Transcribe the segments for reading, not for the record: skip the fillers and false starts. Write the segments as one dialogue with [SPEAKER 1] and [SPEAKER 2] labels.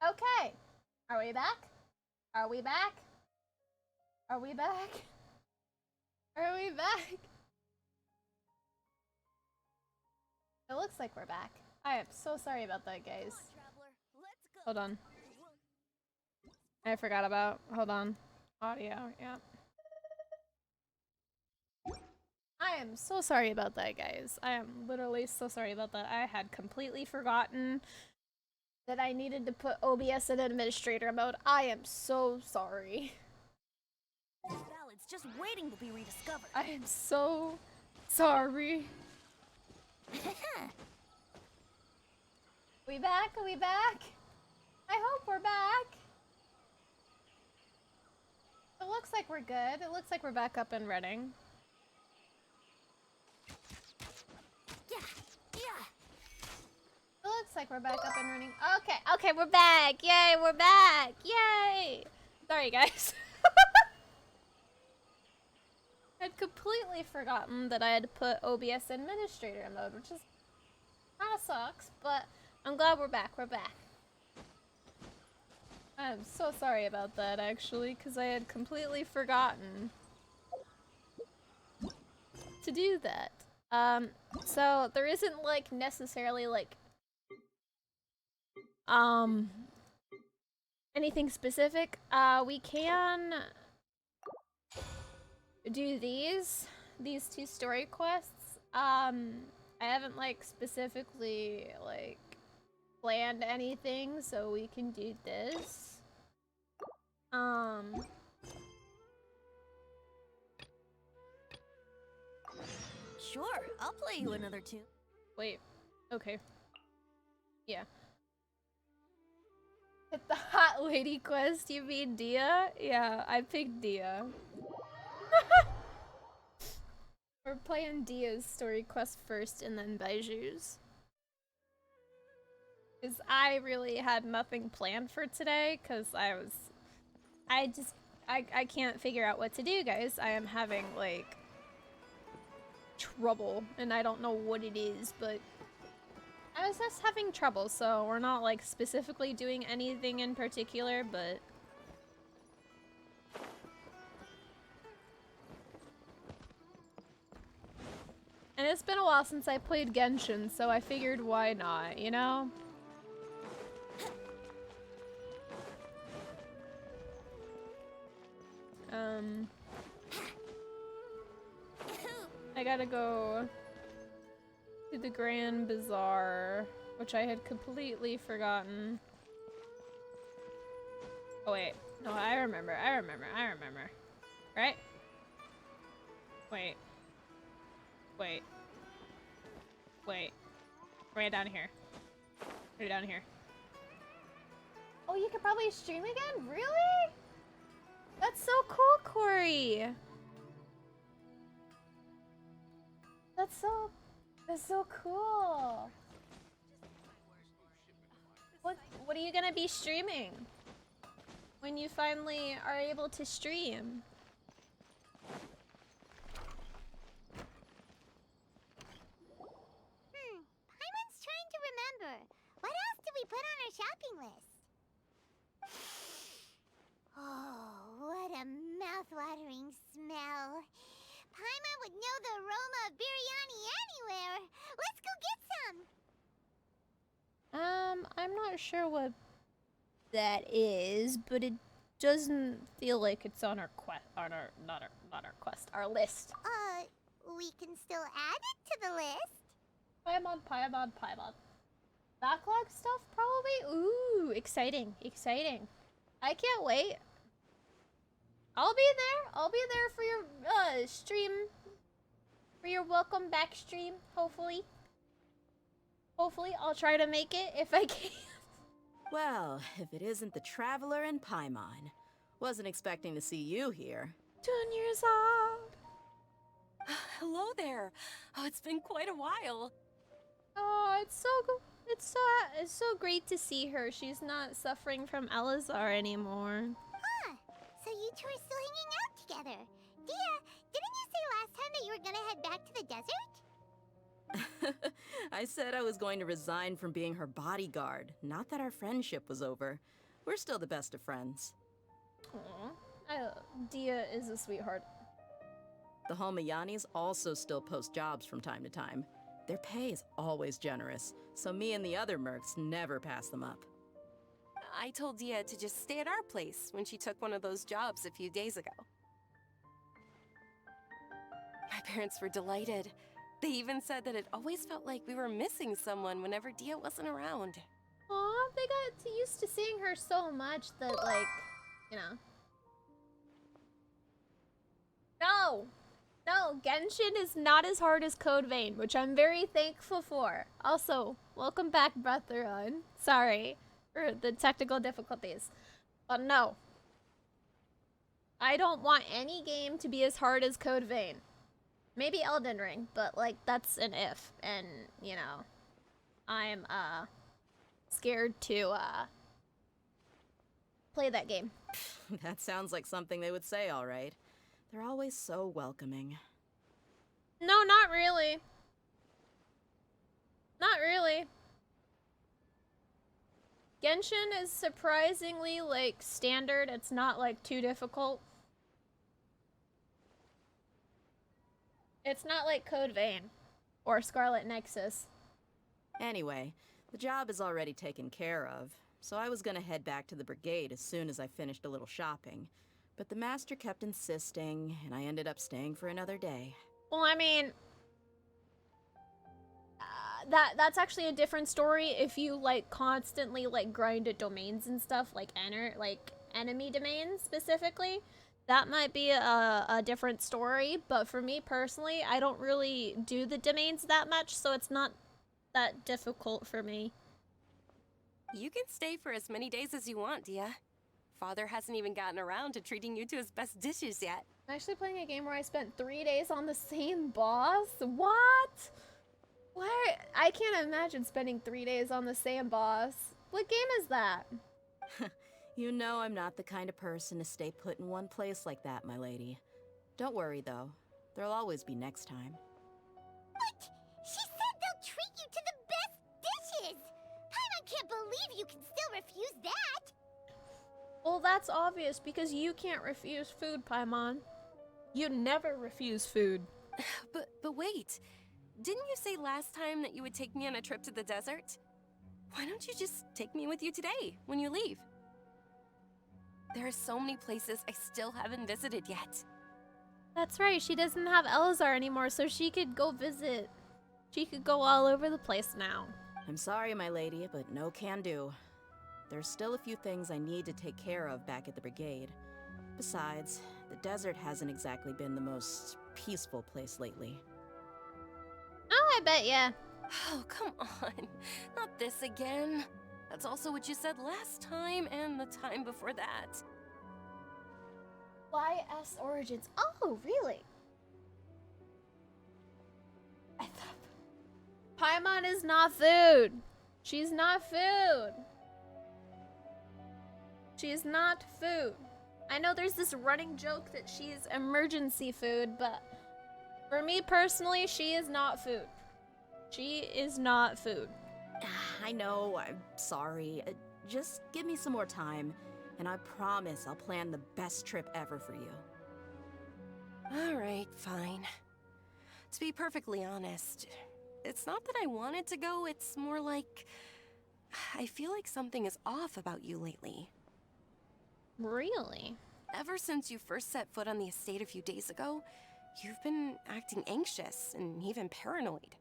[SPEAKER 1] Okay. Are we back? Are we back? Are we back? Are we back? It looks like we're back. I am so sorry about that, guys. Hold on. I forgot about. Hold on. Audio, yeah. I am so sorry about that, guys. I am literally so sorry about that. I had completely forgotten that I needed to put OBS in administrator mode. I am so sorry.
[SPEAKER 2] This ballad's just waiting to be rediscovered.
[SPEAKER 1] I am so sorry. We back? Are we back? I hope we're back. It looks like we're good. It looks like we're back up and running. It looks like we're back up and running. Okay, okay, we're back. Yay, we're back. Yay. Sorry, guys. I'd completely forgotten that I had to put OBS administrator mode, which is kind of sucks, but I'm glad we're back. We're back. I'm so sorry about that, actually, because I had completely forgotten to do that. So there isn't, like, necessarily, like, anything specific. We can do these two story quests. I haven't, like, specifically, like, planned anything, so we can do this.
[SPEAKER 2] Sure, I'll play you another tune.
[SPEAKER 1] Wait. Okay. Yeah. Hit the hot lady quest, you mean Dehya? Yeah, I picked Dehya. We're playing Dehya's story quest first and then Baiju's. Because I really had nothing planned for today, because I can't figure out what to do, guys. I am having, like, trouble, and I don't know what it is, but I was just having trouble, so we're not, like, specifically doing anything in particular, but and it's been a while since I played Genshin, so I figured why not, you know? I gotta go to the Grand Bazaar, which I had completely forgotten. Oh wait, no, I remember. Right? Wait. Right down here. Right down here. Oh, you could probably stream again? Really? That's so cool, Corey! That's so cool. What are you gonna be streaming when you finally are able to stream?
[SPEAKER 3] Paimon's trying to remember. What else did we put on our shopping list? Oh, what a mouth-watering smell. Paimon would know the aroma of biryani anywhere. Let's go get some.
[SPEAKER 1] I'm not sure what that is, but it doesn't feel like it's on our quest, not our quest, our list.
[SPEAKER 3] We can still add it to the list.
[SPEAKER 1] Paimon. Backlog stuff, probably? Ooh, exciting. I can't wait. I'll be there for your stream, for your welcome back stream, hopefully. I'll try to make it if I can.
[SPEAKER 4] Well, if it isn't the Traveler and Paimon. Wasn't expecting to see you here.
[SPEAKER 1] 10 years old.
[SPEAKER 2] Hello there. Oh, it's been quite a while.
[SPEAKER 1] Oh, it's so great to see her. She's not suffering from Elazar anymore.
[SPEAKER 3] Huh. So you two are still hanging out together. Dehya, didn't you say last time that you were gonna head back to the desert?
[SPEAKER 4] I said I was going to resign from being her bodyguard, not that our friendship was over. We're still the best of friends.
[SPEAKER 1] Aw. Dehya is a sweetheart.
[SPEAKER 4] The Holmayanis also still post jobs from time to time. Their pay is always generous, so me and the other mercs never pass them up.
[SPEAKER 2] I told Dehya to just stay at our place when she took one of those jobs a few days ago. My parents were delighted. They even said that it always felt like we were missing someone whenever Dehya wasn't around.
[SPEAKER 1] Aw, they got used to seeing her so much that, like, you know. No! No, Genshin is not as hard as Code Vein, which I'm very thankful for. Also, welcome back, Breatharon. Sorry for the technical difficulties. But no. I don't want any game to be as hard as Code Vein. Maybe Elden Ring, but, like, that's an if. And, you know, I'm, scared to, play that game.
[SPEAKER 4] That sounds like something they would say, all right. They're always so welcoming.
[SPEAKER 1] No, not really. Not really. Genshin is surprisingly, like, standard. It's not, like, too difficult. It's not like Code Vein or Scarlet Nexus.
[SPEAKER 4] Anyway, the job is already taken care of, so I was gonna head back to the brigade as soon as I finished a little shopping. But the master kept insisting, and I ended up staying for another day.
[SPEAKER 1] Well, I mean, that's actually a different story if you, like, constantly, like, grind at domains and stuff, like, enemy domains specifically. That might be a different story, but for me personally, I don't really do the domains that much, so it's not that difficult for me.
[SPEAKER 2] You can stay for as many days as you want, Dehya. Father hasn't even gotten around to treating you to his best dishes yet.
[SPEAKER 1] I'm actually playing a game where I spent 3 days on the same boss? What? What? I can't imagine spending 3 days on the same boss. What game is that?
[SPEAKER 4] You know I'm not the kind of person to stay put in one place like that, my lady. Don't worry, though. There'll always be next time.
[SPEAKER 3] What? She said they'll treat you to the best dishes! Paimon can't believe you can still refuse that!
[SPEAKER 1] Well, that's obvious because you can't refuse food, Paimon. You never refuse food.
[SPEAKER 2] But wait, didn't you say last time that you would take me on a trip to the desert? Why don't you just take me with you today, when you leave? There are so many places I still haven't visited yet.
[SPEAKER 1] That's right, she doesn't have Elazar anymore, so she could go visit. She could go all over the place now.
[SPEAKER 4] I'm sorry, my lady, but no can do. There's still a few things I need to take care of back at the brigade. Besides, the desert hasn't exactly been the most peaceful place lately.
[SPEAKER 1] Oh, I bet ya.
[SPEAKER 2] Oh, come on. Not this again. That's also what you said last time and the time before that.
[SPEAKER 1] YS Origins. Oh, really? I thought Paimon is not food. She's not food. She's not food. I know there's this running joke that she's emergency food, but for me personally, she is not food. She is not food.
[SPEAKER 4] I know, I'm sorry. Just give me some more time, and I promise I'll plan the best trip ever for you.
[SPEAKER 2] All right, fine. To be perfectly honest, it's not that I wanted to go, it's more like I feel like something is off about you lately.
[SPEAKER 1] Really?
[SPEAKER 2] Ever since you first set foot on the estate a few days ago, you've been acting anxious and even paranoid.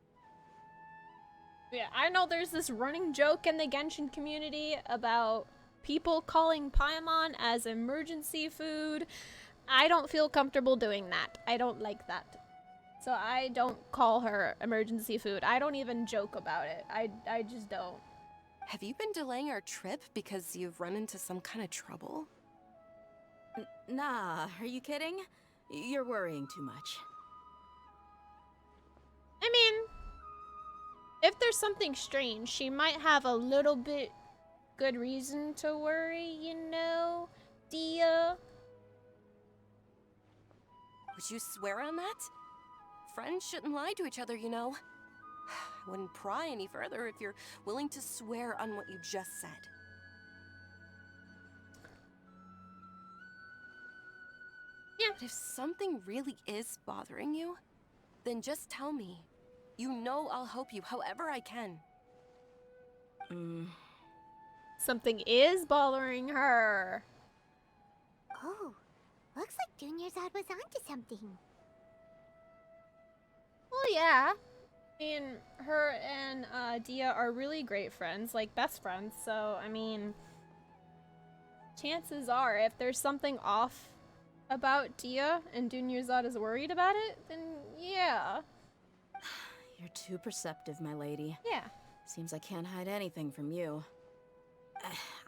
[SPEAKER 1] Yeah, I know there's this running joke in the Genshin community about people calling Paimon as emergency food. I don't feel comfortable doing that. I don't like that. So I don't call her emergency food. I don't even joke about it. I just don't.
[SPEAKER 2] Have you been delaying our trip because you've run into some kind of trouble?
[SPEAKER 4] Nah, are you kidding? You're worrying too much.
[SPEAKER 1] I mean, if there's something strange, she might have a little bit good reason to worry, you know, Dehya.
[SPEAKER 2] Would you swear on that? Friends shouldn't lie to each other, you know. I wouldn't pry any further if you're willing to swear on what you just said.
[SPEAKER 1] Yeah.
[SPEAKER 2] But if something really is bothering you, then just tell me. You know I'll help you however I can.
[SPEAKER 1] Something is bothering her.
[SPEAKER 3] Oh, looks like Dunyarzad was onto something.
[SPEAKER 1] Well, yeah. I mean, her and Dehya are really great friends, like best friends. So, I mean, chances are, if there's something off about Dehya and Dunyarzad is worried about it, then yeah.
[SPEAKER 4] You're too perceptive, my lady.
[SPEAKER 1] Yeah.
[SPEAKER 4] Seems I can't hide anything from you.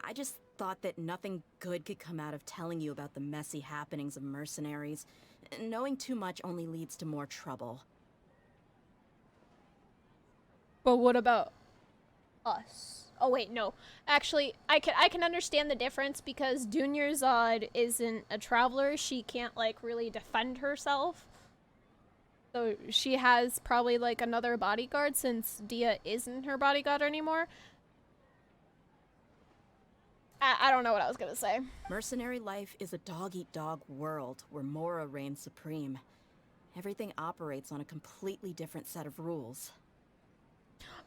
[SPEAKER 4] I just thought that nothing good could come out of telling you about the messy happenings of mercenaries. Knowing too much only leads to more trouble.
[SPEAKER 1] But what about us? Oh wait, no. Actually, I can understand the difference because Dunyarzad isn't a traveler. She can't like really defend herself. So she has probably like another bodyguard since Dehya isn't her bodyguard anymore. I don't know what I was gonna say.
[SPEAKER 4] Mercenary life is a dog-eat-dog world where Mora reigns supreme. Everything operates on a completely different set of rules.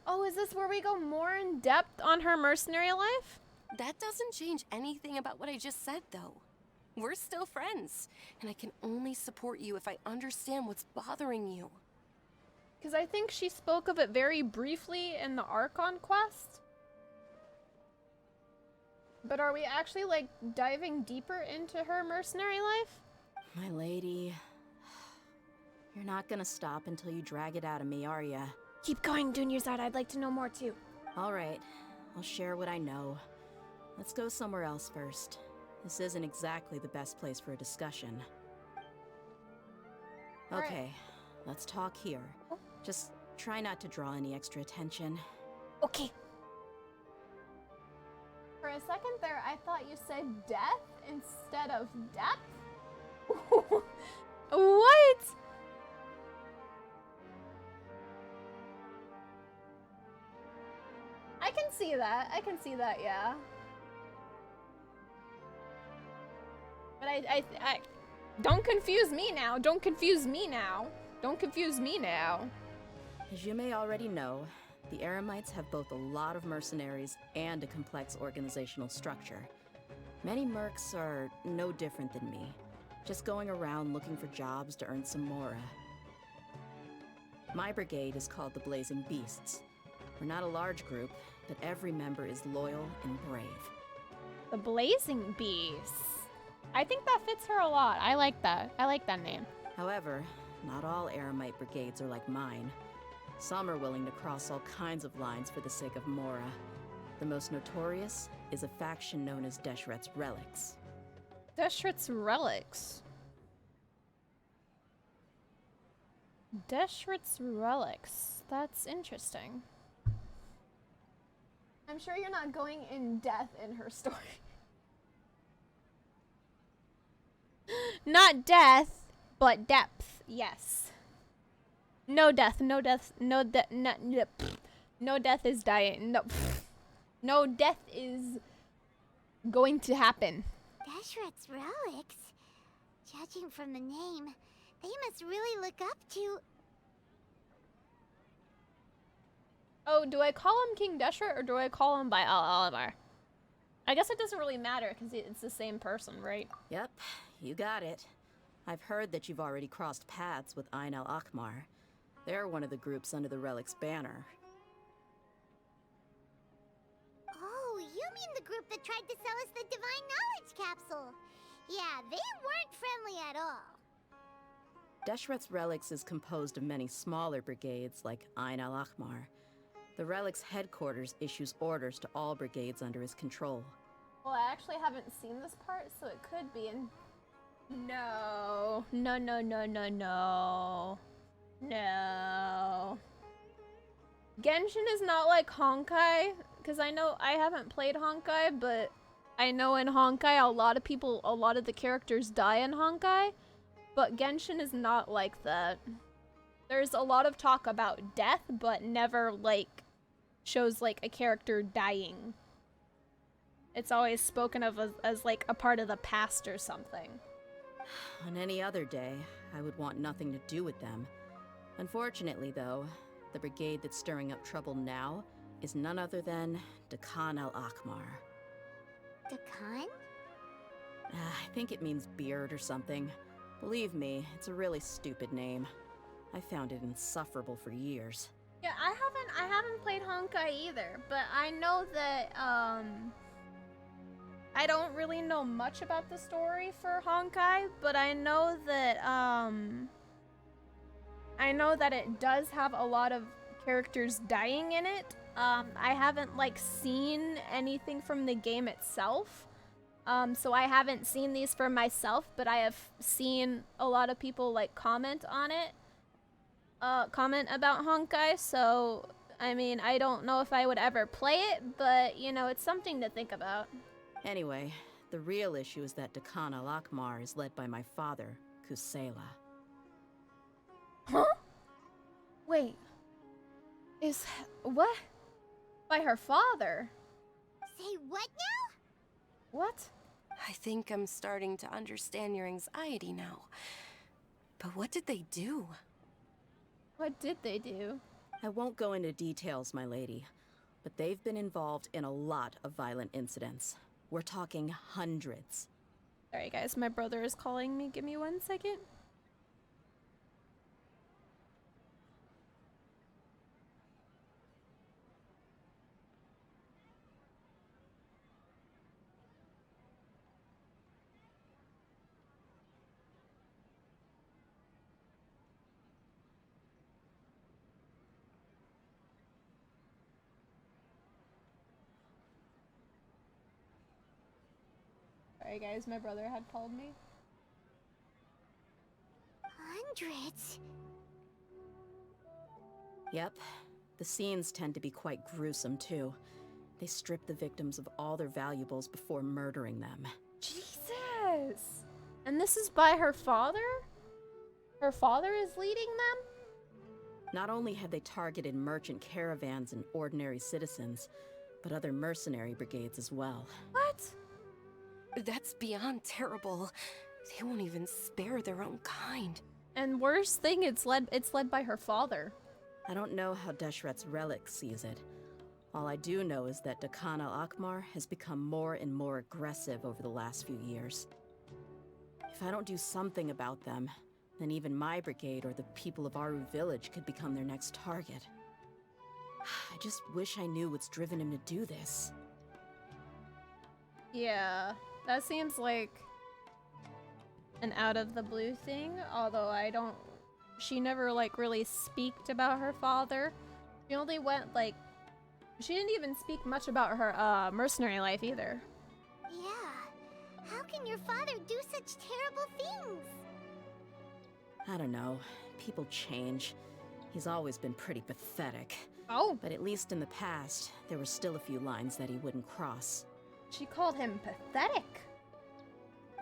[SPEAKER 1] Oh, is this where we go more in depth on her mercenary life?
[SPEAKER 2] That doesn't change anything about what I just said, though. We're still friends, and I can only support you if I understand what's bothering you.
[SPEAKER 1] Because I think she spoke of it very briefly in the Archon quest. But are we actually, like, diving deeper into her mercenary life?
[SPEAKER 4] My lady, you're not gonna stop until you drag it out of me, are ya?
[SPEAKER 1] Keep going, Dunyarzad. I'd like to know more, too.
[SPEAKER 4] All right, I'll share what I know. Let's go somewhere else first. This isn't exactly the best place for a discussion.
[SPEAKER 1] Alright.
[SPEAKER 4] Okay, let's talk here. Just try not to draw any extra attention.
[SPEAKER 1] Okay. For a second there, I thought you said death instead of depth. What? I can see that. I can see that, yeah. But I don't confuse me now. Don't confuse me now. Don't confuse me now.
[SPEAKER 4] As you may already know, the Eremites have both a lot of mercenaries and a complex organizational structure. Many mercs are no different than me, just going around looking for jobs to earn some mora. My brigade is called the Blazing Beasts. We're not a large group, but every member is loyal and brave.
[SPEAKER 1] The Blazing Beasts. I think that fits her a lot. I like that. I like that name.
[SPEAKER 4] However, not all Eremite brigades are like mine. Some are willing to cross all kinds of lines for the sake of mora. The most notorious is a faction known as Deshret's Relics.
[SPEAKER 1] Deshret's Relics. Deshret's Relics. That's interesting. I'm sure you're not going in depth in her story. Not death, but depth. Yes. No death. No death. No death. No death is dying. No. No death is going to happen.
[SPEAKER 3] Deshret's Relics? Judging from the name, they must really look up to...
[SPEAKER 1] Oh, do I call him King Deshret or do I call him by Oliver? I guess it doesn't really matter because it's the same person, right?
[SPEAKER 4] Yep, you got it. I've heard that you've already crossed paths with Ain al-Akmar. They're one of the groups under the Relic's banner.
[SPEAKER 3] Oh, you mean the group that tried to sell us the Divine Knowledge Capsule? Yeah, they weren't friendly at all.
[SPEAKER 4] Deshret's Relics is composed of many smaller brigades like Ain al-Akmar. The Relic's headquarters issues orders to all brigades under his control.
[SPEAKER 1] Well, I actually haven't seen this part, so it could be in... No. No, no, no, no, no. No. Genshin is not like Honkai, because I know I haven't played Honkai, but I know in Honkai a lot of the characters die in Honkai, but Genshin is not like that. there's a lot of talk about death, but never, like, shows, like, a character dying. It's always spoken of as like, a part of the past or something.
[SPEAKER 4] On any other day, I would want nothing to do with them. Unfortunately, though, the brigade that's stirring up trouble now is none other than Dakan al-Akmar.
[SPEAKER 3] Dakan?
[SPEAKER 4] I think it means beard or something. Believe me, it's a really stupid name. I found it insufferable for years.
[SPEAKER 1] Yeah, I haven't played Honkai either, but I know that, I don't really know much about the story for Honkai, but I know that it does have a lot of characters dying in it. I haven't, like, seen anything from the game itself, so I haven't seen these for myself, but I have seen a lot of people, like, comment on it, comment about Honkai, so, I mean, I don't know if I would ever play it, but, you know, it's something to think about.
[SPEAKER 4] Anyway, the real issue is that Dakan al-Akmar is led by my father, Kusela.
[SPEAKER 1] Huh? Wait. What? By her father?
[SPEAKER 3] Say what now?
[SPEAKER 1] What?
[SPEAKER 2] I think I'm starting to understand your anxiety now. But what did they do?
[SPEAKER 1] What did they do?
[SPEAKER 4] I won't go into details, my lady, but they've been involved in a lot of violent incidents. We're talking hundreds.
[SPEAKER 1] Sorry guys, my brother is calling me. Give me 1 second. Sorry guys, my brother had called me.
[SPEAKER 3] Hundreds?
[SPEAKER 4] Yep. The scenes tend to be quite gruesome, too. They strip the victims of all their valuables before murdering them.
[SPEAKER 1] Jesus! And this is by her father? Her father is leading them?
[SPEAKER 4] Not only have they targeted merchant caravans and ordinary citizens, but other mercenary brigades as well.
[SPEAKER 1] What?
[SPEAKER 2] That's beyond terrible. They won't even spare their own kind.
[SPEAKER 1] And worst thing, it's led by her father.
[SPEAKER 4] I don't know how Deshret's relic sees it. All I do know is that Dakan al-Akmar has become more and more aggressive over the last few years. If I don't do something about them, then even my brigade or the people of Aru village could become their next target. I just wish I knew what's driven him to do this.
[SPEAKER 1] Yeah, that seems like an out of the blue thing, although she never like really speaked about her father. She only went like, she didn't even speak much about her mercenary life either.
[SPEAKER 3] Yeah. How can your father do such terrible things?
[SPEAKER 4] I don't know. People change. He's always been pretty pathetic.
[SPEAKER 1] Oh,
[SPEAKER 4] But at least in the past, there were still a few lines that he wouldn't cross.
[SPEAKER 1] she called him pathetic.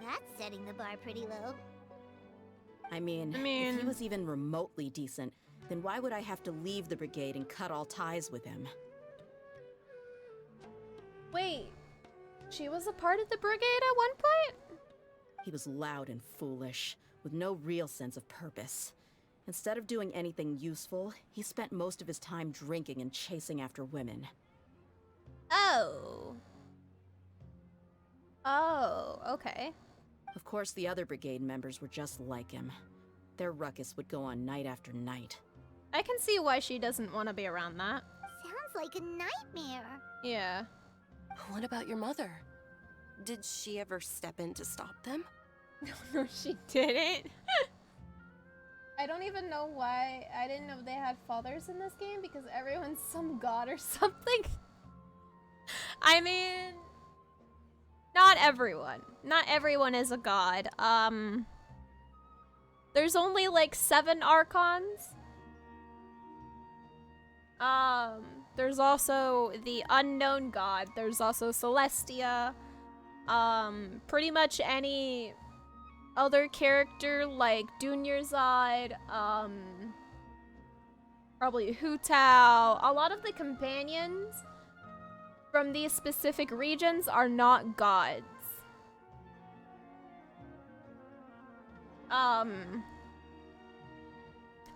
[SPEAKER 3] That's setting the bar pretty low.
[SPEAKER 4] I mean, if he was even remotely decent, then why would I have to leave the brigade and cut all ties with him?
[SPEAKER 1] Wait, she was a part of the brigade at one point?
[SPEAKER 4] He was loud and foolish, with no real sense of purpose. Instead of doing anything useful, he spent most of his time drinking and chasing after women.
[SPEAKER 1] Oh. Oh, okay.
[SPEAKER 4] Of course, the other brigade members were just like him. Their ruckus would go on night after night.
[SPEAKER 1] I can see why she doesn't want to be around that.
[SPEAKER 3] Sounds like a nightmare.
[SPEAKER 1] Yeah.
[SPEAKER 2] What about your mother? Did she ever step in to stop them?
[SPEAKER 1] No, she didn't. I don't even know why. I didn't know they had fathers in this game because everyone's some god or something. I mean, not everyone. Not everyone is a god. There's only like 7 archons. There's also the unknown god. There's also Celestia. Pretty much any other character like Dunyarzad, Probably Hu Tao. A lot of the companions from these specific regions are not gods.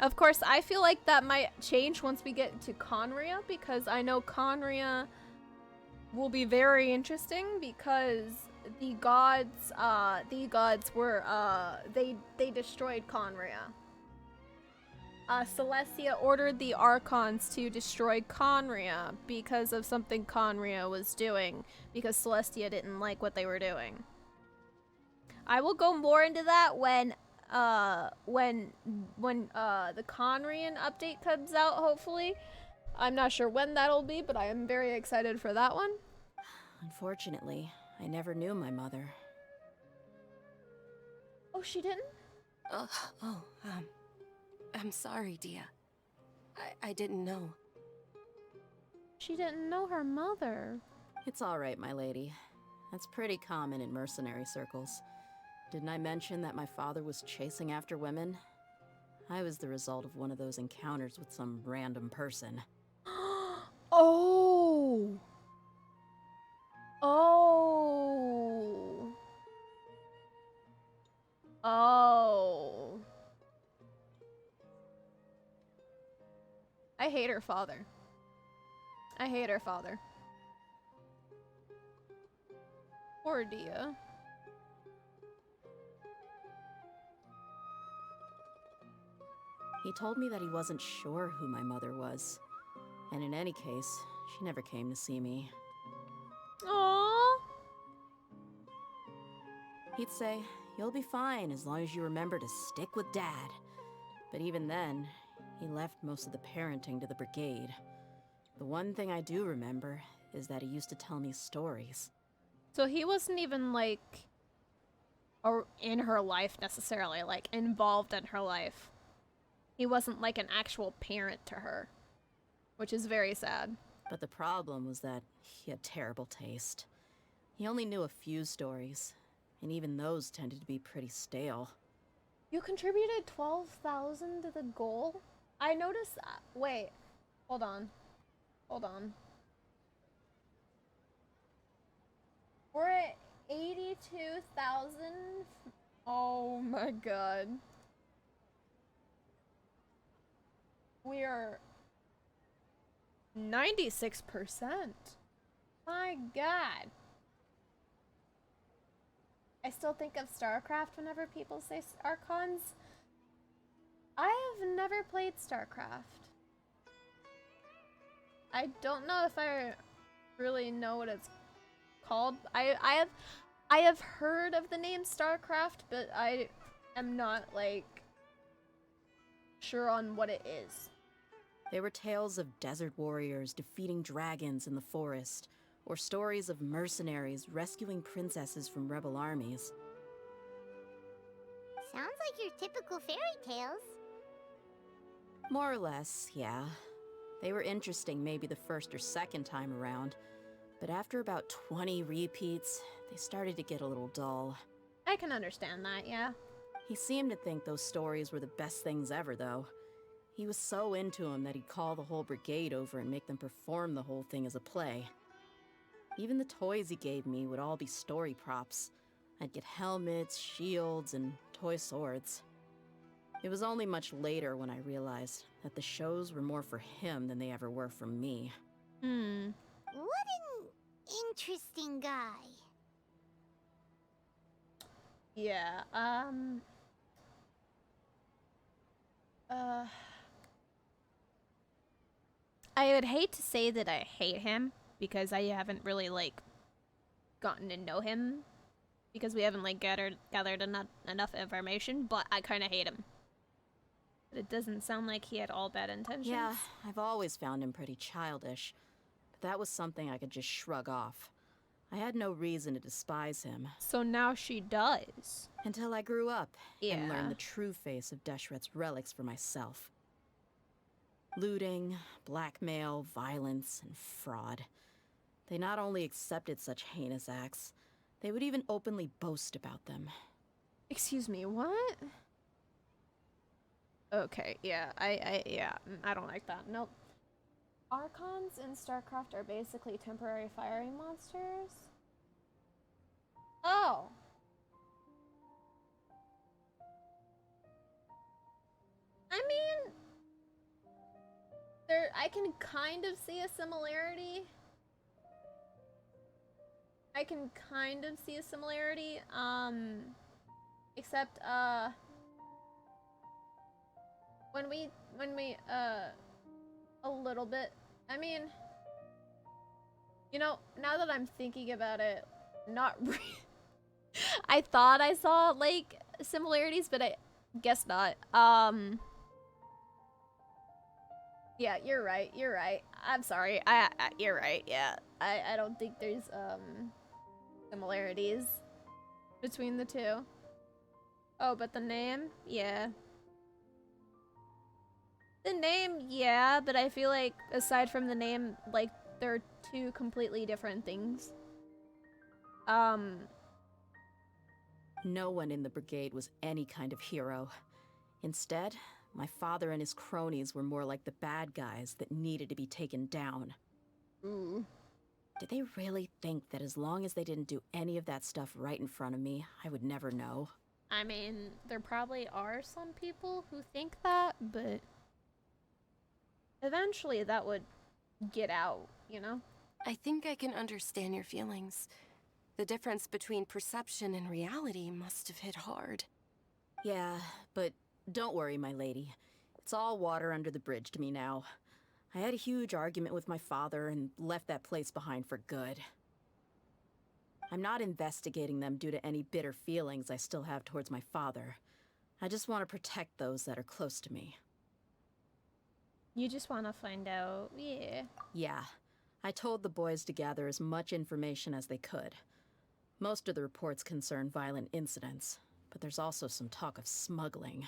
[SPEAKER 1] Of course, I feel like that might change once we get to Conria, because I know Conria will be very interesting because the gods were, they destroyed Conria. Celestia ordered the Archons to destroy Conria because of something Conria was doing, because Celestia didn't like what they were doing. I will go more into that when the Conrian update comes out, hopefully. I'm not sure when that'll be, but I am very excited for that one.
[SPEAKER 4] Unfortunately, I never knew my mother.
[SPEAKER 1] Oh, she didn't?
[SPEAKER 2] I'm sorry, Dehya. I didn't know.
[SPEAKER 1] She didn't know her mother.
[SPEAKER 4] It's all right, my lady. That's pretty common in mercenary circles. Didn't I mention that my father was chasing after women? I was the result of one of those encounters with some random person.
[SPEAKER 1] Oh! Oh! Oh. I hate her father. I hate her father. Poor Dehya.
[SPEAKER 4] He told me that he wasn't sure who my mother was. And in any case, she never came to see me.
[SPEAKER 1] Aww.
[SPEAKER 4] He'd say, "You'll be fine as long as you remember to stick with Dad." But even then, he left most of the parenting to the brigade. The one thing I do remember is that he used to tell me stories.
[SPEAKER 1] So he wasn't even like, or in her life necessarily, like involved in her life. He wasn't like an actual parent to her, which is very sad.
[SPEAKER 4] But the problem was that he had terrible taste. He only knew a few stories, and even those tended to be pretty stale.
[SPEAKER 1] You contributed 12,000 to the goal? I noticed, wait, hold on. Hold on. We're at 82,000. Oh my god. We are 96%. My god. I still think of StarCraft whenever people say Archons. I have never played StarCraft. I don't know if I really know what it's called. I have heard of the name StarCraft, but I am not like sure on what it is.
[SPEAKER 4] They were tales of desert warriors defeating dragons in the forest, or stories of mercenaries rescuing princesses from rebel armies.
[SPEAKER 3] Sounds like your typical fairy tales.
[SPEAKER 4] More or less, yeah. They were interesting maybe the first or second time around, but after about 20 repeats, they started to get a little dull.
[SPEAKER 1] I can understand that, yeah.
[SPEAKER 4] He seemed to think those stories were the best things ever, though. He was so into them that he'd call the whole brigade over and make them perform the whole thing as a play. Even the toys he gave me would all be story props. I'd get helmets, shields, and toy swords. It was only much later when I realized that the shows were more for him than they ever were for me.
[SPEAKER 3] What an interesting guy.
[SPEAKER 1] Yeah, I would hate to say that I hate him, because I haven't really, like, gotten to know him, because we haven't, like, gathered enough information, but I kind of hate him. But it doesn't sound like he had all bad intentions.
[SPEAKER 4] Yeah, I've always found him pretty childish, but that was something I could just shrug off. I had no reason to despise him.
[SPEAKER 1] So now she does.
[SPEAKER 4] Until I grew up and
[SPEAKER 1] Yeah.
[SPEAKER 4] learned the true face of Deshret's relics for myself. Looting, blackmail, violence, and fraud. They not only accepted such heinous acts, they would even openly boast about them.
[SPEAKER 1] Excuse me, what? Okay, yeah, I don't like that. Nope. Archons in StarCraft are basically temporary firing monsters. Oh. I mean, I can kind of see a similarity. Except, when we, a little bit, I mean, you know, now that I'm thinking about it, not really. I thought I saw, like, similarities, but I guess not. Yeah, you're right, I'm sorry, you're right, yeah. I don't think there's, similarities between the two. Oh, but the name? Yeah. The name, yeah, but I feel like, aside from the name, like, they're two completely different things.
[SPEAKER 4] No one in the brigade was any kind of hero. Instead, my father and his cronies were more like the bad guys that needed to be taken down.
[SPEAKER 1] Ooh.
[SPEAKER 4] Did they really think that as long as they didn't do any of that stuff right in front of me, I would never know?
[SPEAKER 1] I mean, there probably are some people who think that, but eventually that would get out, you know?
[SPEAKER 2] I think I can understand your feelings. The difference between perception and reality must have hit hard.
[SPEAKER 4] Yeah, but don't worry, my lady. It's all water under the bridge to me now. I had a huge argument with my father and left that place behind for good. I'm not investigating them due to any bitter feelings I still have towards my father. I just want to protect those that are close to me.
[SPEAKER 1] You just want to find out, yeah.
[SPEAKER 4] Yeah, I told the boys to gather as much information as they could. Most of the reports concern violent incidents, but there's also some talk of smuggling.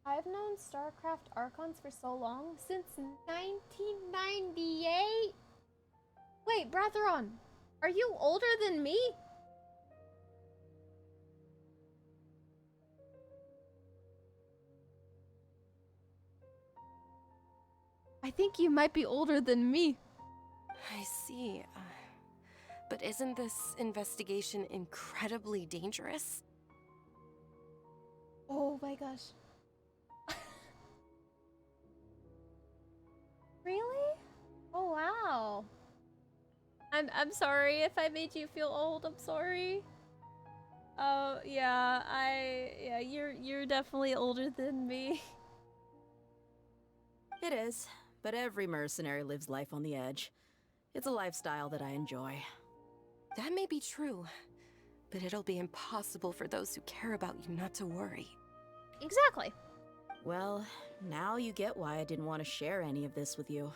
[SPEAKER 1] I've known StarCraft Archons for so long, since 1998? Wait, Bratheron, are you older than me? I think you might be older than me.
[SPEAKER 2] I see. But isn't this investigation incredibly dangerous?
[SPEAKER 1] Oh my gosh. Really? Oh wow. I'm sorry if I made you feel old. I'm sorry. Oh yeah, you're definitely older than me.
[SPEAKER 4] It is, but every mercenary lives life on the edge. It's a lifestyle that I enjoy.
[SPEAKER 2] That may be true, but it'll be impossible for those who care about you not to worry.
[SPEAKER 1] Exactly.
[SPEAKER 4] Well, now you get why I didn't want to share any of this with you.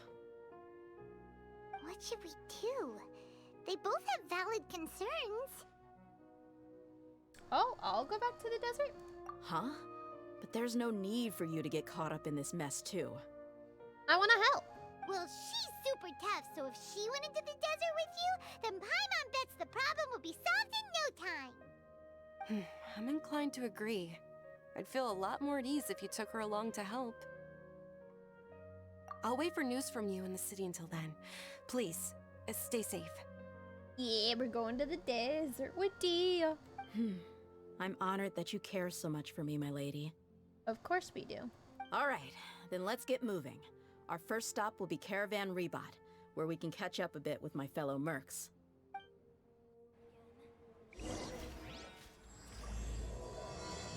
[SPEAKER 3] What should we do? They both have valid concerns.
[SPEAKER 1] Oh, I'll go back to the desert.
[SPEAKER 4] Huh? But there's no need for you to get caught up in this mess, too.
[SPEAKER 1] I want to help.
[SPEAKER 3] Well, she's super tough, so if she went into the desert with you, then Paimon bets the problem will be solved in no time.
[SPEAKER 2] I'm inclined to agree. I'd feel a lot more at ease if you took her along to help. I'll wait for news from you in the city until then. Please, stay safe.
[SPEAKER 1] Yeah, we're going to the desert with Dehya.
[SPEAKER 4] I'm honored that you care so much for me, my lady.
[SPEAKER 1] Of course we do.
[SPEAKER 4] All right, then let's get moving. Our first stop will be Caravan Rebot, where we can catch up a bit with my fellow mercs.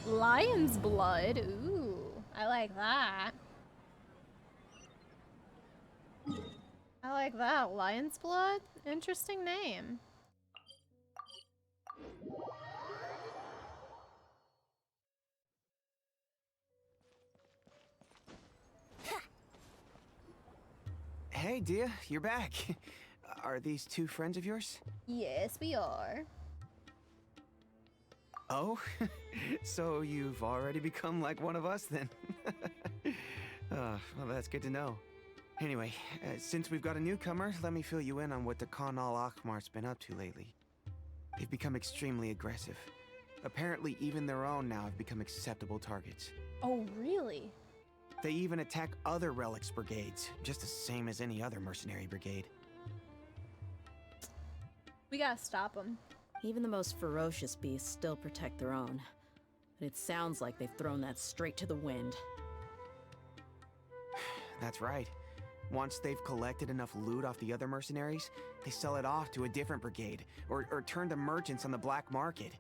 [SPEAKER 1] Lion's blood. Ooh, I like that. I like that. Lion's blood? Interesting name.
[SPEAKER 5] Hey, Dehya, you're back. Are these two friends of yours?
[SPEAKER 1] Yes, we are.
[SPEAKER 5] Oh, so you've already become like one of us then? Well, that's good to know. Anyway, since we've got a newcomer, let me fill you in on what the Khan al Ahmar's been up to lately. They've become extremely aggressive. Apparently, even their own now have become acceptable targets.
[SPEAKER 1] Oh, really?
[SPEAKER 5] They even attack other relics brigades, just the same as any other mercenary brigade.
[SPEAKER 1] We gotta stop them.
[SPEAKER 4] Even the most ferocious beasts still protect their own. But it sounds like they've thrown that straight to the wind.
[SPEAKER 5] That's right. Once they've collected enough loot off the other mercenaries, they sell it off to a different brigade, or turn to merchants on the black market.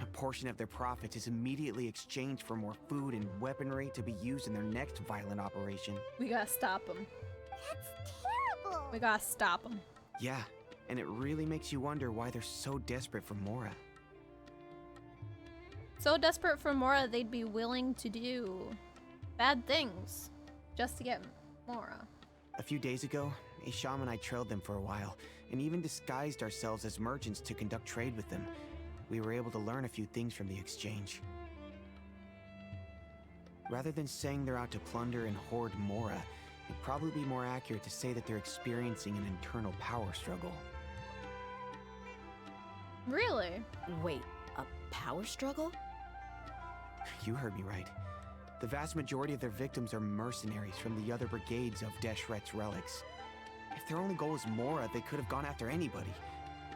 [SPEAKER 5] A portion of their profits is immediately exchanged for more food and weaponry to be used in their next violent operation.
[SPEAKER 1] We gotta stop them.
[SPEAKER 3] That's terrible.
[SPEAKER 1] We gotta stop them.
[SPEAKER 5] Yeah, and it really makes you wonder why they're so desperate for Mora.
[SPEAKER 1] So desperate for Mora, they'd be willing to do bad things just to get Mora.
[SPEAKER 5] A few days ago, Isham and I trailed them for a while, and even disguised ourselves as merchants to conduct trade with them. We were able to learn a few things from the exchange. Rather than saying they're out to plunder and hoard Mora, it'd probably be more accurate to say that they're experiencing an internal power struggle.
[SPEAKER 1] Really?
[SPEAKER 4] Wait, a power struggle?
[SPEAKER 5] You heard me right. The vast majority of their victims are mercenaries from the other brigades of Deshret's relics. If their only goal is Mora, they could have gone after anybody.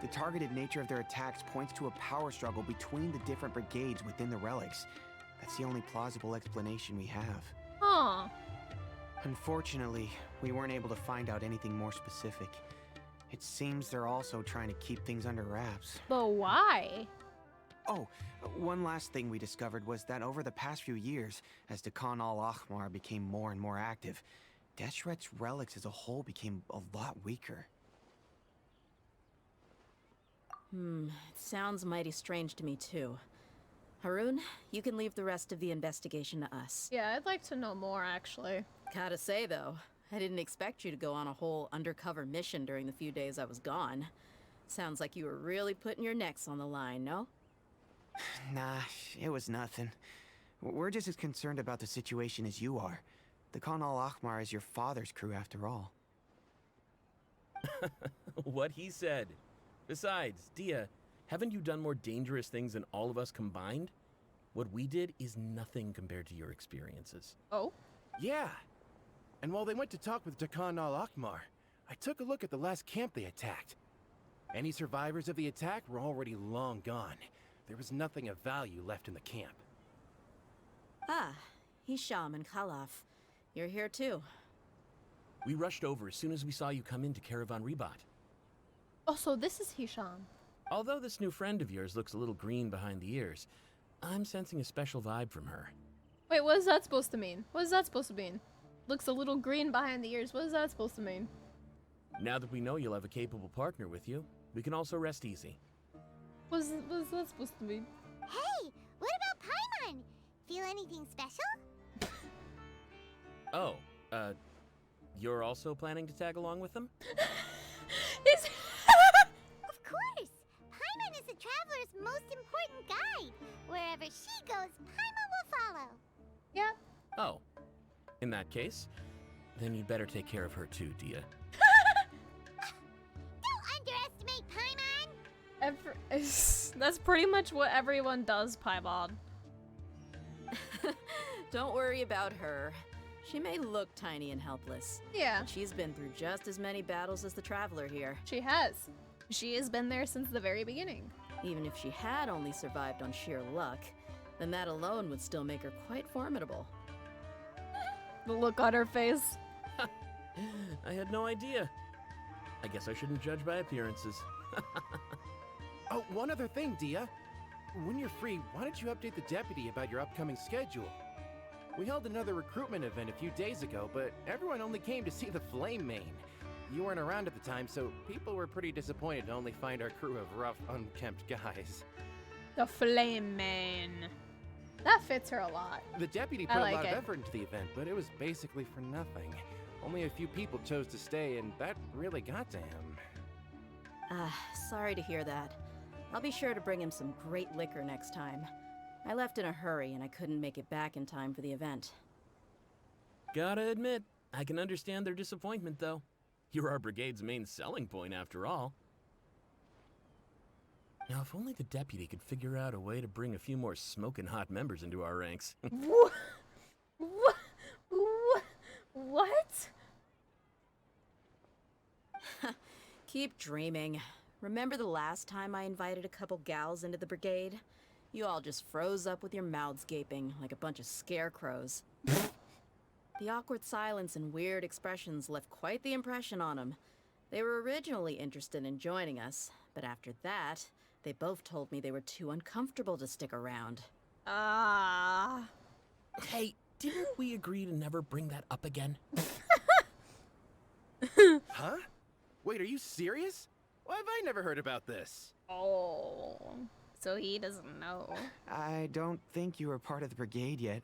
[SPEAKER 5] The targeted nature of their attacks points to a power struggle between the different brigades within the relics. That's the only plausible explanation we have.
[SPEAKER 1] Huh.
[SPEAKER 5] Unfortunately, we weren't able to find out anything more specific. It seems they're also trying to keep things under wraps.
[SPEAKER 1] But why?
[SPEAKER 5] Oh, one last thing we discovered was that over the past few years, as Dakan al-Ahmar became more and more active, Deshret's relics as a whole became a lot weaker.
[SPEAKER 4] It sounds mighty strange to me too. Harun, you can leave the rest of the investigation to us.
[SPEAKER 1] Yeah, I'd like to know more, actually.
[SPEAKER 4] Gotta say though, I didn't expect you to go on a whole undercover mission during the few days I was gone. Sounds like you were really putting your necks on the line, no?
[SPEAKER 5] Nah, it was nothing. We're just as concerned about the situation as you are. The Khan al-Ahmar is your father's crew after all.
[SPEAKER 6] What he said. Besides, Dehya, haven't you done more dangerous things than all of us combined? What we did is nothing compared to your experiences.
[SPEAKER 1] Oh?
[SPEAKER 7] Yeah. And while they went to talk with Dakan al-Ahmar, I took a look at the last camp they attacked. Any survivors of the attack were already long gone. There was nothing of value left in the camp.
[SPEAKER 4] Ah, Hisham and Khalaf. You're here too.
[SPEAKER 6] We rushed over as soon as we saw you come into Caravan Ribat.
[SPEAKER 1] Oh, so this is Hisham.
[SPEAKER 6] Although this new friend of yours looks a little green behind the ears, I'm sensing a special vibe from her.
[SPEAKER 1] Wait, what is that supposed to mean? What is that supposed to mean? Looks a little green behind the ears. What is that supposed to mean?
[SPEAKER 6] Now that we know you'll have a capable partner with you, we can also rest easy.
[SPEAKER 1] What is that supposed to mean?
[SPEAKER 3] Hey, what about Paimon? Feel anything special?
[SPEAKER 6] Oh, you're also planning to tag along with them?
[SPEAKER 1] Is
[SPEAKER 3] Of course! Paimon is the traveler's most important guide. Wherever she goes, Paimon will follow.
[SPEAKER 1] Yeah.
[SPEAKER 6] Oh. In that case, then you'd better take care of her too, Dehya.
[SPEAKER 3] Don't underestimate Paimon!
[SPEAKER 1] That's pretty much what everyone does, Paimon.
[SPEAKER 4] Don't worry about her. She may look tiny and helpless.
[SPEAKER 1] Yeah,
[SPEAKER 4] But she's been through just as many battles as the traveler here.
[SPEAKER 1] she has. She has been there since the very beginning.
[SPEAKER 4] Even if she had only survived on sheer luck, then that alone would still make her quite formidable.
[SPEAKER 1] The look on her face.
[SPEAKER 6] I had no idea. I guess I shouldn't judge by appearances.
[SPEAKER 7] Oh, one other thing, Dehya. When you're free, why don't you update the deputy about your upcoming schedule? We held another recruitment event a few days ago, but everyone only came to see the Flame Main. You weren't around at the time, so people were pretty disappointed to only find our crew of rough, unkempt guys.
[SPEAKER 1] The Flame Man. That fits her a lot.
[SPEAKER 7] The deputy
[SPEAKER 1] I
[SPEAKER 7] put
[SPEAKER 1] like
[SPEAKER 7] a lot
[SPEAKER 1] it.
[SPEAKER 7] of effort into the event, but it was basically for nothing. Only a few people chose to stay, and that really got to him.
[SPEAKER 4] Sorry to hear that. I'll be sure to bring him some great liquor next time. I left in a hurry and I couldn't make it back in time for the event.
[SPEAKER 6] Gotta admit, I can understand their disappointment, though. You're our brigade's main selling point, after all. Now, if only the deputy could figure out a way to bring a few more smoking hot members into our ranks.
[SPEAKER 1] What? What?
[SPEAKER 4] Keep dreaming. Remember the last time I invited a couple gals into the brigade? You all just froze up with your mouths gaping like a bunch of scarecrows. The awkward silence and weird expressions left quite the impression on them. They were originally interested in joining us, but after that, they both told me they were too uncomfortable to stick around.
[SPEAKER 1] Ah.
[SPEAKER 6] Hey, didn't we agree to never bring that up again?
[SPEAKER 7] Huh? Wait, are you serious? Why have I never heard about this?
[SPEAKER 1] Oh. So he doesn't know.
[SPEAKER 5] I don't think you were part of the brigade yet.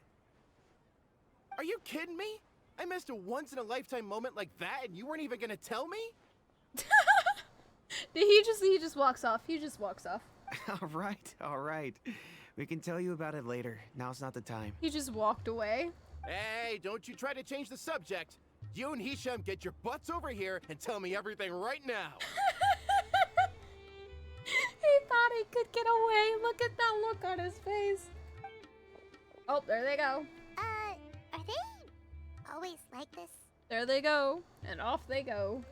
[SPEAKER 7] Are you kidding me? I missed a once-in-a-lifetime moment like that and you weren't even gonna tell me?
[SPEAKER 1] He just walks off. He just walks off.
[SPEAKER 5] All right. We can tell you about it later. Now's not the time.
[SPEAKER 1] He just walked away.
[SPEAKER 7] Hey, don't you try to change the subject. You and Hisham get your butts over here and tell me everything right now.
[SPEAKER 1] He thought he could get away. Look at that look on his face. Oh, there they go.
[SPEAKER 3] Are they always like this?
[SPEAKER 1] There they go. And off they go.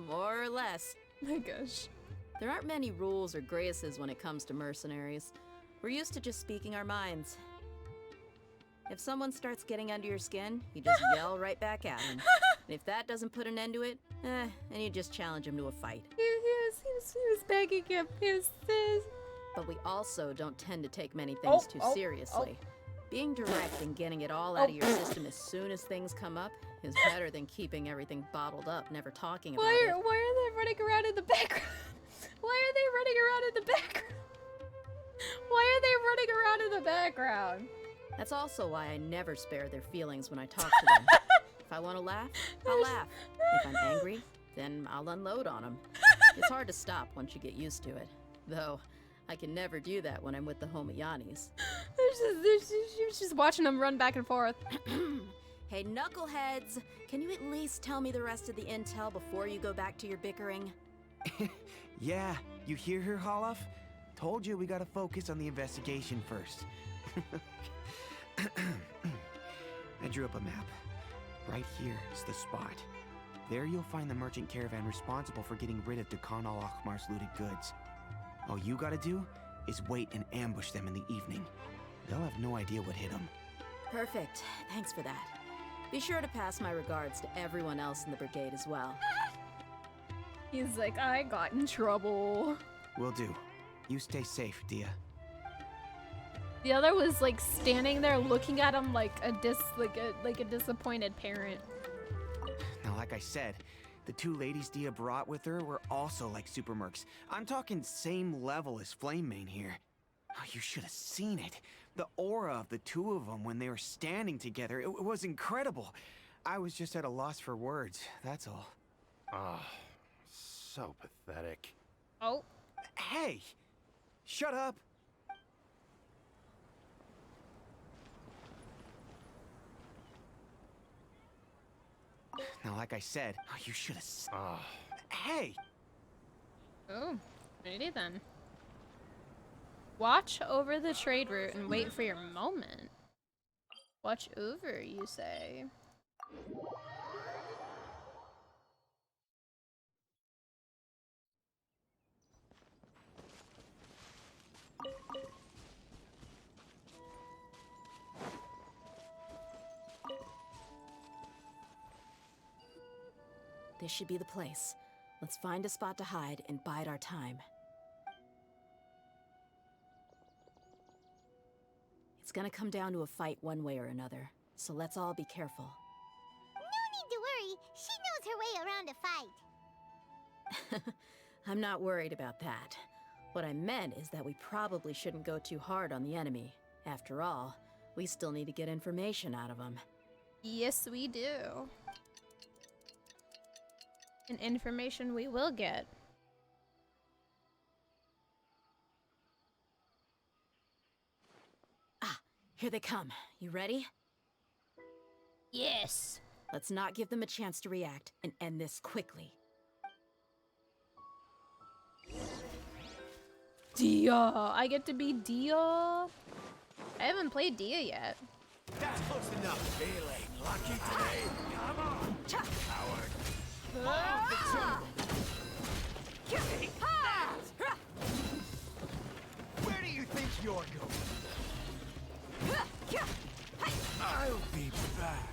[SPEAKER 4] More or less.
[SPEAKER 1] My gosh.
[SPEAKER 4] There aren't many rules or graces when it comes to mercenaries. We're used to just speaking our minds. If someone starts getting under your skin, you just yell right back at him. And if that doesn't put an end to it, then you just challenge him to a fight.
[SPEAKER 1] He was begging him. He was.
[SPEAKER 4] But we also don't tend to take many things too seriously. Being direct and getting it all out of your system as soon as things come up is better than keeping everything bottled up, never talking about it.
[SPEAKER 1] Why are they running around in the background? Why are they running around in the background? Why are they running around in the background?
[SPEAKER 4] That's also why I never spare their feelings when I talk to them. If I want to laugh, I'll laugh. If I'm angry, then I'll unload on them. It's hard to stop once you get used to it. Though, I can never do that when I'm with the Homayanis.
[SPEAKER 1] You're just watching them run back and forth.
[SPEAKER 4] Hey, knuckleheads! Can you at least tell me the rest of the intel before you go back to your bickering?
[SPEAKER 5] Yeah, you hear her, Holloff? Told you we gotta focus on the investigation first. I drew up a map. Right here is the spot. There you'll find the merchant caravan responsible for getting rid of Dukan al-Akhmar's looted goods. All you gotta do is wait and ambush them in the evening. They'll have no idea what hit them.
[SPEAKER 4] Perfect. Thanks for that. Be sure to pass my regards to everyone else in the brigade as well.
[SPEAKER 1] He's like, I got in trouble.
[SPEAKER 5] Will do. You stay safe, Dehya.
[SPEAKER 1] The other was like standing there looking at him like a disappointed parent.
[SPEAKER 5] Now, like I said, the two ladies Dehya brought with her were also like super mercs. I'm talking same level as Flamemane here. Oh, you should have seen it. The aura of the two of them when they were standing together, it was incredible. I was just at a loss for words, that's all.
[SPEAKER 7] Ah, so pathetic.
[SPEAKER 1] Oh.
[SPEAKER 5] Hey! Shut up! Now, like I said, oh, you should have.
[SPEAKER 7] Ah.
[SPEAKER 5] Hey!
[SPEAKER 1] Oh, ready then. Watch over the trade route and wait for your moment. Watch over, you say?
[SPEAKER 4] This should be the place. Let's find a spot to hide and bide our time. It's gonna come down to a fight one way or another, so let's all be careful.
[SPEAKER 3] No need to worry. She knows her way around a fight.
[SPEAKER 4] I'm not worried about that. What I meant is that we probably shouldn't go too hard on the enemy. After all, we still need to get information out of them.
[SPEAKER 1] Yes, we do. And information we will get.
[SPEAKER 4] Here they come. You ready?
[SPEAKER 1] Yes.
[SPEAKER 4] Let's not give them a chance to react and end this quickly.
[SPEAKER 1] Dehya. I get to be Dehya. I haven't played Dehya yet.
[SPEAKER 8] That's close enough. Feeling lucky today? Come on, coward. Where do you think you're going? I'll be back.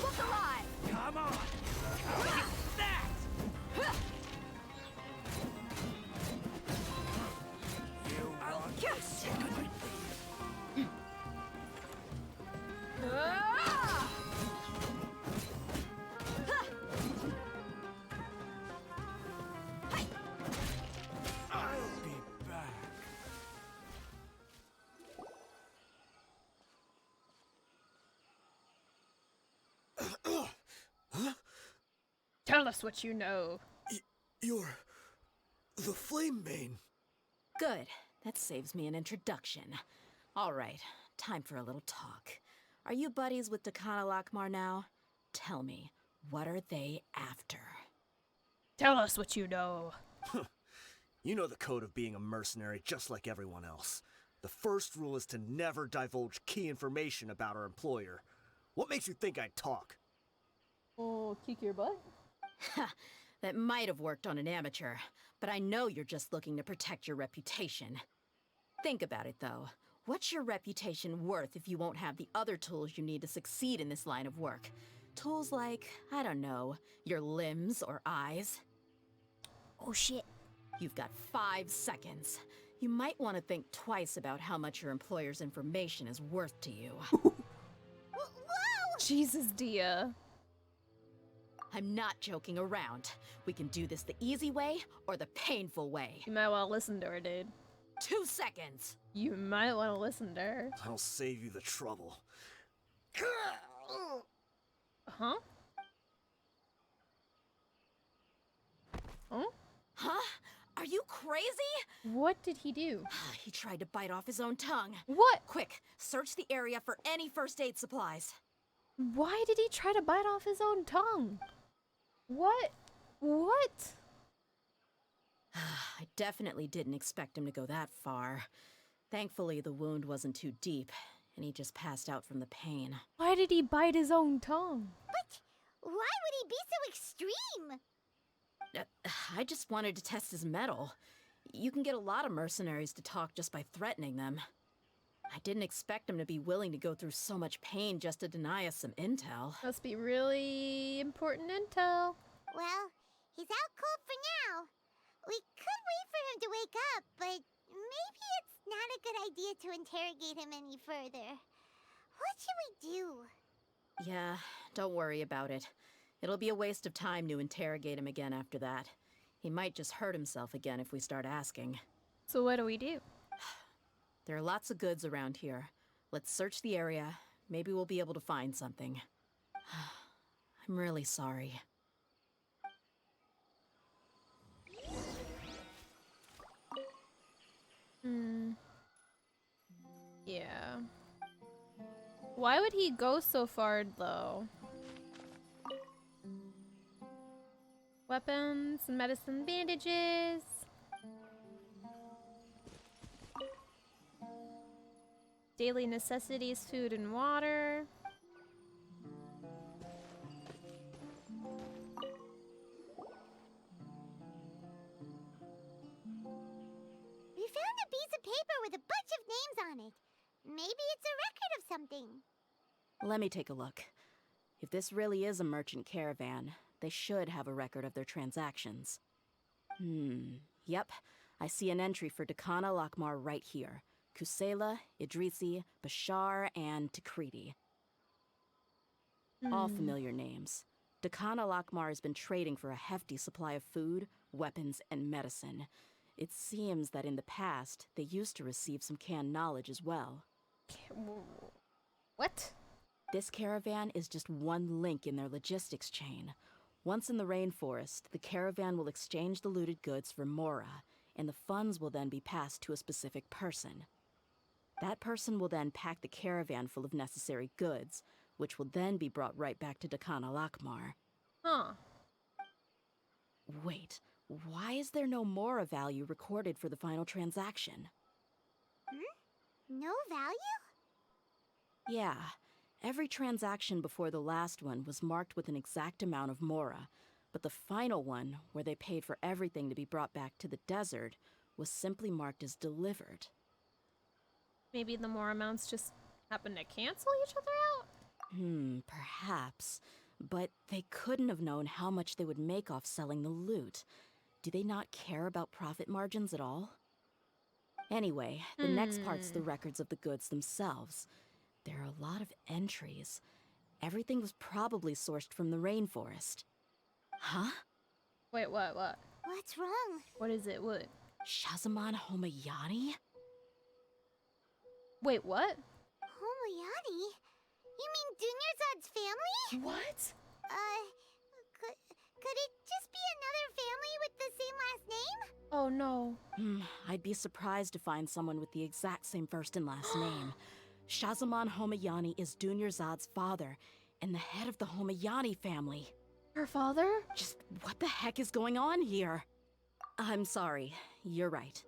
[SPEAKER 2] Look alive!
[SPEAKER 8] Come on. Look at that. You want this? I'll be back.
[SPEAKER 1] Tell us what you know.
[SPEAKER 8] You're the Flame Mane.
[SPEAKER 4] Good. That saves me an introduction. All right, time for a little talk. Are you buddies with Dakana Lakmar now? Tell me, what are they after?
[SPEAKER 1] Tell us what you know.
[SPEAKER 9] You know the code of being a mercenary just like everyone else. The first rule is to never divulge key information about our employer. What makes you think I'd talk?
[SPEAKER 1] Oh, kick your butt?
[SPEAKER 4] That might have worked on an amateur, but I know you're just looking to protect your reputation. Think about it, though. What's your reputation worth if you won't have the other tools you need to succeed in this line of work? Tools like, I don't know, your limbs or eyes?
[SPEAKER 3] Oh shit.
[SPEAKER 4] You've got 5 seconds. You might want to think twice about how much your employer's information is worth to you.
[SPEAKER 3] Whoa!
[SPEAKER 1] Jesus, Dehya.
[SPEAKER 4] I'm not joking around. We can do this the easy way or the painful way.
[SPEAKER 1] You might want to listen to her, dude.
[SPEAKER 4] 2 seconds.
[SPEAKER 1] You might want to listen to her.
[SPEAKER 9] I'll save you the trouble.
[SPEAKER 1] Huh? Huh?
[SPEAKER 4] Huh? Are you crazy?
[SPEAKER 1] What did he do?
[SPEAKER 4] He tried to bite off his own tongue.
[SPEAKER 1] What?
[SPEAKER 4] Quick, search the area for any first aid supplies.
[SPEAKER 1] Why did he try to bite off his own tongue? What? What?
[SPEAKER 4] I definitely didn't expect him to go that far. Thankfully, the wound wasn't too deep, and he just passed out from the pain.
[SPEAKER 1] Why did he bite his own tongue?
[SPEAKER 3] But why would he be so extreme?
[SPEAKER 4] I just wanted to test his mettle. You can get a lot of mercenaries to talk just by threatening them. I didn't expect him to be willing to go through so much pain just to deny us some intel.
[SPEAKER 1] Must be really important intel.
[SPEAKER 3] Well, he's out cold for now. We could wait for him to wake up, but maybe it's not a good idea to interrogate him any further. What should we do?
[SPEAKER 4] Yeah, don't worry about it. It'll be a waste of time to interrogate him again after that. He might just hurt himself again if we start asking.
[SPEAKER 1] So what do we do?
[SPEAKER 4] There are lots of goods around here. Let's search the area. Maybe we'll be able to find something. I'm really sorry.
[SPEAKER 1] Yeah. Why would he go so far, though? Weapons, medicine, bandages. Daily necessities, food and water.
[SPEAKER 3] We found a piece of paper with a bunch of names on it. Maybe it's a record of something.
[SPEAKER 4] Let me take a look. If this really is a merchant caravan, they should have a record of their transactions. Yep. I see an entry for Dakana Lakmar right here. Kusela, Idrisi, Bashar, and Takriti. All familiar names. Dakana Lakmar has been trading for a hefty supply of food, weapons, and medicine. It seems that in the past, they used to receive some canned knowledge as well.
[SPEAKER 1] What?
[SPEAKER 4] This caravan is just one link in their logistics chain. Once in the rainforest, the caravan will exchange the looted goods for Mora, and the funds will then be passed to a specific person. That person will then pack the caravan full of necessary goods, which will then be brought right back to Dakana Lakmar.
[SPEAKER 1] Huh. Huh.
[SPEAKER 4] Wait, why is there no Mora value recorded for the final transaction?
[SPEAKER 3] No value?
[SPEAKER 4] Yeah, every transaction before the last one was marked with an exact amount of Mora, but the final one, where they paid for everything to be brought back to the desert, was simply marked as delivered.
[SPEAKER 1] Maybe the more amounts just happen to cancel each other out?
[SPEAKER 4] Perhaps. But they couldn't have known how much they would make off selling the loot. Do they not care about profit margins at all? Anyway, the next part's the records of the goods themselves. There are a lot of entries. Everything was probably sourced from the rainforest. Huh?
[SPEAKER 1] Wait, what?
[SPEAKER 3] What's wrong?
[SPEAKER 1] What is it? What?
[SPEAKER 4] Shazamon Homayani?
[SPEAKER 1] Wait, what?
[SPEAKER 3] Homayani? You mean Dunyarzad's family?
[SPEAKER 1] What?
[SPEAKER 3] Could it just be another family with the same last name?
[SPEAKER 1] Oh no.
[SPEAKER 4] I'd be surprised to find someone with the exact same first and last name. Shazamon Homayani is Dunyarzad's father, and the head of the Homayani family.
[SPEAKER 1] Her father?
[SPEAKER 4] Just what the heck is going on here? I'm sorry, you're right.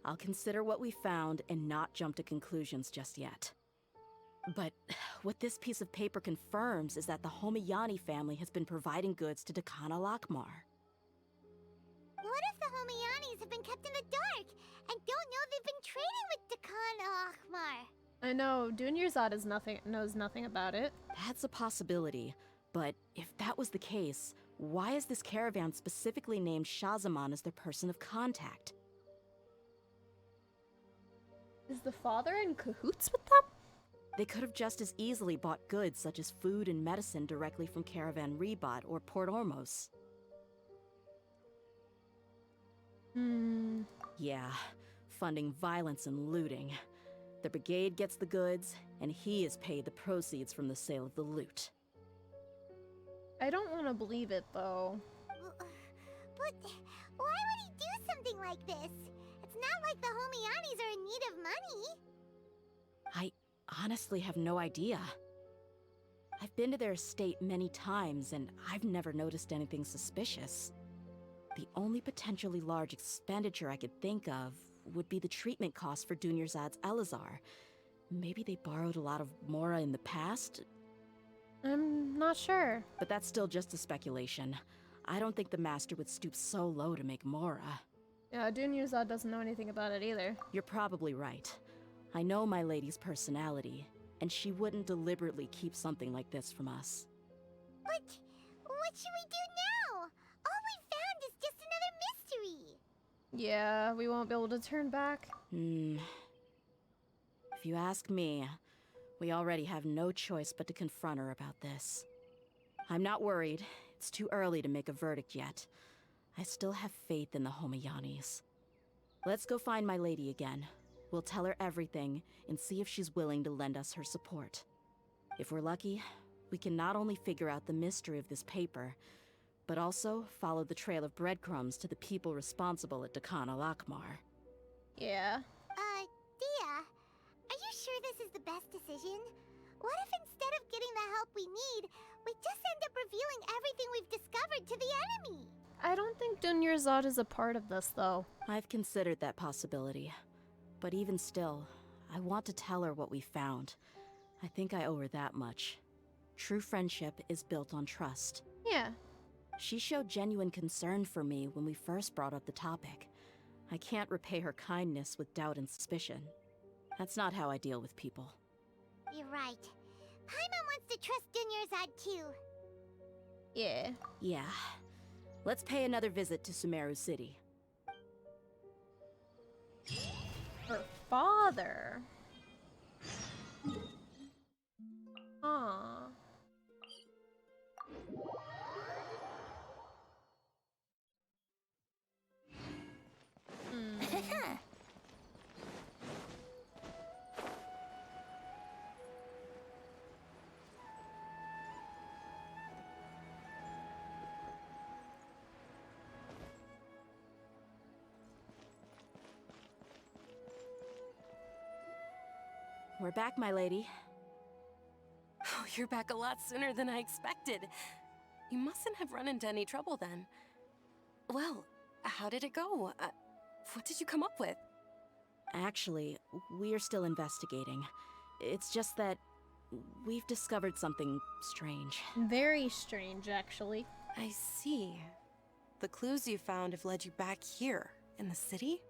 [SPEAKER 4] I'll consider what we found and not jump to conclusions just yet. But what this piece of paper confirms is that the Homayani family has been providing goods to Dakana Lakmar.
[SPEAKER 3] What if the Homayanis have been kept in the dark and don't know they've been trading with Dakan Akhmar?
[SPEAKER 1] I know, Dunyarzad knows nothing about it.
[SPEAKER 4] That's a possibility, but if that was the case, why is this caravan specifically named Shazamon as their person of contact?
[SPEAKER 1] Is the father in cahoots with them?
[SPEAKER 4] They could have just as easily bought goods such as food and medicine directly from Caravan Rebot or Port Ormos. Yeah, funding violence and looting. The brigade gets the goods, and he is paid the proceeds from the sale of the loot.
[SPEAKER 1] I don't want to believe it, though.
[SPEAKER 3] But why would he do something like this? It's not like the Homayanis are in need of money.
[SPEAKER 4] I honestly have no idea. I've been to their estate many times, and I've never noticed anything suspicious. The only potentially large expenditure I could think of would be the treatment costs for Dunyarzad's Elazar. Maybe they borrowed a lot of Mora in the past?
[SPEAKER 1] I'm not sure.
[SPEAKER 4] But that's still just a speculation. I don't think the Master would stoop so low to make Mora.
[SPEAKER 1] Yeah, Dunyarzad doesn't know anything about it either.
[SPEAKER 4] You're probably right. I know my lady's personality, and she wouldn't deliberately keep something like this from us.
[SPEAKER 3] But what should we do now? All we found is just another mystery.
[SPEAKER 1] Yeah, we won't be able to turn back.
[SPEAKER 4] If you ask me, we already have no choice but to confront her about this. I'm not worried. It's too early to make a verdict yet. I still have faith in the Homayanis. Let's go find my lady again. We'll tell her everything and see if she's willing to lend us her support. If we're lucky, we can not only figure out the mystery of this paper, but also follow the trail of breadcrumbs to the people responsible at Dakana Lakmar.
[SPEAKER 1] Yeah.
[SPEAKER 3] Dehya, are you sure this is the best decision? What if instead of getting the help we need, we just end up revealing everything we've discovered to the enemy?
[SPEAKER 1] I don't think Dunyarzad is a part of this, though.
[SPEAKER 4] I've considered that possibility. But even still, I want to tell her what we found. I think I owe her that much. True friendship is built on trust.
[SPEAKER 1] Yeah.
[SPEAKER 4] She showed genuine concern for me when we first brought up the topic. I can't repay her kindness with doubt and suspicion. That's not how I deal with people.
[SPEAKER 3] You're right. Paimon wants to trust Dunyarzad too.
[SPEAKER 1] Yeah.
[SPEAKER 4] Yeah. Let's pay another visit to Sumeru City.
[SPEAKER 1] Her father. Huh.
[SPEAKER 4] We're back, my lady.
[SPEAKER 2] Oh, you're back a lot sooner than I expected. You mustn't have run into any trouble then. Well, how did it go? What did you come up with?
[SPEAKER 4] Actually, we're still investigating. It's just that we've discovered something strange.
[SPEAKER 1] Very strange, actually.
[SPEAKER 2] I see. The clues you found have led you back here, in the city?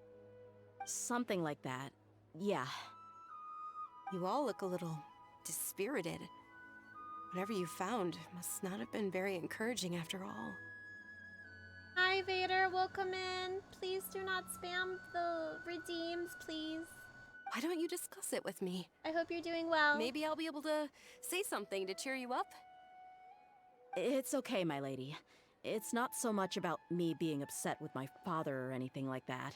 [SPEAKER 4] Something like that. Yeah.
[SPEAKER 2] You all look a little dispirited. Whatever you found must not have been very encouraging after all.
[SPEAKER 1] Hi, Vader. Welcome in. Please do not spam the redeems, please.
[SPEAKER 2] Why don't you discuss it with me?
[SPEAKER 1] I hope you're doing well.
[SPEAKER 2] Maybe I'll be able to say something to cheer you up?
[SPEAKER 4] It's okay, my lady. It's not so much about me being upset with my father or anything like that.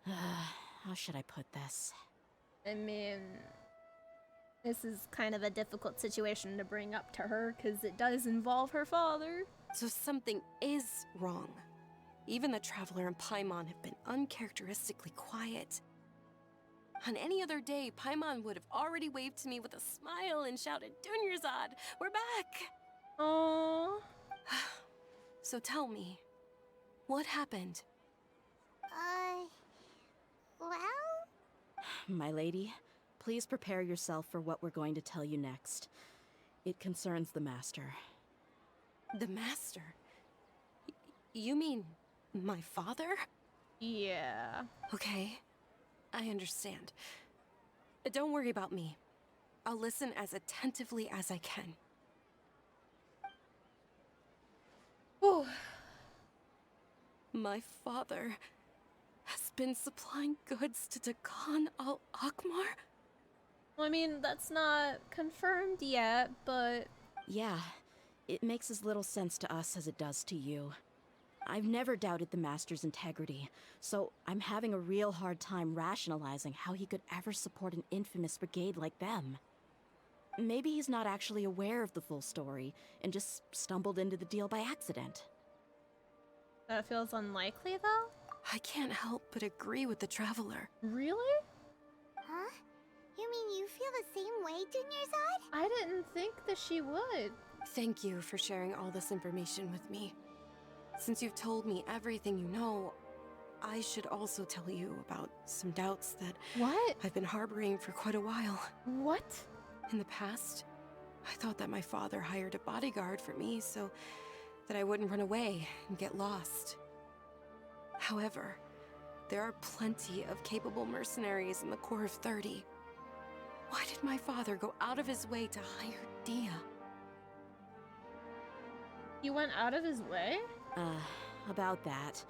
[SPEAKER 4] How should I put this?
[SPEAKER 1] I mean, this is kind of a difficult situation to bring up to her because it does involve her father.
[SPEAKER 2] So something is wrong. Even the Traveler and Paimon have been uncharacteristically quiet. On any other day, Paimon would have already waved to me with a smile and shouted, "Dunyarzad, we're back!"
[SPEAKER 1] Aww.
[SPEAKER 2] So tell me, what happened?
[SPEAKER 3] Well?
[SPEAKER 4] My lady, please prepare yourself for what we're going to tell you next. It concerns the Master.
[SPEAKER 2] The Master? You mean my father?
[SPEAKER 1] Yeah.
[SPEAKER 2] Okay, I understand. Don't worry about me. I'll listen as attentively as I can.
[SPEAKER 1] Whew.
[SPEAKER 2] My father has been supplying goods to Dakan al-Akmar?
[SPEAKER 1] Well, I mean, that's not confirmed yet, but...
[SPEAKER 4] Yeah, it makes as little sense to us as it does to you. I've never doubted the Master's integrity, so I'm having a real hard time rationalizing how he could ever support an infamous brigade like them. Maybe he's not actually aware of the full story and just stumbled into the deal by accident.
[SPEAKER 1] That feels unlikely, though?
[SPEAKER 2] I can't help but agree with the Traveler.
[SPEAKER 1] Really?
[SPEAKER 3] Huh? You mean you feel the same way, Dunyarzad?
[SPEAKER 1] I didn't think that she would.
[SPEAKER 2] Thank you for sharing all this information with me. Since you've told me everything you know, I should also tell you about some doubts that
[SPEAKER 1] What?
[SPEAKER 2] I've been harboring for quite a while.
[SPEAKER 1] What?
[SPEAKER 2] In the past, I thought that my father hired a bodyguard for me so that I wouldn't run away and get lost. However, there are plenty of capable mercenaries in the Corps of 30. Why did my father go out of his way to hire Dehya?
[SPEAKER 1] He went out of his way?
[SPEAKER 4] About that.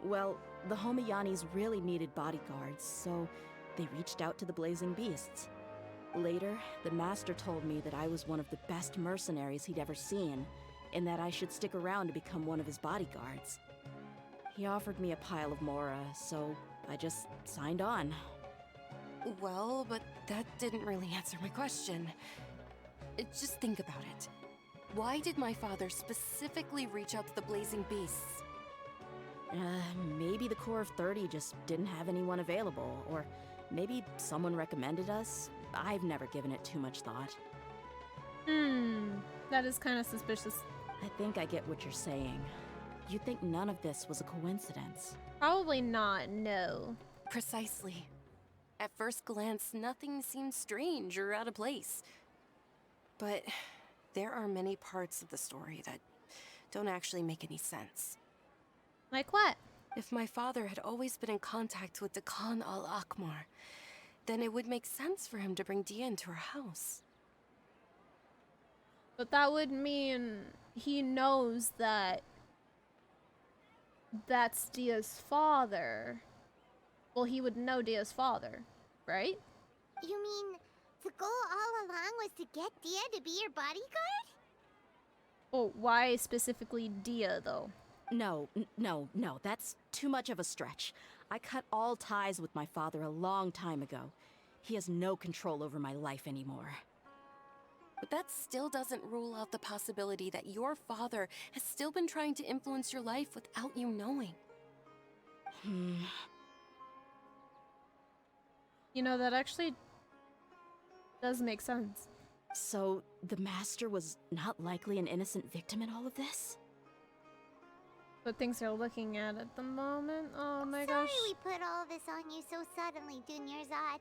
[SPEAKER 4] Well, the Homayanis really needed bodyguards, so they reached out to the Blazing Beasts. Later, the Master told me that I was one of the best mercenaries he'd ever seen, and that I should stick around to become one of his bodyguards. He offered me a pile of Mora, so I just signed on.
[SPEAKER 2] Well, but that didn't really answer my question. Just think about it. Why did my father specifically reach out to the Blazing Beasts?
[SPEAKER 4] Maybe the Corps of 30 just didn't have anyone available, or maybe someone recommended us. I've never given it too much thought.
[SPEAKER 1] That is kind of suspicious.
[SPEAKER 4] I think I get what you're saying. You think none of this was a coincidence?
[SPEAKER 1] Probably not, no.
[SPEAKER 2] Precisely. At first glance, nothing seemed strange or out of place. But there are many parts of the story that don't actually make any sense.
[SPEAKER 1] Like what?
[SPEAKER 2] If my father had always been in contact with Dakan al-Akmar, then it would make sense for him to bring Dehya into our house.
[SPEAKER 1] But that would mean he knows that that's Dehya's father. Well, he would know Dehya's father, right?
[SPEAKER 3] You mean the goal all along was to get Dehya to be your bodyguard?
[SPEAKER 1] Oh, why specifically Dehya, though?
[SPEAKER 4] No, that's too much of a stretch. I cut all ties with my father a long time ago. He has no control over my life anymore.
[SPEAKER 2] But that still doesn't rule out the possibility that your father has still been trying to influence your life without you knowing.
[SPEAKER 1] You know, that actually does make sense.
[SPEAKER 4] So, the Master was not likely an innocent victim in all of this?
[SPEAKER 1] What things are looking at the moment? Oh my
[SPEAKER 3] Sorry
[SPEAKER 1] gosh.
[SPEAKER 3] we put all this on you so suddenly, Dunyarzad.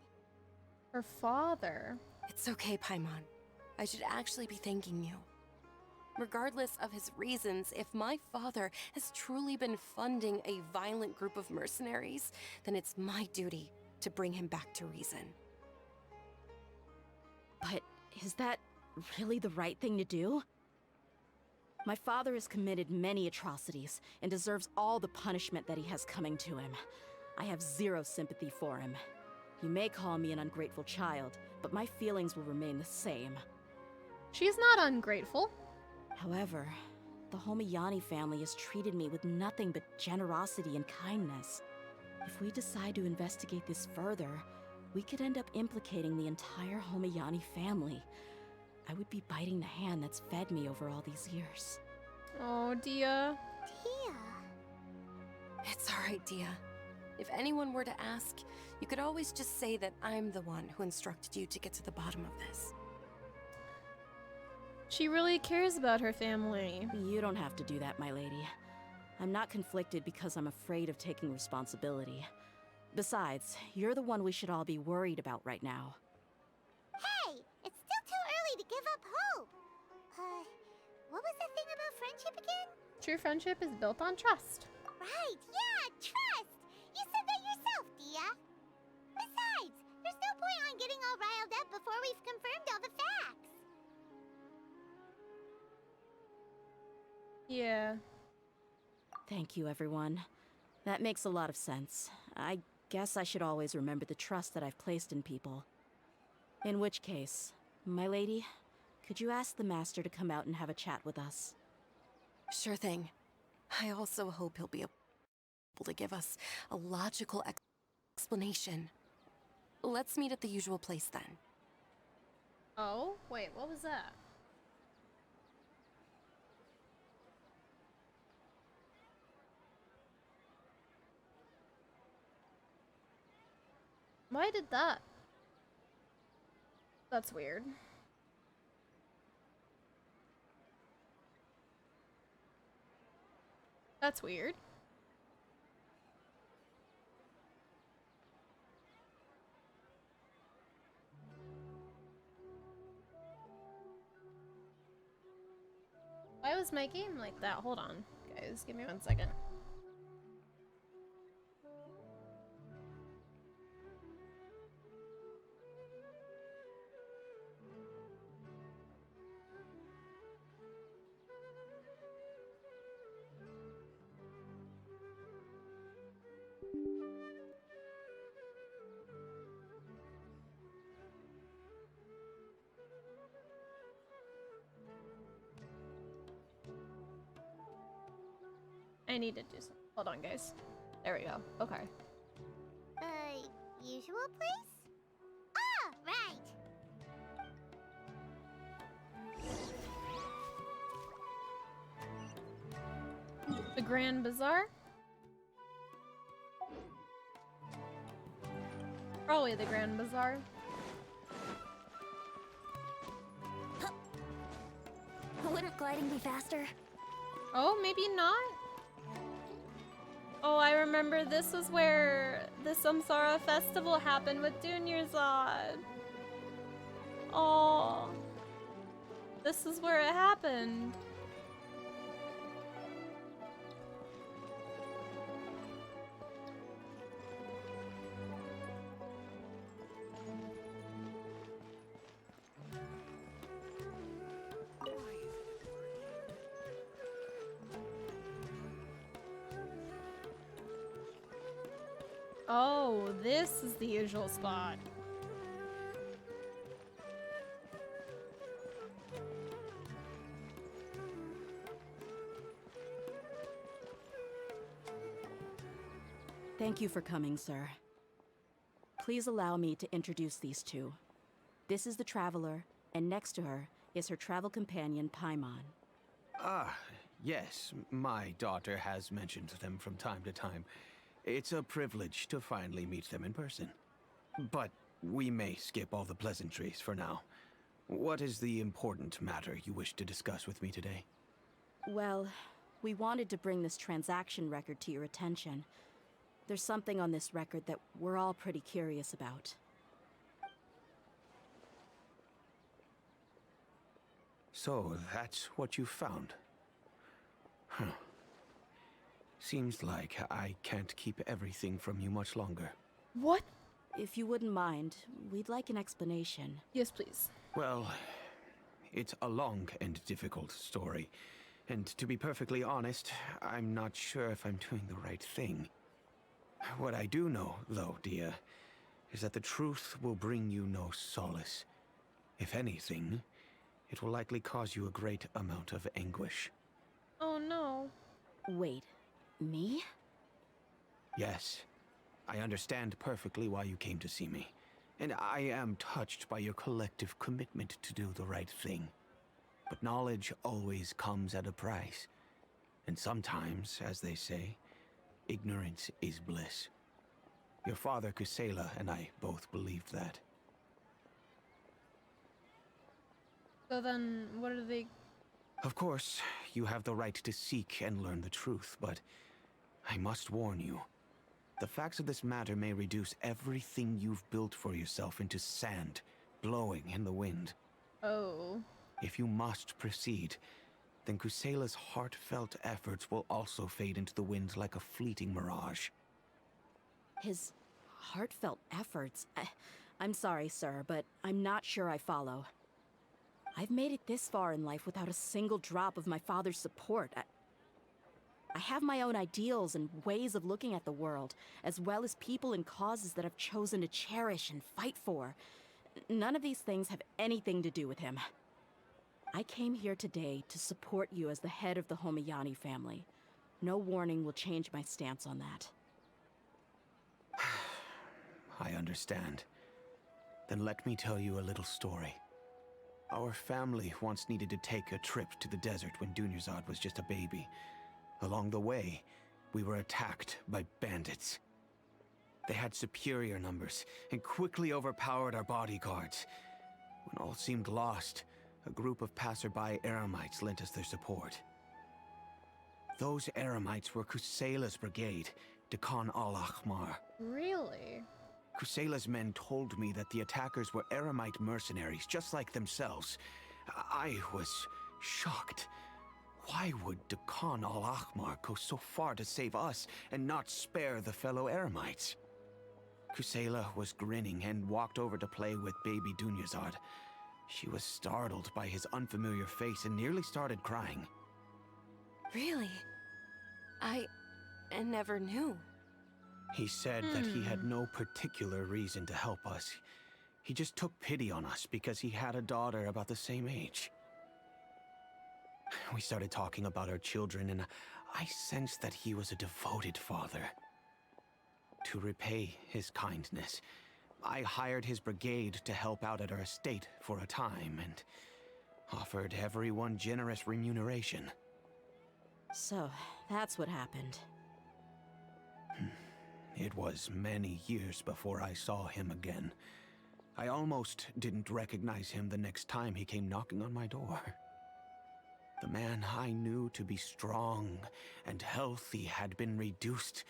[SPEAKER 1] Her father.
[SPEAKER 2] It's okay, Paimon. I should actually be thanking you. Regardless of his reasons, if my father has truly been funding a violent group of mercenaries, then it's my duty to bring him back to reason.
[SPEAKER 4] But is that really the right thing to do? My father has committed many atrocities and deserves all the punishment that he has coming to him. I have zero sympathy for him. You may call me an ungrateful child, but my feelings will remain the same.
[SPEAKER 1] She's not ungrateful.
[SPEAKER 4] However, the Homayani family has treated me with nothing but generosity and kindness. If we decide to investigate this further, we could end up implicating the entire Homayani family. I would be biting the hand that's fed me over all these years.
[SPEAKER 1] Oh, Dehya.
[SPEAKER 3] Dehya.
[SPEAKER 2] It's alright, Dehya. If anyone were to ask, you could always just say that I'm the one who instructed you to get to the bottom of this.
[SPEAKER 1] She really cares about her family.
[SPEAKER 4] You don't have to do that, my lady. I'm not conflicted because I'm afraid of taking responsibility. Besides, you're the one we should all be worried about right now.
[SPEAKER 3] Hey, it's still too early to give up hope. What was that thing about friendship again?
[SPEAKER 1] True friendship is built on trust.
[SPEAKER 3] Right, yeah, trust! You said that yourself, Dehya. Besides, there's no point on getting all riled up before we've confirmed all the facts.
[SPEAKER 1] Yeah.
[SPEAKER 4] Thank you, everyone. That makes a lot of sense. I guess I should always remember the trust that I've placed in people. In which case, my lady, could you ask the Master to come out and have a chat with us?
[SPEAKER 2] Sure thing. I also hope he'll be able to give us a logical explanation. Let's meet at the usual place then.
[SPEAKER 1] Oh, wait, what was that? Why did that? That's weird. That's weird. Why was my game like that? Hold on, guys. Give me 1 second. I need to do something. Hold on, guys. There we go. Okay.
[SPEAKER 3] Usual place? Ah, right.
[SPEAKER 1] The Grand Bazaar? Probably the Grand Bazaar.
[SPEAKER 3] Wouldn't gliding be faster?
[SPEAKER 1] Oh, maybe not? Oh, I remember this was where the Samsara festival happened with Dunyarzad. Oh. This is where it happened. Oh, this is the usual spot.
[SPEAKER 4] Thank you for coming, sir. Please allow me to introduce these two. This is the Traveler, and next to her is her travel companion, Paimon.
[SPEAKER 5] Ah, yes, my daughter has mentioned them from time to time. It's a privilege to finally meet them in person. But we may skip all the pleasantries for now. What is the important matter you wish to discuss with me today?
[SPEAKER 4] Well, we wanted to bring this transaction record to your attention. There's something on this record that we're all pretty curious about.
[SPEAKER 5] So, that's what you found? Huh. Seems like I can't keep everything from you much longer.
[SPEAKER 1] What?
[SPEAKER 4] If you wouldn't mind, we'd like an explanation.
[SPEAKER 1] Yes, please.
[SPEAKER 5] Well, it's a long and difficult story. And to be perfectly honest, I'm not sure if I'm doing the right thing. What I do know, though, Dehya, is that the truth will bring you no solace. If anything, it will likely cause you a great amount of anguish.
[SPEAKER 1] Oh no.
[SPEAKER 4] Wait, me?
[SPEAKER 5] Yes, I understand perfectly why you came to see me. And I am touched by your collective commitment to do the right thing. But knowledge always comes at a price. And sometimes, as they say, ignorance is bliss. Your father, Kusela, and I both believed that.
[SPEAKER 1] So then, what are they?
[SPEAKER 5] Of course, you have the right to seek and learn the truth, but I must warn you. The facts of this matter may reduce everything you've built for yourself into sand, blowing in the wind.
[SPEAKER 1] Oh.
[SPEAKER 5] If you must proceed, then Kusela's heartfelt efforts will also fade into the wind like a fleeting mirage.
[SPEAKER 4] His heartfelt efforts? I'm sorry, sir, but I'm not sure I follow. I've made it this far in life without a single drop of my father's support. I have my own ideals and ways of looking at the world, as well as people and causes that I've chosen to cherish and fight for. None of these things have anything to do with him. I came here today to support you as the head of the Homayani family. No warning will change my stance on that.
[SPEAKER 5] I understand. Then let me tell you a little story. Our family once needed to take a trip to the desert when Dunyarzad was just a baby. Along the way, we were attacked by bandits. They had superior numbers and quickly overpowered our bodyguards. When all seemed lost, a group of passerby Eremites lent us their support. Those Eremites were Kusela's brigade, Dekan al-Ahmar.
[SPEAKER 1] Really?
[SPEAKER 5] Kusela's men told me that the attackers were Eremite mercenaries, just like themselves. I was shocked. Why would Dekan al-Ahmar go so far to save us and not spare the fellow Eremites? Kusela was grinning and walked over to play with baby Dunyarzad. She was startled by his unfamiliar face and nearly started crying.
[SPEAKER 2] Really? I never knew.
[SPEAKER 5] He said that he had no particular reason to help us. He just took pity on us because he had a daughter about the same age. We started talking about our children, and I sensed that he was a devoted father. To repay his kindness, I hired his brigade to help out at our estate for a time, and offered everyone generous remuneration.
[SPEAKER 4] So, that's what happened.
[SPEAKER 5] It was many years before I saw him again. I almost didn't recognize him the next time he came knocking on my door. The man I knew to be strong and healthy had been reduced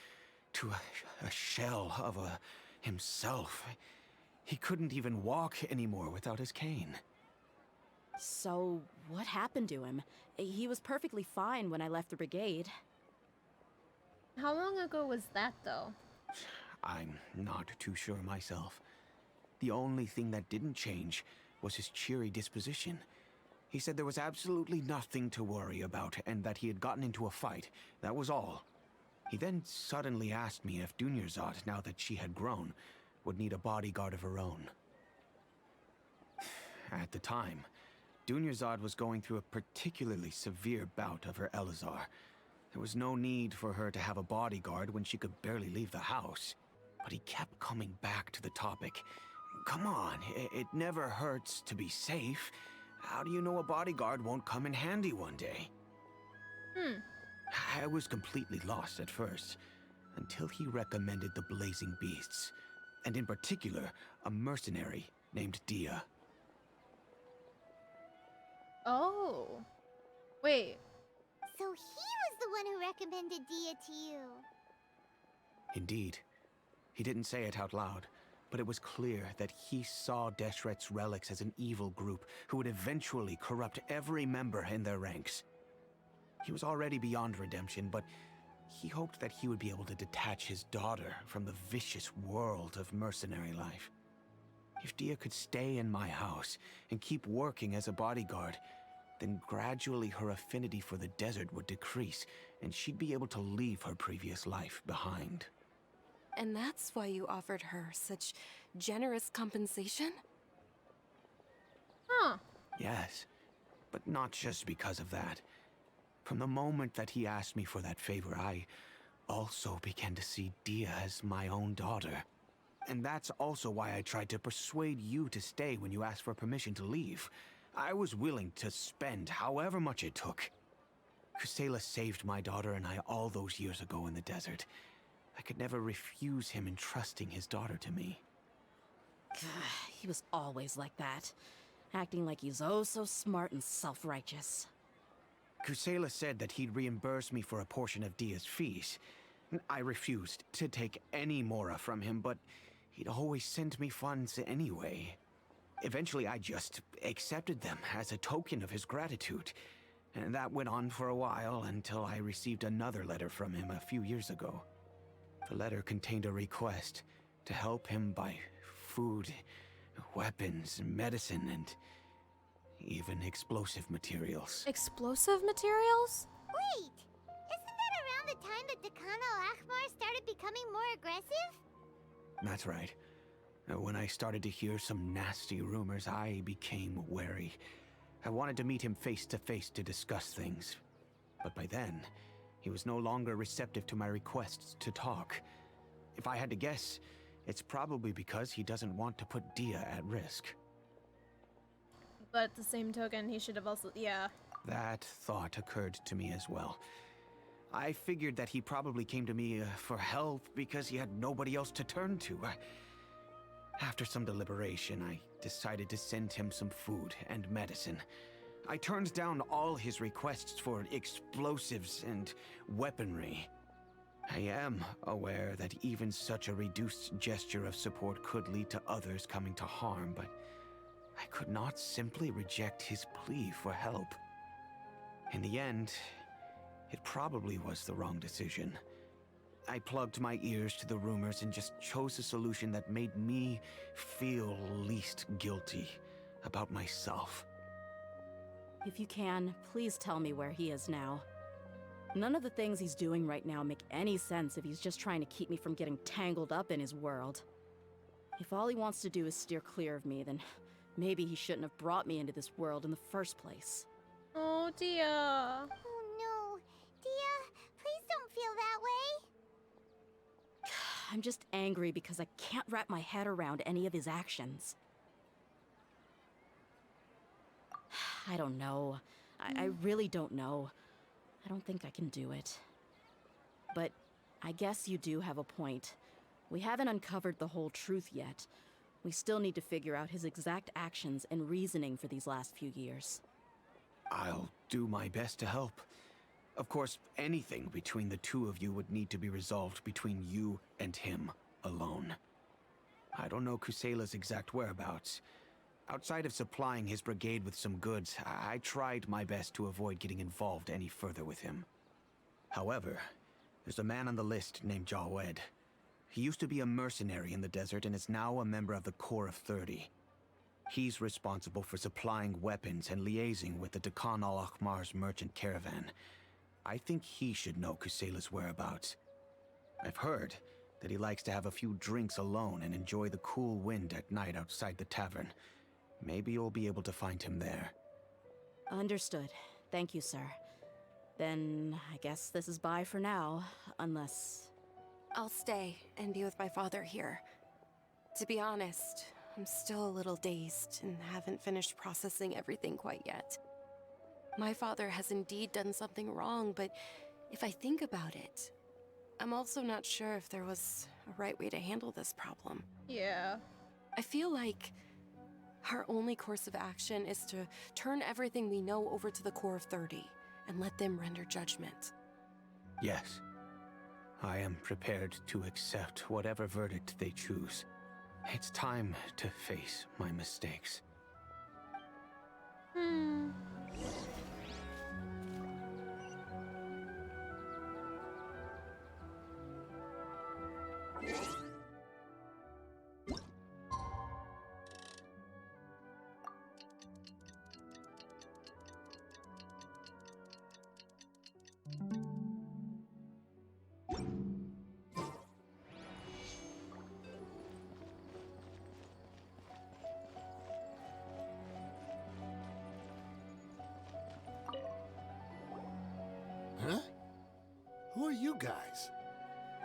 [SPEAKER 5] to a shell of himself. He couldn't even walk anymore without his cane.
[SPEAKER 4] So, what happened to him? He was perfectly fine when I left the brigade.
[SPEAKER 1] How long ago was that, though?
[SPEAKER 5] I'm not too sure myself. The only thing that didn't change was his cheery disposition. He said there was absolutely nothing to worry about and that he had gotten into a fight. That was all. He then suddenly asked me if Dunyarzad, now that she had grown, would need a bodyguard of her own. At the time, Dunyarzad was going through a particularly severe bout of her Elazar. There was no need for her to have a bodyguard when she could barely leave the house. But he kept coming back to the topic. Come on, it never hurts to be safe. How do you know a bodyguard won't come in handy one day? I was completely lost at first, until he recommended the Blazing Beasts, and in particular, a mercenary named Dehya.
[SPEAKER 1] Oh. Wait.
[SPEAKER 3] So he was the one who recommended Dehya to you.
[SPEAKER 5] Indeed. He didn't say it out loud, but it was clear that he saw Deshret's relics as an evil group who would eventually corrupt every member in their ranks. He was already beyond redemption, but he hoped that he would be able to detach his daughter from the vicious world of mercenary life. If Dehya could stay in my house and keep working as a bodyguard, then gradually her affinity for the desert would decrease, and she'd be able to leave her previous life behind.
[SPEAKER 2] And that's why you offered her such generous compensation?
[SPEAKER 1] Huh.
[SPEAKER 5] Yes, but not just because of that. From the moment that he asked me for that favor, I also began to see Dehya as my own daughter. And that's also why I tried to persuade you to stay when you asked for permission to leave. I was willing to spend however much it took. Kusela saved my daughter and I all those years ago in the desert. I could never refuse him entrusting his daughter to me.
[SPEAKER 4] He was always like that, acting like he's oh so smart and self-righteous.
[SPEAKER 5] Kusela said that he'd reimburse me for a portion of Dehya's fees. I refused to take any mora from him, but he'd always send me funds anyway. Eventually, I just accepted them as a token of his gratitude. And that went on for a while until I received another letter from him a few years ago. The letter contained a request to help him buy food, weapons, medicine, and even explosive materials.
[SPEAKER 1] Explosive materials?
[SPEAKER 3] Wait, isn't that around the time that Dekhan al-Ahmar started becoming more aggressive?
[SPEAKER 5] That's right. When I started to hear some nasty rumors, I became wary. I wanted to meet him face to face to discuss things. But by then, he was no longer receptive to my requests to talk. If I had to guess, it's probably because he doesn't want to put Dehya at risk.
[SPEAKER 1] But at the same token, he should have also, yeah.
[SPEAKER 5] That thought occurred to me as well. I figured that he probably came to me for help because he had nobody else to turn to. After some deliberation, I decided to send him some food and medicine. I turned down all his requests for explosives and weaponry. I am aware that even such a reduced gesture of support could lead to others coming to harm, but I could not simply reject his plea for help. In the end, it probably was the wrong decision. I plugged my ears to the rumors and just chose a solution that made me feel least guilty about myself.
[SPEAKER 4] If you can, please tell me where he is now. None of the things he's doing right now make any sense if he's just trying to keep me from getting tangled up in his world. If all he wants to do is steer clear of me, then maybe he shouldn't have brought me into this world in the first place.
[SPEAKER 1] Oh, Dehya.
[SPEAKER 3] Oh no, Dehya, please don't feel that way.
[SPEAKER 4] I'm just angry because I can't wrap my head around any of his actions. I don't know. I really don't know. I don't think I can do it. But I guess you do have a point. We haven't uncovered the whole truth yet. We still need to figure out his exact actions and reasoning for these last few years.
[SPEAKER 5] I'll do my best to help. Of course, anything between the two of you would need to be resolved between you and him alone. I don't know Kusela's exact whereabouts. Outside of supplying his brigade with some goods, I tried my best to avoid getting involved any further with him. However, there's a man on the list named Jawed. He used to be a mercenary in the desert and is now a member of the Corps of 30. He's responsible for supplying weapons and liaising with the Dekhan al-Ahmar's merchant caravan. I think he should know Kusela's whereabouts. I've heard that he likes to have a few drinks alone and enjoy the cool wind at night outside the tavern. Maybe you'll be able to find him there.
[SPEAKER 4] Understood. Thank you, sir. Then I guess this is bye for now, unless...
[SPEAKER 2] I'll stay and be with my father here. To be honest, I'm still a little dazed and haven't finished processing everything quite yet. My father has indeed done something wrong, but if I think about it, I'm also not sure if there was a right way to handle this problem.
[SPEAKER 1] Yeah.
[SPEAKER 2] I feel like Our only course of action is to turn everything we know over to the Core of 30 and let them render judgment.
[SPEAKER 5] Yes. I am prepared to accept whatever verdict they choose. It's time to face my mistakes.
[SPEAKER 8] Huh? Who are you guys?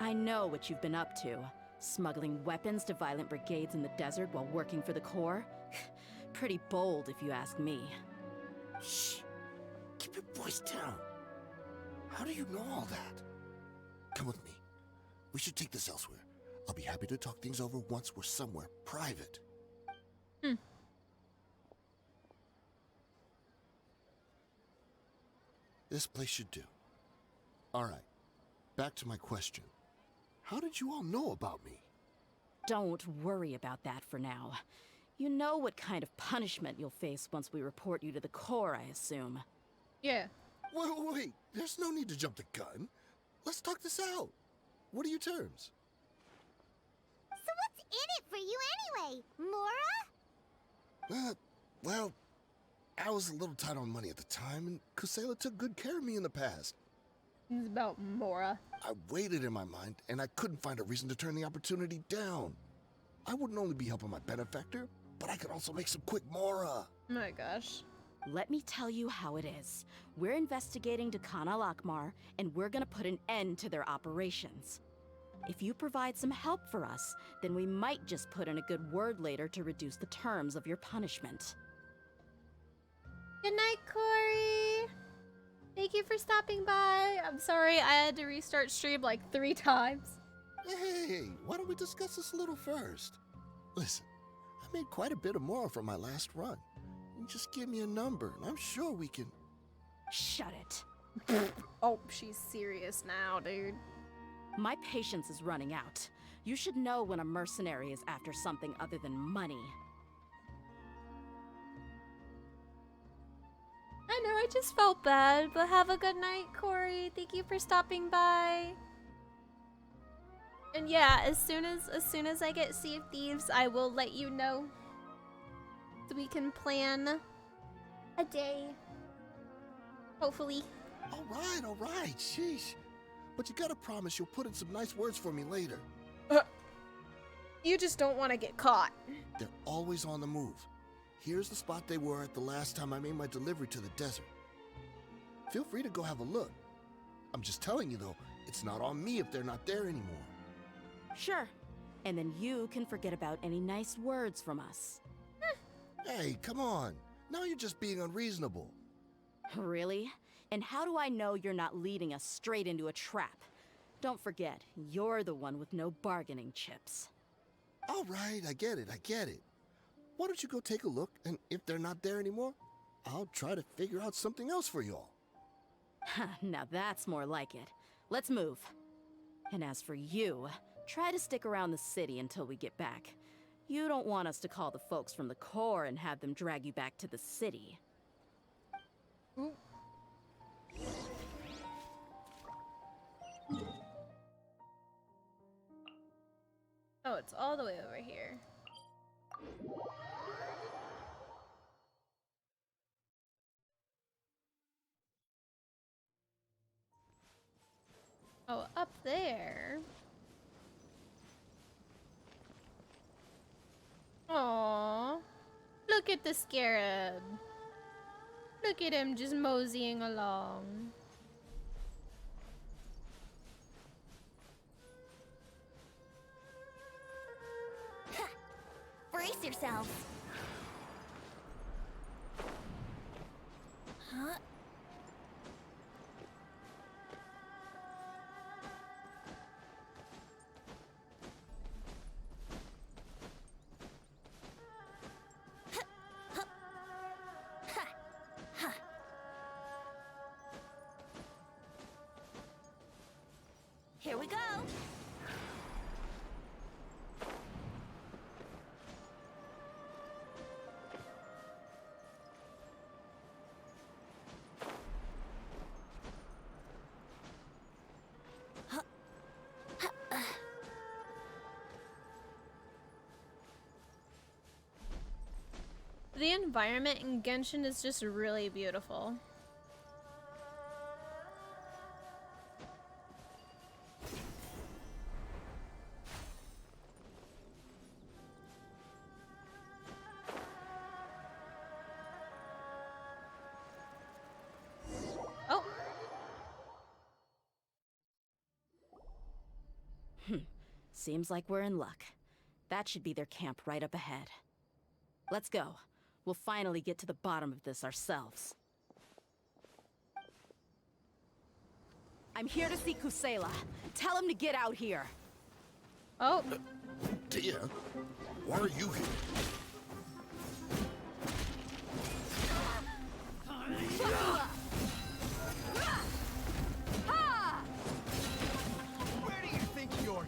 [SPEAKER 4] I know what you've been up to. Smuggling weapons to violent brigades in the desert while working for the Corps? Pretty bold, if you ask me.
[SPEAKER 8] Shh. Keep your voice down. How do you know all that? Come with me. We should take this elsewhere. I'll be happy to talk things over once we're somewhere private. This place should do. All right. Back to my question. How did you all know about me?
[SPEAKER 4] Don't worry about that for now. You know what kind of punishment you'll face once we report you to the Corps, I assume.
[SPEAKER 1] Yeah.
[SPEAKER 8] Wait. There's no need to jump the gun. Let's talk this out. What are your terms?
[SPEAKER 3] So what's in it for you anyway, Mora?
[SPEAKER 8] Well, I was a little tight on money at the time, and Kusela took good care of me in the past.
[SPEAKER 1] It's about Mora.
[SPEAKER 8] I waited in my mind, and I couldn't find a reason to turn the opportunity down. I wouldn't only be helping my benefactor, but I could also make some quick Mora.
[SPEAKER 1] Oh my gosh.
[SPEAKER 4] Let me tell you how it is. We're investigating Khan al-Akmar, and we're gonna put an end to their operations. If you provide some help for us, then we might just put in a good word later to reduce the terms of your punishment.
[SPEAKER 1] Good night, Corey. Thank you for stopping by. I'm sorry I had to restart stream like 3 times.
[SPEAKER 8] Hey, why don't we discuss this a little first? Listen, I made quite a bit of Mora from my last run. You just give me a number, and I'm sure we can...
[SPEAKER 4] Shut it.
[SPEAKER 1] Oh, she's serious now, dude.
[SPEAKER 4] My patience is running out. You should know when a mercenary is after something other than money.
[SPEAKER 1] I know, I just felt bad, but have a good night, Corey. Thank you for stopping by. And yeah, as soon as I get Sea of Thieves, I will let you know. So we can plan a day. Hopefully.
[SPEAKER 8] All right, sheesh. But you gotta promise you'll put in some nice words for me later.
[SPEAKER 1] You just don't want to get caught.
[SPEAKER 8] They're always on the move. Here's the spot they were at the last time I made my delivery to the desert. Feel free to go have a look. I'm just telling you though, it's not on me if they're not there anymore.
[SPEAKER 4] Sure. And then you can forget about any nice words from us.
[SPEAKER 8] Hey, come on. Now you're just being unreasonable.
[SPEAKER 4] Really? And how do I know you're not leading us straight into a trap? Don't forget, you're the one with no bargaining chips.
[SPEAKER 8] All right, I get it. Why don't you go take a look, and if they're not there anymore, I'll try to figure out something else for y'all.
[SPEAKER 4] Now that's more like it. Let's move. And as for you, try to stick around the city until we get back. You don't want us to call the folks from the Corps and have them drag you back to the city.
[SPEAKER 1] Ooh. Oh, it's all the way over here. Oh, up there. Aww. Look at the scarab. Look at him just moseying along.
[SPEAKER 3] Brace yourselves. Huh?
[SPEAKER 1] environment in Genshin is just really beautiful. Oh.
[SPEAKER 4] Seems like we're in luck. That should be their camp right up ahead. Let's go. We'll finally get to the bottom of this ourselves. I'm here to see Kusela. Tell him to get out here.
[SPEAKER 1] Oh.
[SPEAKER 8] Dehya, why are you here?
[SPEAKER 10] Where do you think you're going?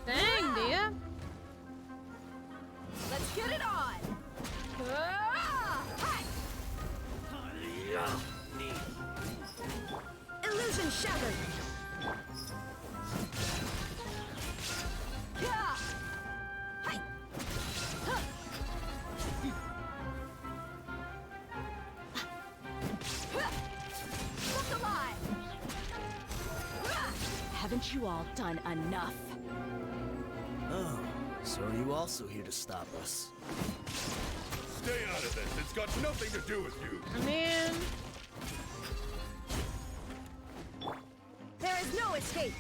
[SPEAKER 1] Dang, Dehya.
[SPEAKER 4] Let's get it on! Illusion shattered! Look alive! Haven't you all done enough?
[SPEAKER 9] Oh, so are you also here to stop us?
[SPEAKER 11] Stay out of this. It's got nothing to do with you.
[SPEAKER 1] I mean,
[SPEAKER 4] There is no escape!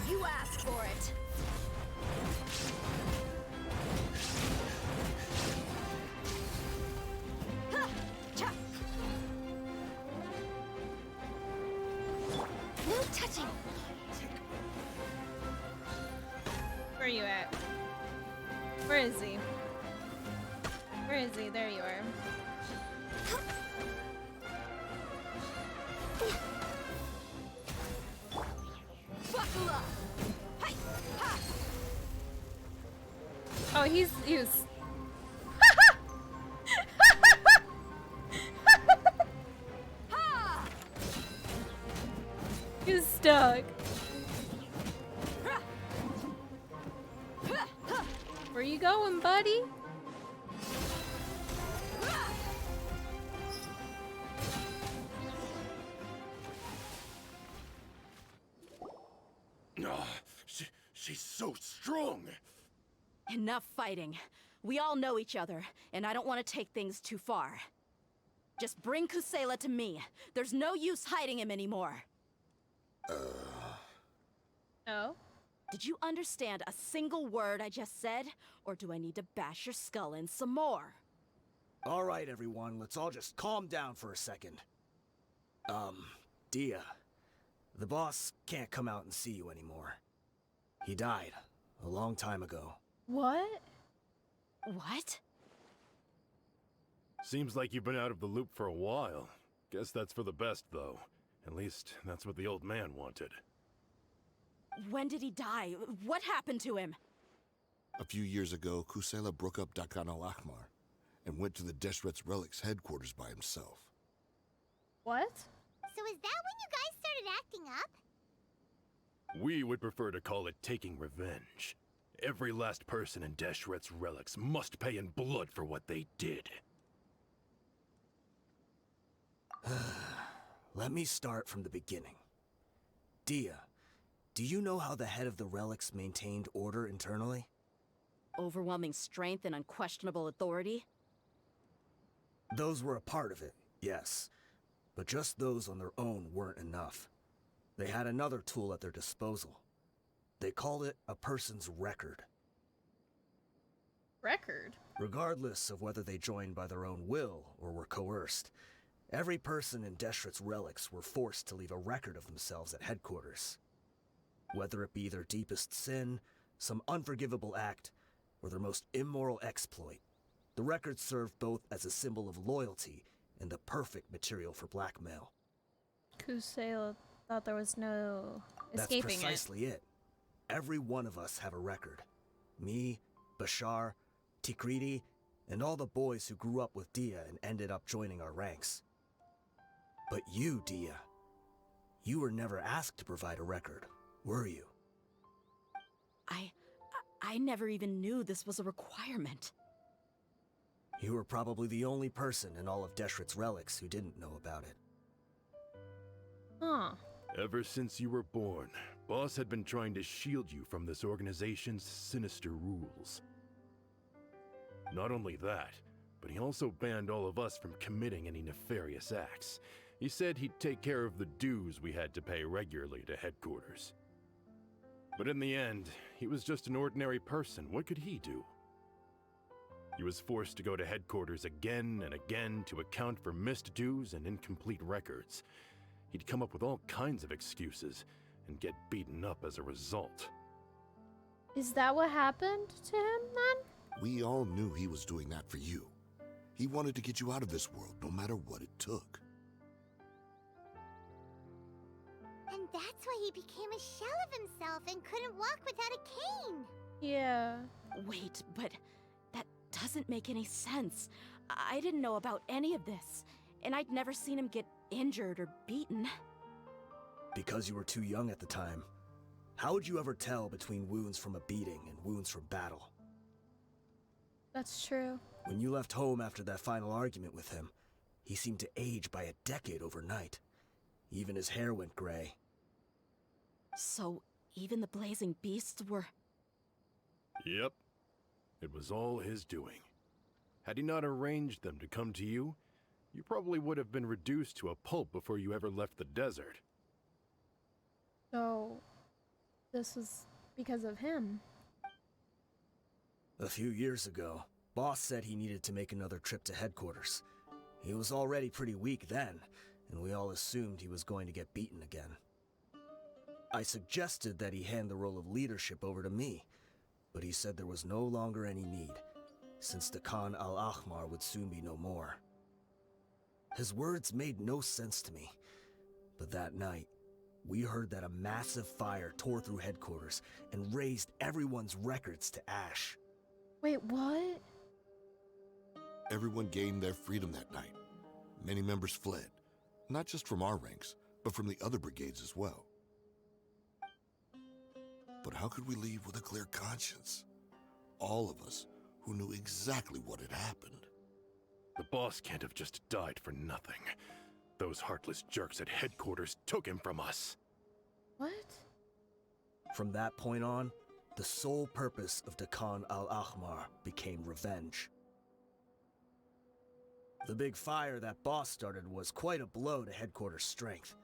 [SPEAKER 4] You asked for it!
[SPEAKER 3] No touching.
[SPEAKER 1] where are you at? Where is he? Where is he? There you are.
[SPEAKER 4] Buckle up! Hi! Ha!
[SPEAKER 1] Oh, he's
[SPEAKER 4] Ha!
[SPEAKER 1] he's stuck. Where you going, buddy?
[SPEAKER 11] Oh, she's so strong.
[SPEAKER 4] Enough fighting. We all know each other, and I don't want to take things too far. Just bring Kusela to me. There's no use hiding him anymore.
[SPEAKER 1] Oh.
[SPEAKER 4] Did you understand a single word I just said? Or do I need to bash your skull in some more?
[SPEAKER 9] All right, everyone, let's all just calm down for a second. Dehya, the boss can't come out and see you anymore. He died a long time ago.
[SPEAKER 1] What?
[SPEAKER 4] What?
[SPEAKER 11] Seems like you've been out of the loop for a while. Guess that's for the best, though. At least, that's what the old man wanted.
[SPEAKER 4] When did he die? What happened to him?
[SPEAKER 8] A few years ago, Kusela broke up Dakan al-Ahmar and went to the Deshret's Relics headquarters by himself.
[SPEAKER 1] What?
[SPEAKER 3] So is that when you guys started acting up?
[SPEAKER 11] We would prefer to call it taking revenge. Every last person in Deshret's Relics must pay in blood for what they did.
[SPEAKER 9] Let me start from the beginning. Dehya, do you know how the head of the Relics maintained order internally?
[SPEAKER 4] Overwhelming strength and unquestionable authority?
[SPEAKER 9] Those were a part of it, yes. But just those on their own weren't enough. They had another tool at their disposal. They called it a person's record.
[SPEAKER 1] Record?
[SPEAKER 9] Regardless of whether they joined by their own will or were coerced, every person in Deshret's Relics were forced to leave a record of themselves at headquarters. Whether it be their deepest sin, some unforgivable act, or their most immoral exploit, the record served both as a symbol of loyalty and the perfect material for blackmail.
[SPEAKER 1] Kusela thought there was no escaping
[SPEAKER 9] That's precisely it. Every one of us have a record. Me, Bashar, Tikriti, and all the boys who grew up with Dehya and ended up joining our ranks. But you, Dehya, you were never asked to provide a record, were you?
[SPEAKER 4] I never even knew this was a requirement.
[SPEAKER 9] You were probably the only person in all of Deshret's relics who didn't know about it.
[SPEAKER 1] Huh.
[SPEAKER 11] Ever since you were born, Boss had been trying to shield you from this organization's sinister rules. Not only that, but he also banned all of us from committing any nefarious acts. He said he'd take care of the dues we had to pay regularly to headquarters. But in the end, he was just an ordinary person. What could he do? He was forced to go to headquarters again and again to account for missed dues and incomplete records. He'd come up with all kinds of excuses and get beaten up as a result.
[SPEAKER 1] Is that what happened to him then?
[SPEAKER 8] We all knew he was doing that for you. He wanted to get you out of this world, no matter what it took.
[SPEAKER 3] And that's why he became a shell of himself and couldn't walk without a cane.
[SPEAKER 1] Yeah.
[SPEAKER 4] Wait, but that doesn't make any sense. I didn't know about any of this, and I'd never seen him get injured or beaten.
[SPEAKER 9] Because you were too young at the time. How would you ever tell between wounds from a beating and wounds from battle?
[SPEAKER 1] That's true.
[SPEAKER 9] When you left home after that final argument with him, he seemed to age by a decade overnight. Even his hair went gray.
[SPEAKER 4] So, even the blazing beasts were...
[SPEAKER 11] Yep. It was all his doing. Had he not arranged them to come to you, you probably would have been reduced to a pulp before you ever left the desert.
[SPEAKER 1] So, this was because of him.
[SPEAKER 9] A few years ago, Boss said he needed to make another trip to headquarters. He was already pretty weak then, and we all assumed he was going to get beaten again. I suggested that he hand the role of leadership over to me, but he said there was no longer any need, since the Khan al-Ahmar would soon be no more. His words made no sense to me, but that night, we heard that a massive fire tore through headquarters and razed everyone's records to ash.
[SPEAKER 1] Wait, what?
[SPEAKER 8] Everyone gained their freedom that night. Many members fled, not just from our ranks, but from the other brigades as well. But how could we leave with a clear conscience? All of us who knew exactly what had happened.
[SPEAKER 11] The boss can't have just died for nothing. Those heartless jerks at headquarters took him from us.
[SPEAKER 1] What?
[SPEAKER 9] From that point on, the sole purpose of the Khan al-Ahmar became revenge. The big fire that Boss started was quite a blow to headquarters' strength.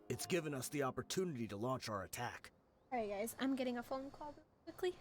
[SPEAKER 9] It's given us the opportunity to launch our attack.
[SPEAKER 1] Alright guys, I'm getting a phone call quickly.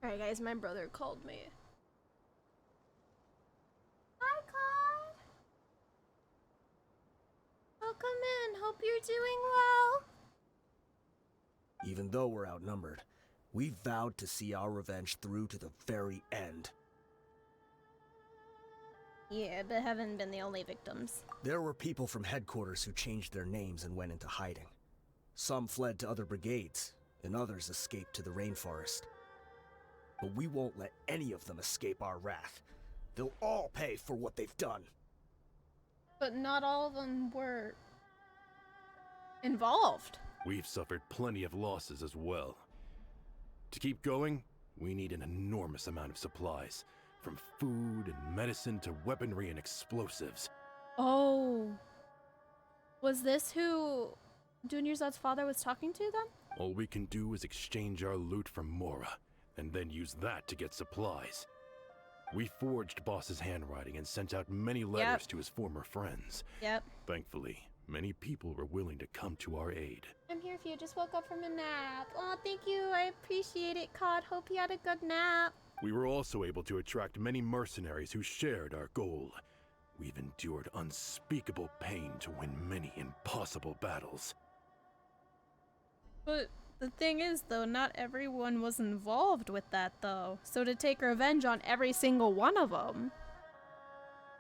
[SPEAKER 1] Alright guys, my brother called me. Hi, Claude. Welcome in. Hope you're doing well.
[SPEAKER 9] Even though we're outnumbered, we vowed to see our revenge through to the very end.
[SPEAKER 1] Yeah, but haven't been the only victims.
[SPEAKER 9] There were people from headquarters who changed their names and went into hiding. Some fled to other brigades, and others escaped to the rainforest. But we won't let any of them escape our wrath. They'll all pay for what they've done.
[SPEAKER 1] But not all of them were involved.
[SPEAKER 11] We've suffered plenty of losses as well. To keep going, we need an enormous amount of supplies, from food and medicine to weaponry and explosives.
[SPEAKER 1] Oh. Was this who Dunyarzad's father was talking to then?
[SPEAKER 11] All we can do is exchange our loot from Mora, and then use that to get supplies. We forged Boss's handwriting and sent out many letters to his former friends.
[SPEAKER 1] Yep.
[SPEAKER 11] Thankfully, many people were willing to come to our aid.
[SPEAKER 1] I'm here for you. Just woke up from a nap. Oh, thank you. I appreciate it, Cod. Hope you had a good nap.
[SPEAKER 11] We were also able to attract many mercenaries who shared our goal. We've endured unspeakable pain to win many impossible battles.
[SPEAKER 1] But the thing is, though, not everyone was involved with that, though. So to take revenge on every single one of them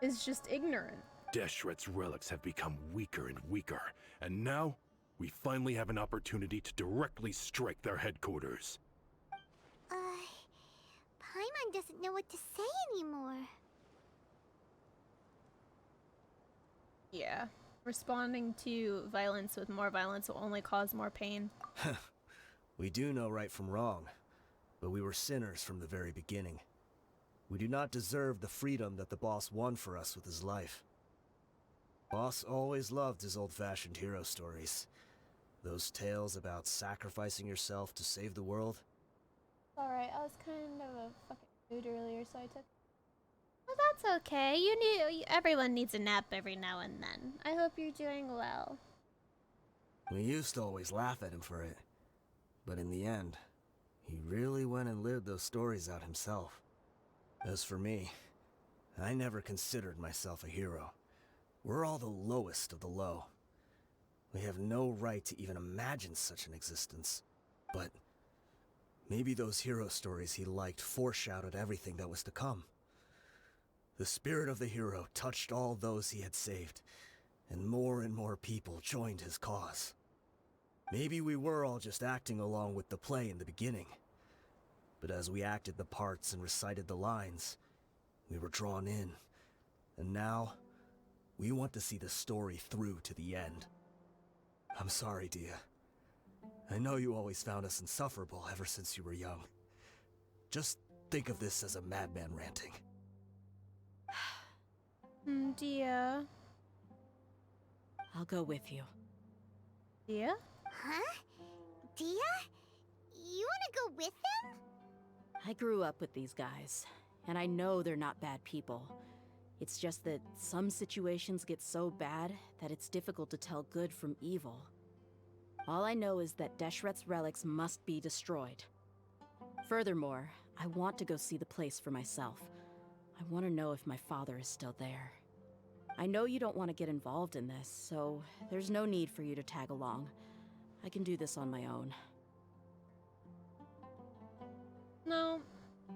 [SPEAKER 1] is just ignorant.
[SPEAKER 11] Deshret's relics have become weaker and weaker, and now we finally have an opportunity to directly strike their headquarters.
[SPEAKER 3] Paimon doesn't know what to say anymore.
[SPEAKER 1] Yeah. Responding to violence with more violence will only cause more pain.
[SPEAKER 9] We do know right from wrong, but we were sinners from the very beginning. We do not deserve the freedom that the boss won for us with his life. Boss always loved his old-fashioned hero stories. Those tales about sacrificing yourself to save the world.
[SPEAKER 1] Alright, I was kind of a fucking mood earlier, so I took... Well, that's okay. Everyone needs a nap every now and then. I hope you're doing well.
[SPEAKER 9] We used to always laugh at him for it. But in the end, he really went and lived those stories out himself. As for me, I never considered myself a hero. We're all the lowest of the low. We have no right to even imagine such an existence. But maybe those hero stories he liked foreshadowed everything that was to come. The spirit of the hero touched all those he had saved, and more people joined his cause. Maybe we were all just acting along with the play in the beginning. But as we acted the parts and recited the lines, we were drawn in. And now, we want to see the story through to the end. I'm sorry, Dehya. I know you always found us insufferable ever since you were young. Just think of this as a madman ranting.
[SPEAKER 1] Dehya.
[SPEAKER 4] I'll go with you.
[SPEAKER 1] Dehya?
[SPEAKER 3] Huh? Dehya? You wanna go with them?
[SPEAKER 4] I grew up with these guys, and I know they're not bad people. It's just that some situations get so bad that it's difficult to tell good from evil. All I know is that Deshret's relics must be destroyed. Furthermore, I want to go see the place for myself. I want to know if my father is still there. I know you don't want to get involved in this, so there's no need for you to tag along. I can do this on my own.
[SPEAKER 1] No,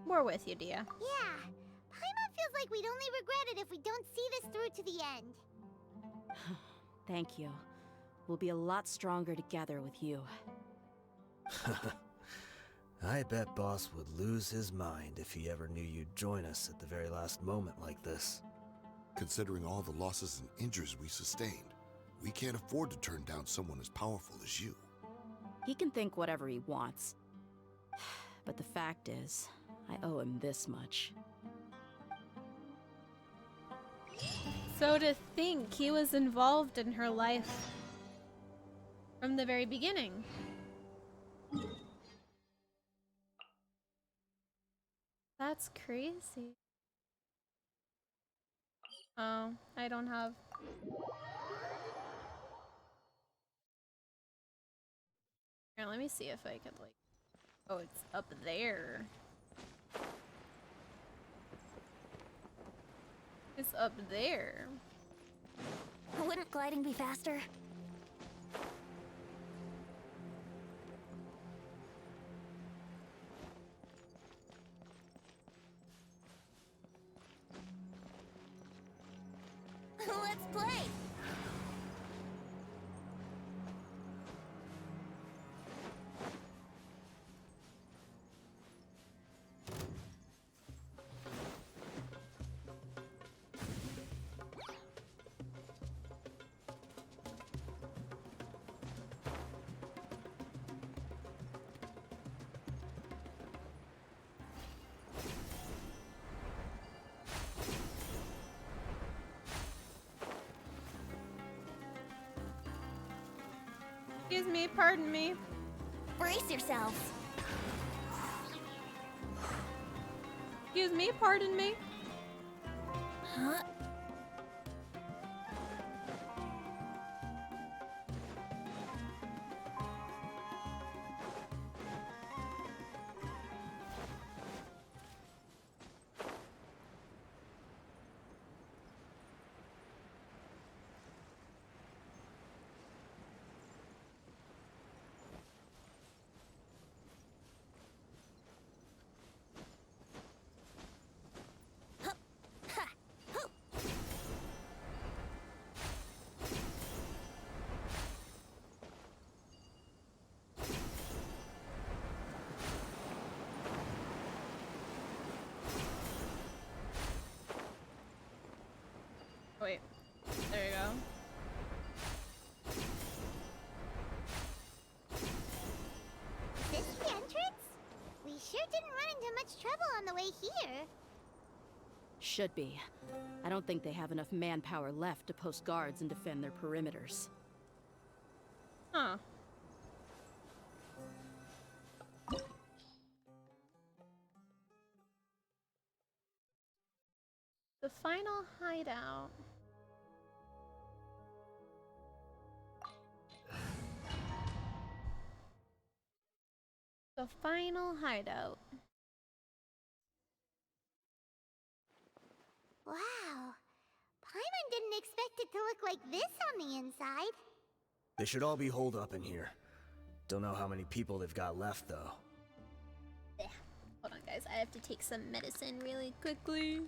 [SPEAKER 1] we're with you, Dehya.
[SPEAKER 3] Yeah. Paimon feels like we'd only regret it if we don't see this through to the end.
[SPEAKER 4] Thank you. We'll be a lot stronger together with you.
[SPEAKER 9] I bet Boss would lose his mind if he ever knew you'd join us at the very last moment like this.
[SPEAKER 8] Considering all the losses and injuries we sustained, we can't afford to turn down someone as powerful as you.
[SPEAKER 4] He can think whatever he wants. But the fact is, I owe him this much.
[SPEAKER 1] So to think he was involved in her life from the very beginning. That's crazy. Oh, I don't have... Here, let me see if I could, like... Oh, it's up there. It's up there.
[SPEAKER 3] Wouldn't gliding be faster?
[SPEAKER 2] Let's play!
[SPEAKER 1] Excuse me, pardon me.
[SPEAKER 2] Brace yourselves.
[SPEAKER 1] Excuse me, pardon me.
[SPEAKER 2] Huh?
[SPEAKER 1] Wait, there you go.
[SPEAKER 3] Is this the entrance? We sure didn't run into much trouble on the way here.
[SPEAKER 4] Should be. I don't think they have enough manpower left to post guards and defend their perimeters.
[SPEAKER 1] Huh. The final hideout. The final hideout.
[SPEAKER 3] Wow. Paimon didn't expect it to look like this on the inside.
[SPEAKER 9] They should all be holed up in here. Don't know how many people they've got left, though.
[SPEAKER 1] Yeah. Hold on, guys. I have to take some medicine really quickly.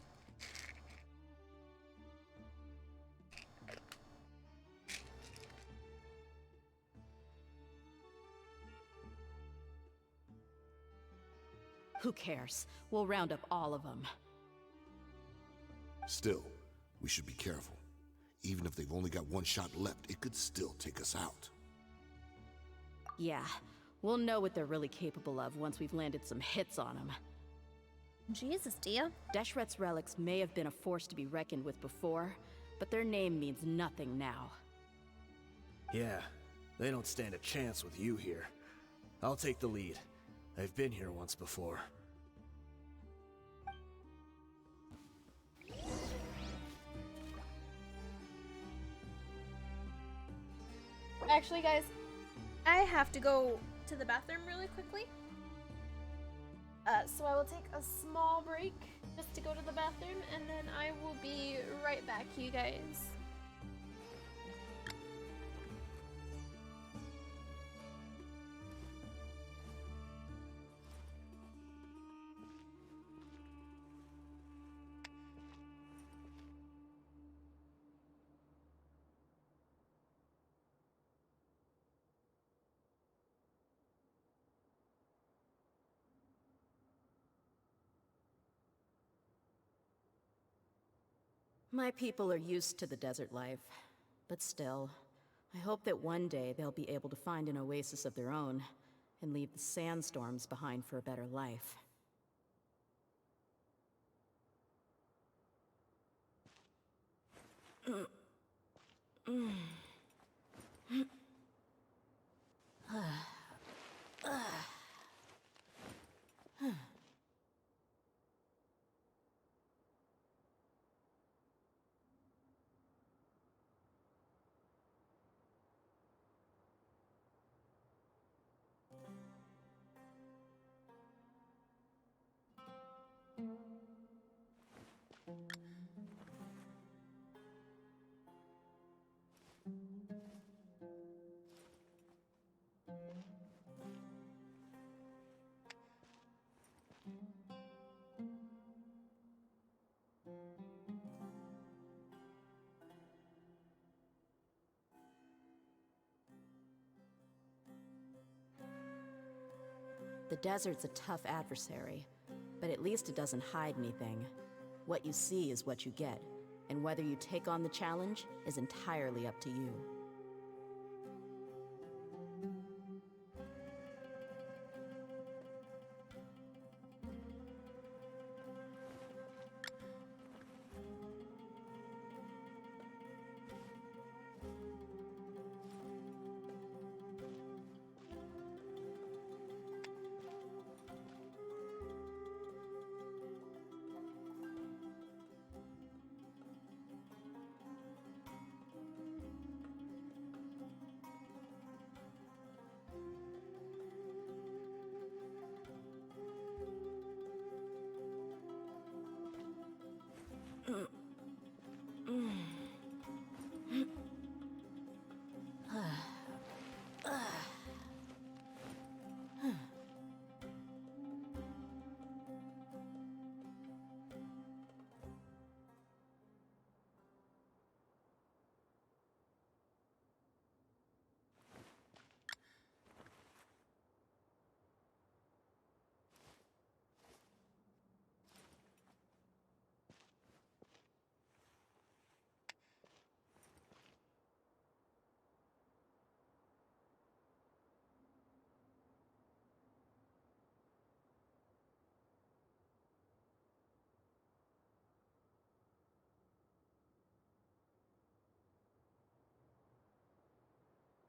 [SPEAKER 4] Who cares? We'll round up all of them.
[SPEAKER 8] Still, we should be careful. Even if they've only got one shot left, it could still take us out.
[SPEAKER 4] Yeah, we'll know what they're really capable of once we've landed some hits on them.
[SPEAKER 1] Jesus, Dehya.
[SPEAKER 4] Deshret's relics may have been a force to be reckoned with before, but their name means nothing now.
[SPEAKER 9] Yeah, they don't stand a chance with you here. I'll take the lead. I've been here once before.
[SPEAKER 1] Actually, guys, I have to go to the bathroom really quickly. So I will take a small break just to go to the bathroom, and then I will be right back, you guys.
[SPEAKER 4] My people are used to the desert life, but still, I hope that one day they'll be able to find an oasis of their own and leave the sandstorms behind for a better life. The desert's a tough adversary, but at least it doesn't hide anything. What you see is what you get, and whether you take on the challenge is entirely up to you.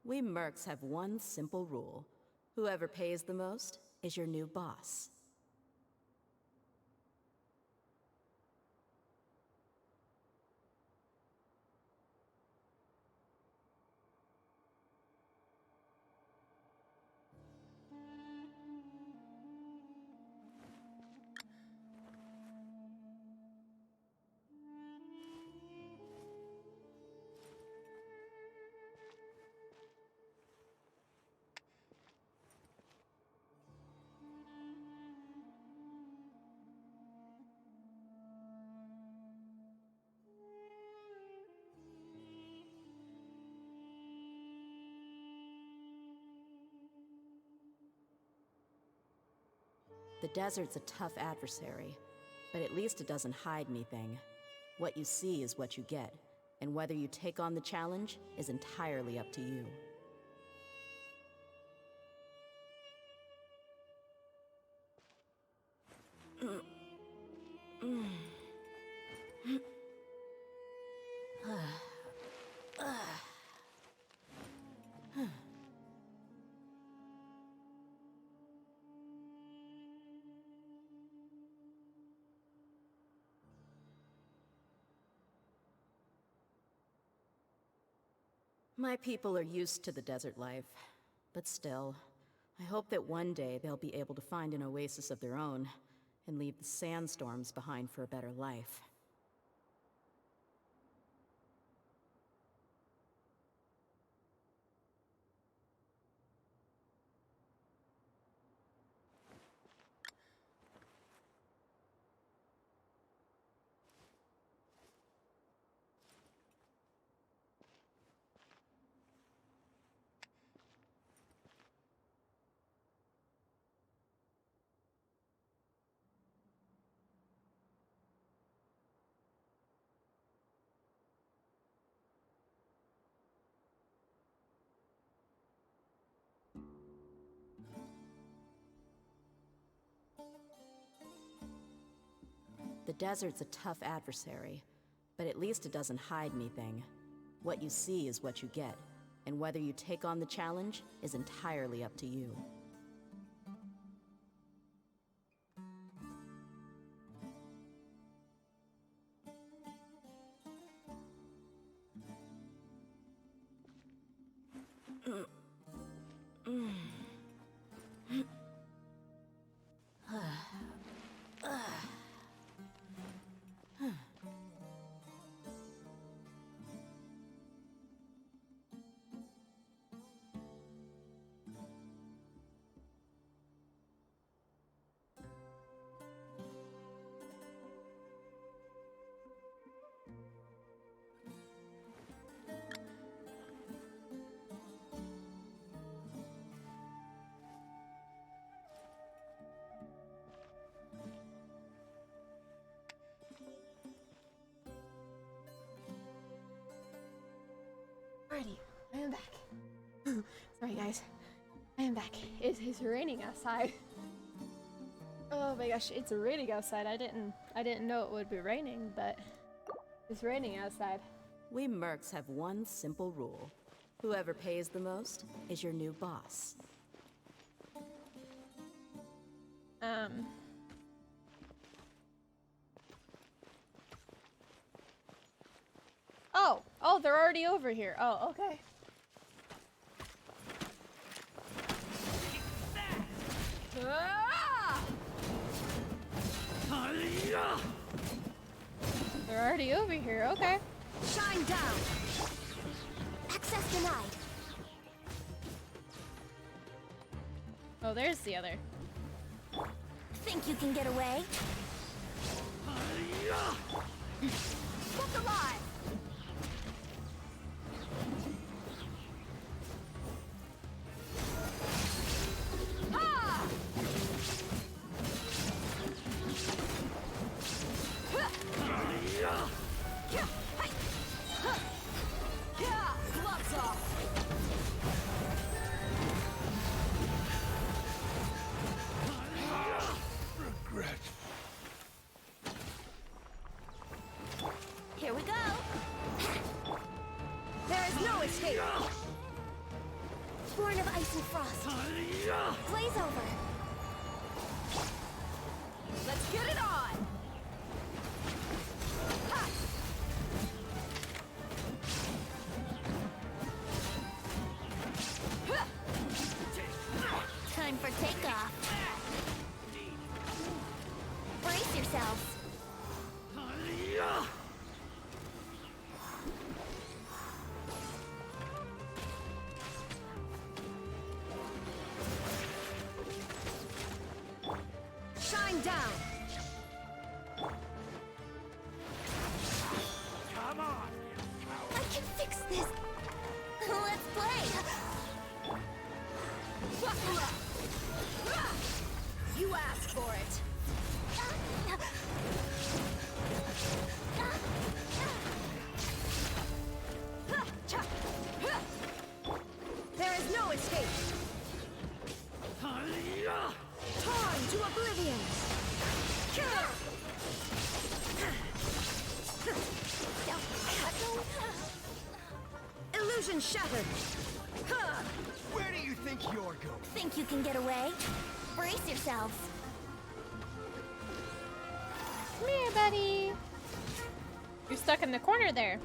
[SPEAKER 4] We mercs have one simple rule. Whoever pays the most is your new boss. The desert's a tough adversary, but at least it doesn't hide anything. What you see is what you get, and whether you take on the challenge is entirely up to you. My people are used to the desert life, but still, I hope that one day they'll be able to find an oasis of their own and leave the sandstorms behind for a better life. The desert's a tough adversary, but at least it doesn't hide anything. What you see is what you get, and whether you take on the challenge is entirely up to you.
[SPEAKER 1] I am back. Sorry guys. I am back. It's raining outside. Oh my gosh, it's raining outside. I didn't know it would be raining, but it's raining outside.
[SPEAKER 4] We mercs have one simple rule. Whoever pays the most is your new boss.
[SPEAKER 1] Oh, they're already over here. Oh, okay. Ah! They're already over here. Okay.
[SPEAKER 2] Shine down! Access denied.
[SPEAKER 1] Oh, there's the other.
[SPEAKER 2] Think you can get away? Look alive! Ah! Gloves off!
[SPEAKER 8] Regret.
[SPEAKER 2] Here we go! There is no escape! Born of ice and frost! Blaze over! Let's get it on! Ha! Time for takeoff! Brace yourselves! Shine down!
[SPEAKER 11] Come on!
[SPEAKER 2] I can fix this! Let's play! Buckle up! You asked for it! There is no escape! Time to oblivion! Illusion shattered!
[SPEAKER 5] Where do you think you're going?
[SPEAKER 2] Think you can get away? Brace yourselves!
[SPEAKER 1] Come here, buddy. You're stuck in the corner there.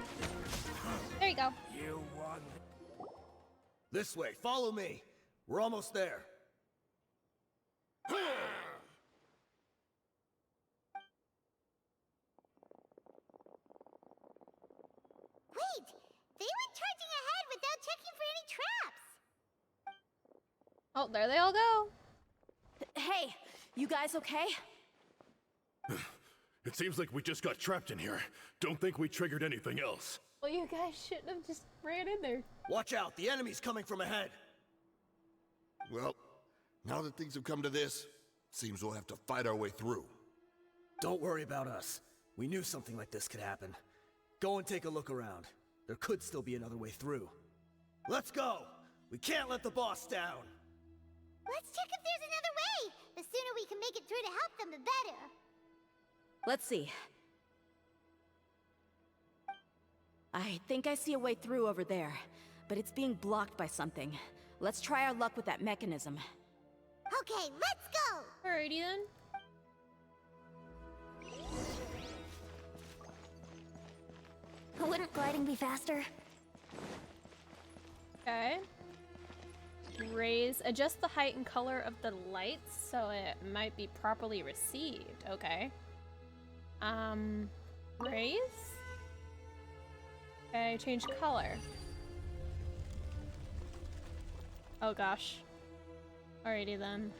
[SPEAKER 1] There you go.
[SPEAKER 11] You won.
[SPEAKER 9] This way, follow me. We're almost there.
[SPEAKER 3] Wait! They went charging ahead without checking for any traps!
[SPEAKER 1] Oh, there they all go.
[SPEAKER 2] Hey, you guys okay?
[SPEAKER 11] It seems like we just got trapped in here. Don't think we triggered anything else.
[SPEAKER 1] Well, you guys shouldn't have just ran in there.
[SPEAKER 9] Watch out, the enemy's coming from ahead.
[SPEAKER 8] Well, now that things have come to this, seems we'll have to fight our way through.
[SPEAKER 9] Don't worry about us. We knew something like this could happen. Go and take a look around. There could still be another way through. Let's go! We can't let the boss down!
[SPEAKER 3] Let's check if there's another way! The sooner we can make it through to help them, the better!
[SPEAKER 4] Let's see. I think I see a way through over there, but it's being blocked by something. Let's try our luck with that mechanism.
[SPEAKER 3] Okay, let's go!
[SPEAKER 1] Alrighty then.
[SPEAKER 2] Wouldn't gliding be faster?
[SPEAKER 1] Okay. Adjust the height and color of the lights so it might be properly received. Okay. Raise? Okay, change color. Oh gosh. Alrighty then.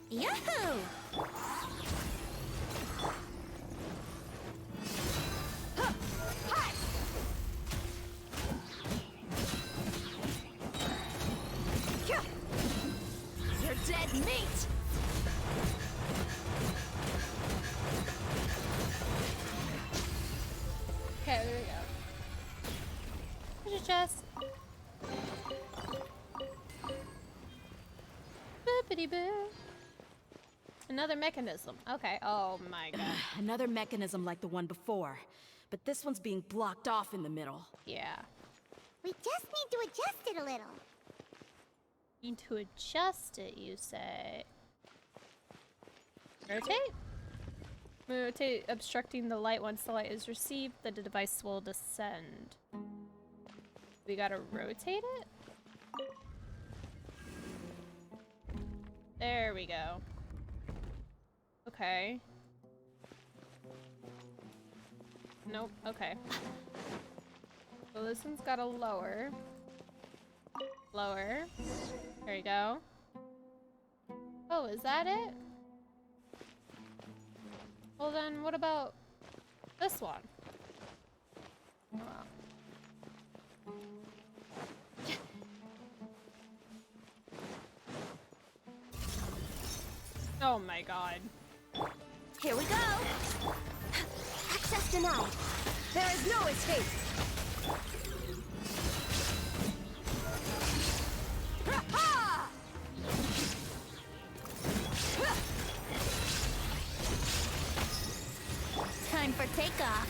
[SPEAKER 2] Yahoo! You're dead meat!
[SPEAKER 1] Okay, there we go. There's a chest. Boopity boo. Another mechanism. Okay. Oh my god.
[SPEAKER 4] Another mechanism like the one before, but this one's being blocked off in the middle.
[SPEAKER 1] Yeah.
[SPEAKER 3] We just need to adjust it a little.
[SPEAKER 1] Need to adjust it, you say? Rotate? Rotate, obstructing the light. Once the light is received, the device will descend. We gotta rotate it? There we go. Okay. Nope, okay. So this one's gotta lower. Lower. There you go. Oh, is that it? Well then, what about this one? Oh, wow. Oh my god.
[SPEAKER 2] Here we go! Access denied. There is no escape. Ha-ha!
[SPEAKER 3] Time for takeoff.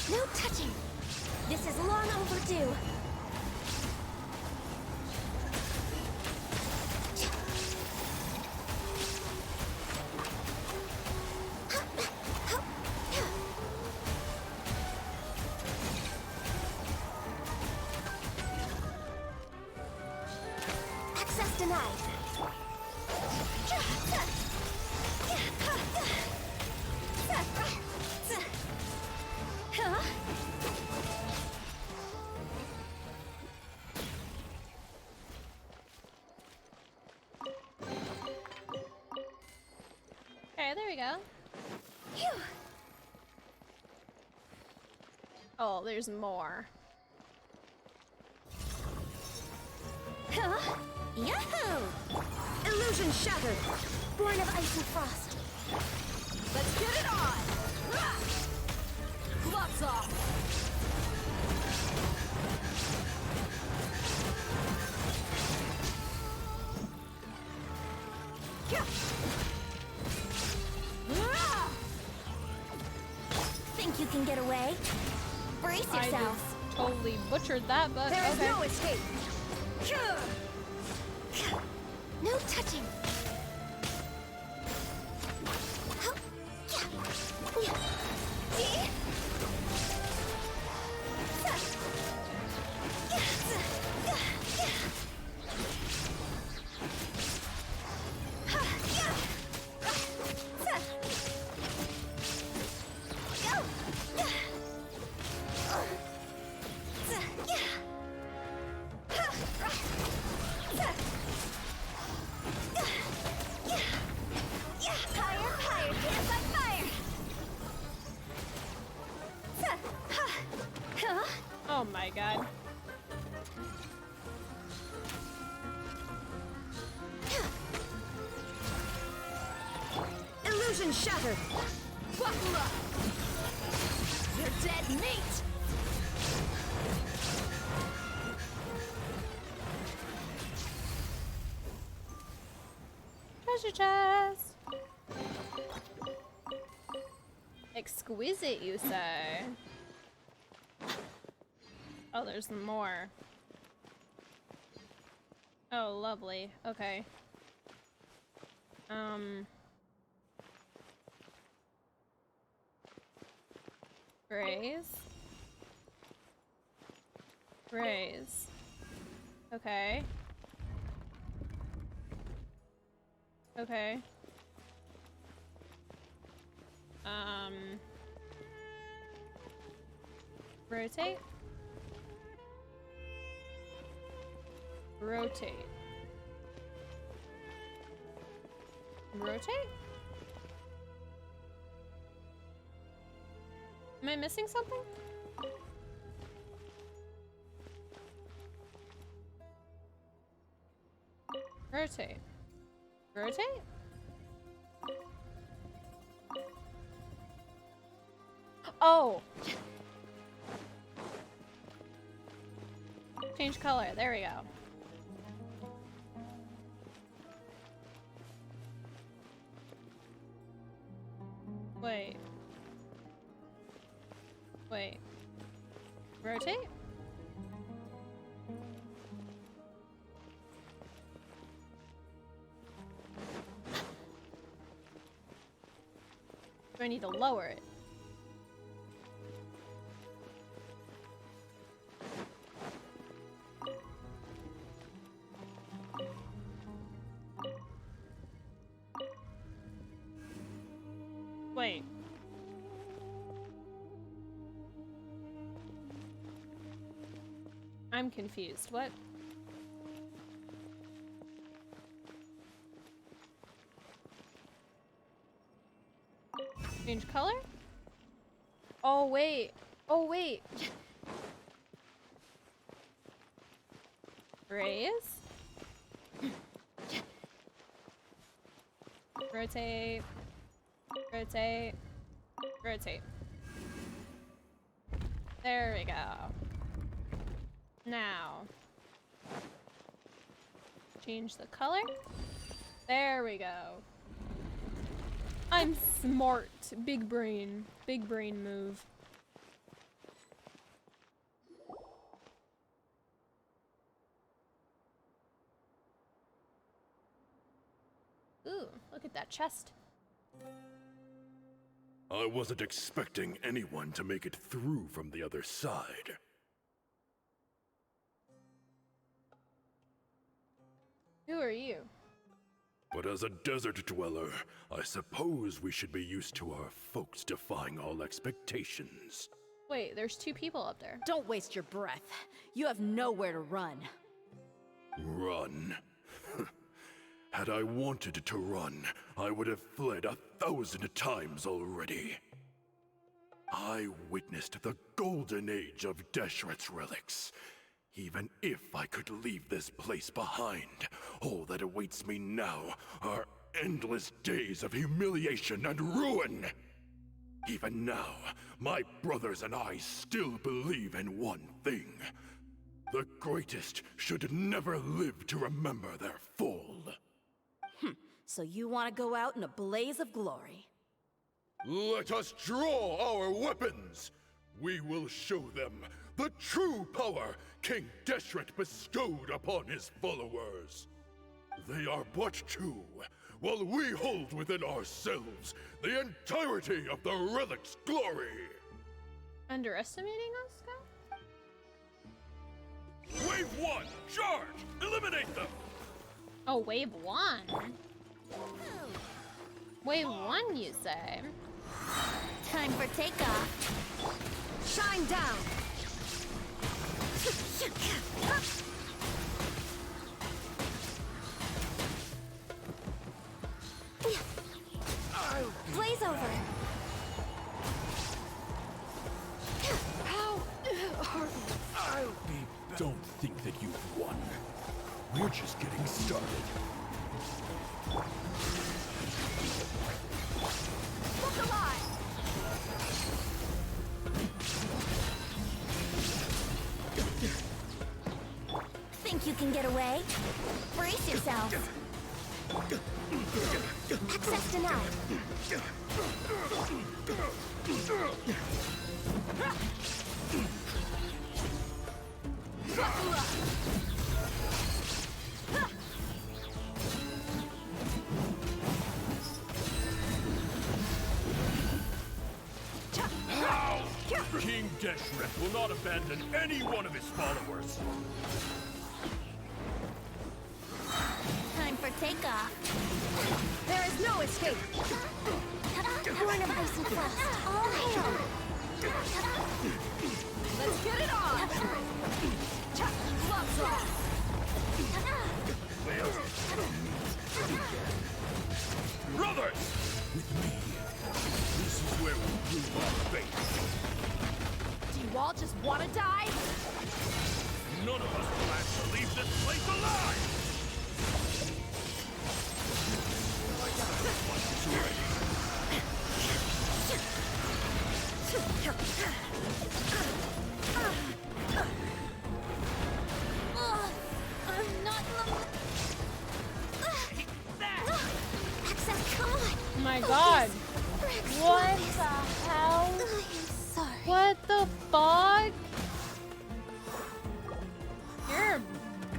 [SPEAKER 2] No touching. This is long overdue. Access denied. Huh?
[SPEAKER 1] Okay, there we go.
[SPEAKER 2] Phew.
[SPEAKER 1] Oh, there's more.
[SPEAKER 2] Huh? Yahoo! Illusion shattered. Born of ice and frost. Let's get it on! Gloves off! Think you can get away? Brace
[SPEAKER 1] I
[SPEAKER 2] yourselves.
[SPEAKER 1] just totally butchered that, but
[SPEAKER 2] There is
[SPEAKER 1] okay.
[SPEAKER 2] no escape. No touching.
[SPEAKER 1] Oh my god.
[SPEAKER 2] Illusion shattered. Buckle up. You're dead meat.
[SPEAKER 1] Treasure chest. Exquisite, you say? Oh, there's more. Oh, lovely. Okay. Raise. Raise. Okay. Okay. Rotate. Rotate. Rotate? Am I missing something? Rotate. Rotate? Oh! Change color. There we go. Wait. Wait. Rotate? Do I need to lower it? Wait. I'm confused. What? Change color? Oh, wait. Oh, wait. Raise? Rotate. Rotate. Rotate. There we go. Now. Change the color. There we go. I'm smart. Big brain. Big brain move. Ooh, look at that chest.
[SPEAKER 11] I wasn't expecting anyone to make it through from the other side.
[SPEAKER 1] Who are you?
[SPEAKER 11] But as a desert dweller, I suppose we should be used to our folks defying all expectations.
[SPEAKER 1] Wait, there's two people up there.
[SPEAKER 4] Don't waste your breath. You have nowhere to run.
[SPEAKER 11] Run? Had I wanted to run, I would have fled 1,000 times already. I witnessed the golden age of Deshret's relics. Even if I could leave this place behind, all that awaits me now are endless days of humiliation and ruin. Even now, my brothers and I still believe in one thing. The greatest should never live to remember their fall.
[SPEAKER 4] So you want to go out in a blaze of glory?
[SPEAKER 11] Let us draw our weapons! We will show them the true power King Deshret bestowed upon his followers. They are but two, while we hold within ourselves the entirety of the relic's glory.
[SPEAKER 1] Underestimating us, guy?
[SPEAKER 11] Wave 1, charge! Eliminate them!
[SPEAKER 1] Oh, wave 1. Wave 1, you say?
[SPEAKER 3] Time for takeoff.
[SPEAKER 2] Shine down!
[SPEAKER 3] Blaze over.
[SPEAKER 11] Don't think that you've won. We're just getting started.
[SPEAKER 2] Look alive!
[SPEAKER 3] Think you can get away? Brace yourself. Access denied.
[SPEAKER 2] Buckle up!
[SPEAKER 11] King Deshret will not abandon any one of his followers.
[SPEAKER 3] Time for takeoff.
[SPEAKER 2] There is no escape!
[SPEAKER 3] Born of ice and frost. All hail.
[SPEAKER 2] Let's get it on! Gloves off!
[SPEAKER 11] Brothers! With me, this is where we prove our faith.
[SPEAKER 2] Do you all just want to die?
[SPEAKER 11] None of us plan to leave this place alive!
[SPEAKER 3] I'm not Access, come on!
[SPEAKER 1] Oh my god. What the hell?
[SPEAKER 3] I'm sorry.
[SPEAKER 1] What the fuck? You're a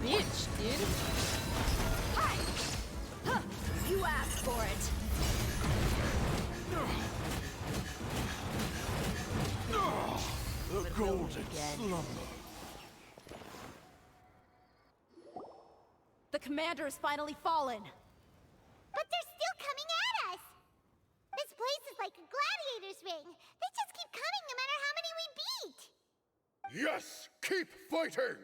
[SPEAKER 1] bitch, dude.
[SPEAKER 2] You asked for it.
[SPEAKER 11] The golden slumber.
[SPEAKER 4] The commander has finally fallen.
[SPEAKER 3] But they're still coming at us! This place is like a gladiator's ring. They just keep coming no matter how many we beat.
[SPEAKER 11] Yes, keep fighting!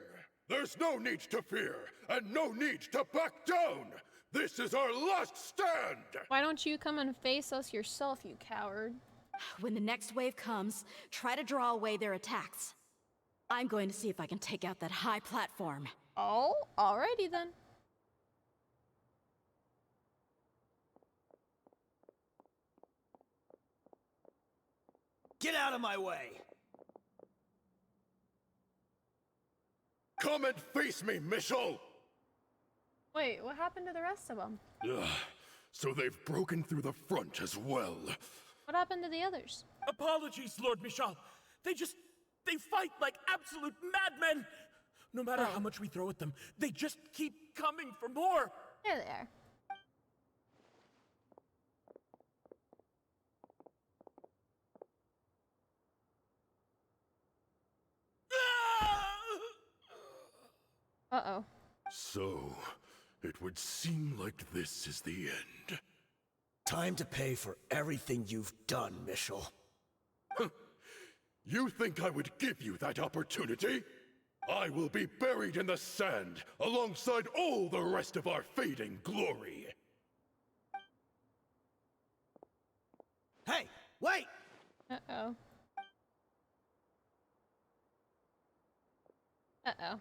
[SPEAKER 11] There's no need to fear, and no need to back down! This is our last stand!
[SPEAKER 1] Why don't you come and face us yourself, you coward?
[SPEAKER 4] When the next wave comes, try to draw away their attacks. I'm going to see if I can take out that high platform.
[SPEAKER 1] Oh, alrighty then.
[SPEAKER 9] Get out of my way!
[SPEAKER 11] Come and face me, Mitchell!
[SPEAKER 1] Wait, what happened to the rest of them?
[SPEAKER 11] Ugh, so they've broken through the front as well.
[SPEAKER 1] What happened to the others?
[SPEAKER 6] Apologies, Lord Michal. They fight like absolute madmen. No matter how much we throw at them, they just keep coming for more.
[SPEAKER 1] There they are. Uh-oh.
[SPEAKER 11] So, it would seem like this is the end.
[SPEAKER 9] Time to pay for everything you've done, Mitchell.
[SPEAKER 11] You think I would give you that opportunity? I will be buried in the sand alongside all the rest of our fading glory.
[SPEAKER 9] Hey, wait!
[SPEAKER 1] Uh-oh. Uh-oh.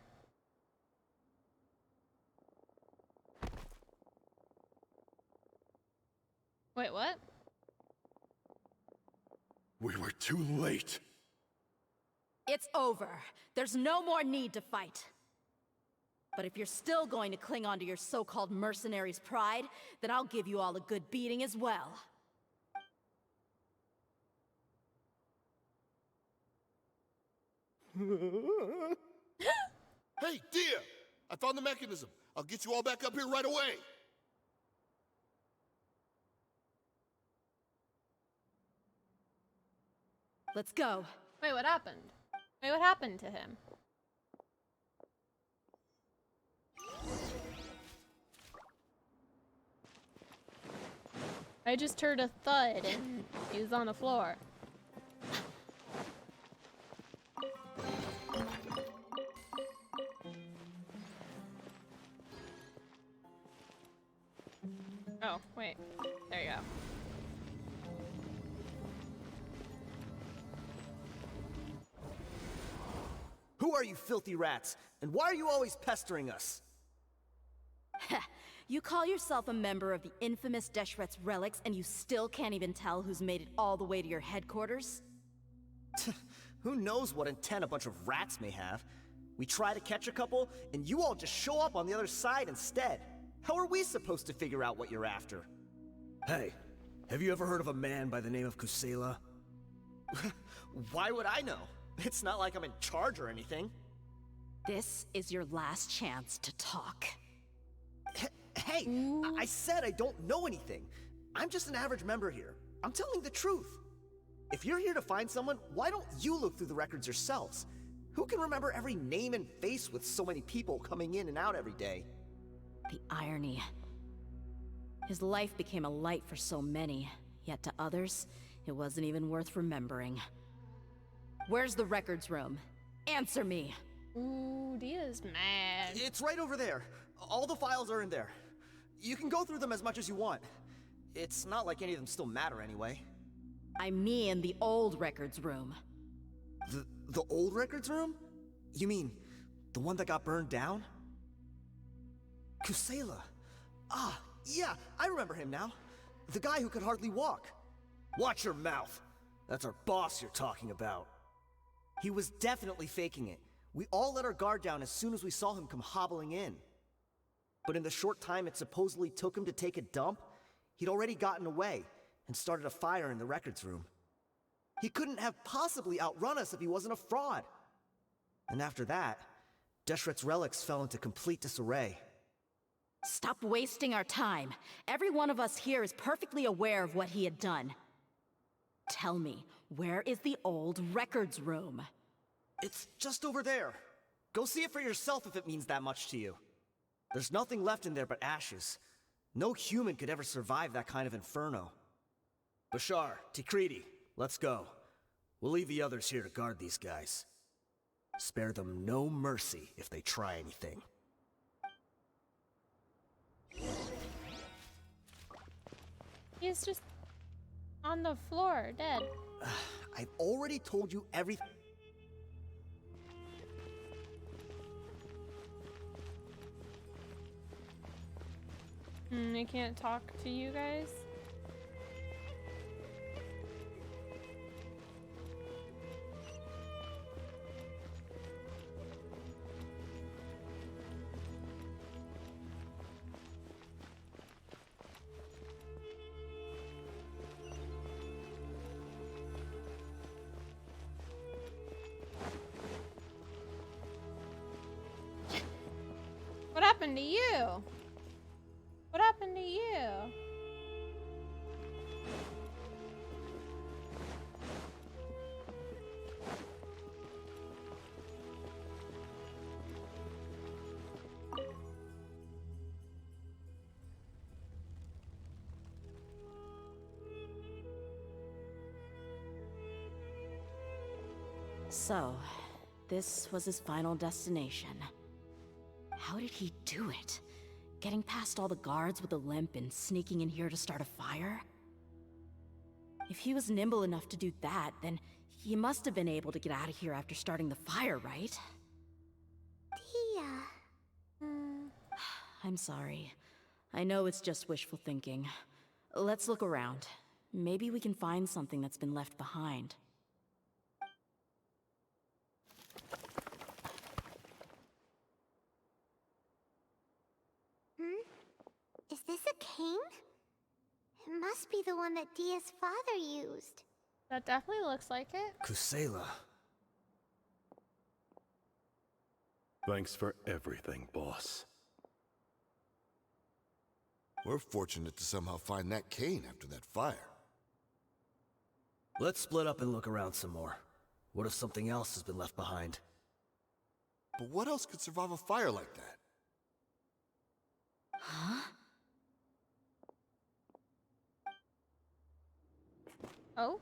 [SPEAKER 1] Wait, what?
[SPEAKER 11] We were too late.
[SPEAKER 4] It's over. There's no more need to fight. But if you're still going to cling on to your so-called mercenary's pride, then I'll give you all a good beating as well.
[SPEAKER 8] Hey, Dehya! I found the mechanism. I'll get you all back up here right away.
[SPEAKER 4] Let's go.
[SPEAKER 1] Wait, what happened? Wait, what happened to him? I just heard a thud and he was on the floor. Oh, wait. There you go.
[SPEAKER 9] Who are you filthy rats? And why are you always pestering us?
[SPEAKER 4] You call yourself a member of the infamous Deshret's relics and you still can't even tell who's made it all the way to your headquarters?
[SPEAKER 9] Who knows what intent a bunch of rats may have? We try to catch a couple, and you all just show up on the other side instead. How are we supposed to figure out what you're after? Hey, have you ever heard of a man by the name of Kusela? Why would I know? It's not like I'm in charge or anything.
[SPEAKER 4] This is your last chance to talk.
[SPEAKER 9] Hey, I said I don't know anything. I'm just an average member here. I'm telling the truth. If you're here to find someone, why don't you look through the records yourselves? Who can remember every name and face with so many people coming in and out every day?
[SPEAKER 4] The irony. His life became a light for so many, yet to others, it wasn't even worth remembering. Where's the records room? Answer me!
[SPEAKER 1] Ooh, Dehya's mad.
[SPEAKER 9] It's right over there. All the files are in there. You can go through them as much as you want. It's not like any of them still matter anyway.
[SPEAKER 4] I mean the old records room.
[SPEAKER 9] The old records room? You mean, the one that got burned down? Kusela. Ah, yeah, I remember him now. The guy who could hardly walk. Watch your mouth. That's our boss you're talking about.
[SPEAKER 10] He was definitely faking it. We all let our guard down as soon as we saw him come hobbling in. But in the short time it supposedly took him to take a dump, he'd already gotten away and started a fire in the records room. He couldn't have possibly outrun us if he wasn't a fraud. And after that, Deshret's relics fell into complete disarray.
[SPEAKER 4] Stop wasting our time. Every one of us here is perfectly aware of what he had done. Tell me, where is the old records room?
[SPEAKER 10] It's just over there. Go see it for yourself if it means that much to you. There's nothing left in there but ashes. No human could ever survive that kind of inferno.
[SPEAKER 9] Bashar, Tikriti, let's go. We'll leave the others here to guard these guys. Spare them no mercy if they try anything.
[SPEAKER 1] He's just on the floor, dead.
[SPEAKER 10] I've already told you everything.
[SPEAKER 1] I can't talk to you guys. What happened to you? What happened to you?
[SPEAKER 4] So, this was his final destination. How did he do it? Getting past all the guards with a limp and sneaking in here to start a fire? If he was nimble enough to do that, then he must have been able to get out of here after starting the fire, right?
[SPEAKER 3] Dehya.
[SPEAKER 4] I'm sorry. I know it's just wishful thinking. Let's look around. Maybe we can find something that's been left behind.
[SPEAKER 3] Is this a cane? It must be the one that Dehya's father used.
[SPEAKER 1] That definitely looks like it.
[SPEAKER 9] Kusela.
[SPEAKER 11] Thanks for everything, boss.
[SPEAKER 8] We're fortunate to somehow find that cane after that fire.
[SPEAKER 9] Let's split up and look around some more. What if something else has been left behind?
[SPEAKER 8] But what else could survive a fire like that?
[SPEAKER 4] Huh?
[SPEAKER 1] Oh?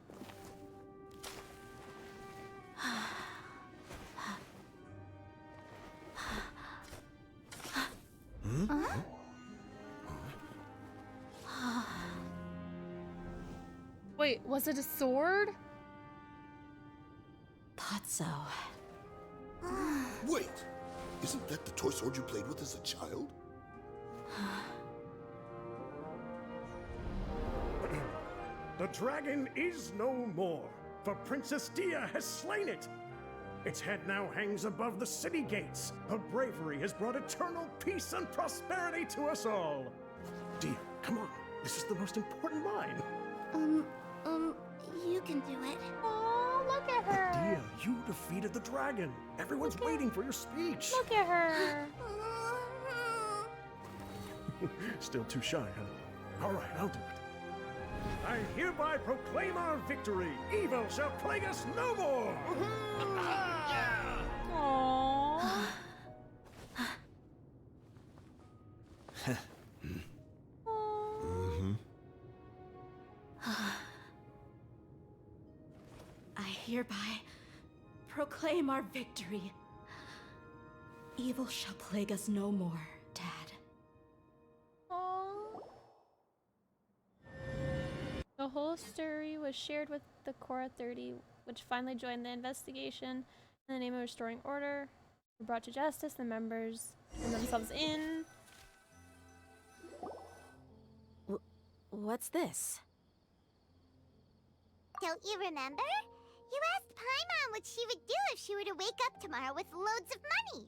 [SPEAKER 1] Wait, was it a sword?
[SPEAKER 4] Thought so.
[SPEAKER 8] Wait! Isn't that the toy sword you played with as a child?
[SPEAKER 12] The dragon is no more, for Princess Dehya has slain it. Its head now hangs above the city gates. Her bravery has brought eternal peace and prosperity to us all. Dehya, come on. This is the most important line.
[SPEAKER 3] You can do it.
[SPEAKER 1] Oh, look at her.
[SPEAKER 12] Dehya, you defeated the dragon. Everyone's waiting for your speech.
[SPEAKER 1] Look at her.
[SPEAKER 12] Still too shy, huh? All right, I'll do it. I hereby proclaim our victory. Evil shall plague us no more.
[SPEAKER 1] Aww.
[SPEAKER 4] I hereby proclaim our victory. Evil shall plague us no more, Dad.
[SPEAKER 1] Aww. The whole story was shared with the Cora 30, which finally joined the investigation in the name of restoring order. Were brought to justice, the members turned themselves in.
[SPEAKER 4] What's this?
[SPEAKER 3] don't you remember? You asked Paimon what she would do if she were to wake up tomorrow with loads of money.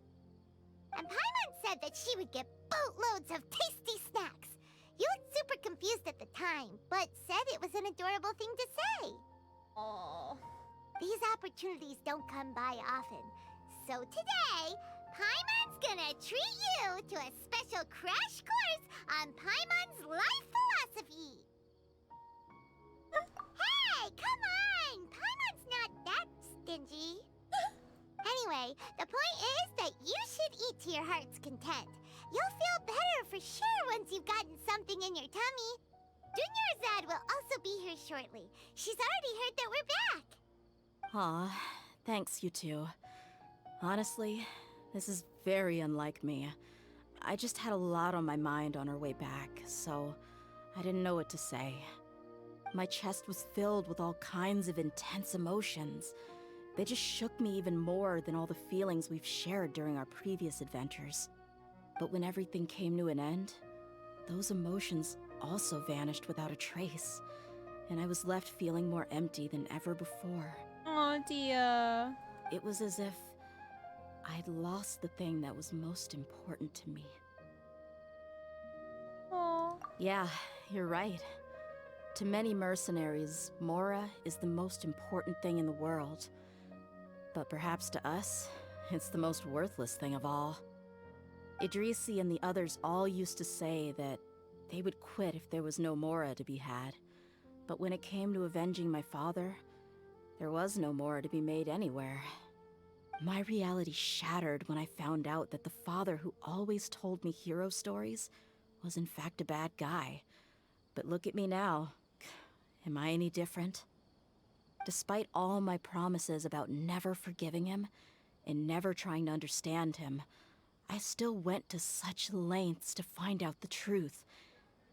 [SPEAKER 3] And Paimon said that she would get boatloads of tasty snacks. You looked super confused at the time, but said it was an adorable thing to say.
[SPEAKER 1] Oh.
[SPEAKER 3] These opportunities don't come by often. So today, Paimon's gonna treat you to a special crash course on Paimon's life philosophy. Hey, come on! Paimon's not that stingy. Anyway, the point is that you should eat to your heart's content. You'll feel better for sure once you've gotten something in your tummy. Dunyarzad will also be here shortly. She's already heard that we're back.
[SPEAKER 4] Aw, thanks, you two. Honestly, this is very unlike me. I just had a lot on my mind on our way back, so I didn't know what to say. My chest was filled with all kinds of intense emotions. They just shook me even more than all the feelings we've shared during our previous adventures. But when everything came to an end, those emotions also vanished without a trace, and I was left feeling more empty than ever before.
[SPEAKER 1] Oh, dear.
[SPEAKER 4] It was as if I'd lost the thing that was most important to me.
[SPEAKER 1] Oh.
[SPEAKER 4] Yeah, you're right. To many mercenaries, Mora is the most important thing in the world. But perhaps to us, it's the most worthless thing of all. Idrisi and the others all used to say that they would quit if there was no Mora to be had. But when it came to avenging my father, there was no Mora to be made anywhere. My reality shattered when I found out that the father who always told me hero stories was in fact a bad guy. But look at me now. Am I any different? Despite all my promises about never forgiving him and never trying to understand him, I still went to such lengths to find out the truth,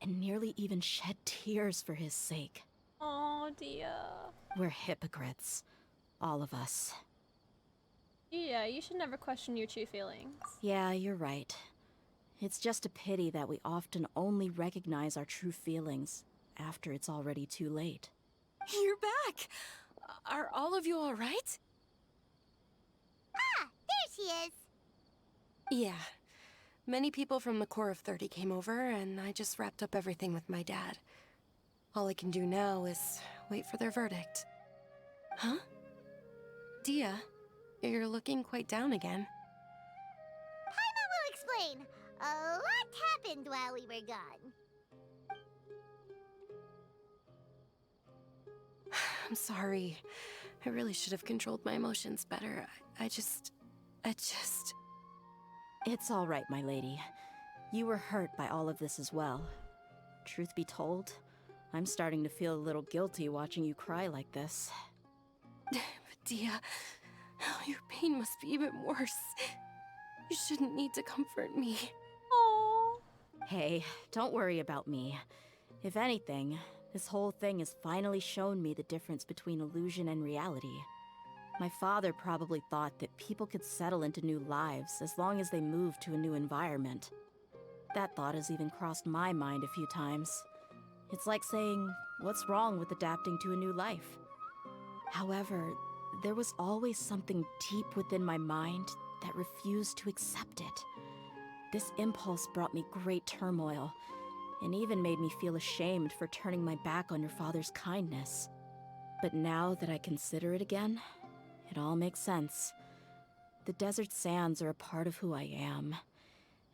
[SPEAKER 4] and nearly even shed tears for his sake.
[SPEAKER 1] Oh, dear.
[SPEAKER 4] We're hypocrites. All of us.
[SPEAKER 1] Yeah, you should never question your true feelings.
[SPEAKER 4] Yeah, you're right. It's just a pity that we often only recognize our true feelings after it's already too late.
[SPEAKER 2] You're back! Are all of you alright?
[SPEAKER 3] Ah, there she is.
[SPEAKER 2] Yeah. Many people from the Core of 30 came over, and I just wrapped up everything with my dad. All I can do now is wait for their verdict. Huh? Dehya, you're looking quite down again.
[SPEAKER 3] Paimon will explain. A lot happened while we were gone.
[SPEAKER 2] I'm sorry. I really should have controlled my emotions better. I just...
[SPEAKER 4] It's all right, my lady. You were hurt by all of this as well. Truth be told, I'm starting to feel a little guilty watching you cry like this.
[SPEAKER 2] But Dehya, your pain must be even worse. You shouldn't need to comfort me.
[SPEAKER 1] Oh.
[SPEAKER 4] Hey, don't worry about me. If anything, this whole thing has finally shown me the difference between illusion and reality. My father probably thought that people could settle into new lives as long as they moved to a new environment. That thought has even crossed my mind a few times. It's like saying, what's wrong with adapting to a new life? However, there was always something deep within my mind that refused to accept it. This impulse brought me great turmoil, and even made me feel ashamed for turning my back on your father's kindness. But now that I consider it again, it all makes sense. The desert sands are a part of who I am,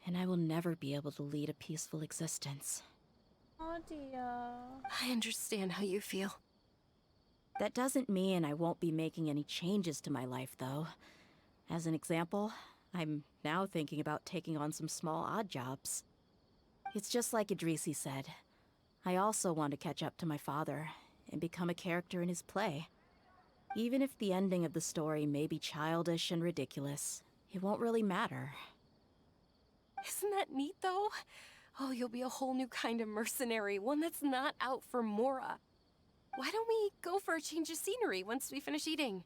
[SPEAKER 4] and I will never be able to lead a peaceful existence.
[SPEAKER 1] Oh, dear.
[SPEAKER 2] I understand how you feel.
[SPEAKER 4] That doesn't mean I won't be making any changes to my life, though. As an example, I'm now thinking about taking on some small odd jobs. It's just like Idrisi said. I also want to catch up to my father and become a character in his play. Even if the ending of the story may be childish and ridiculous, it won't really matter.
[SPEAKER 2] Isn't that neat, though? Oh, you'll be a whole new kind of mercenary, one that's not out for Mora. Why don't we go for a change of scenery once we finish eating?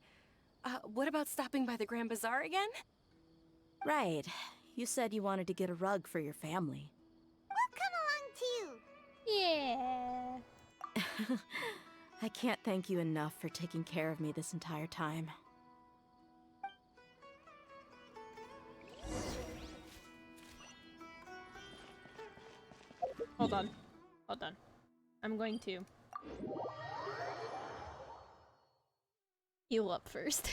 [SPEAKER 2] What about stopping by the Grand Bazaar again?
[SPEAKER 4] Right. You said you wanted to get a rug for your family.
[SPEAKER 3] We'll come along too.
[SPEAKER 1] Yeah.
[SPEAKER 4] I can't thank you enough for taking care of me this entire time.
[SPEAKER 1] Hold on. Hold on. I'm going to heal up first.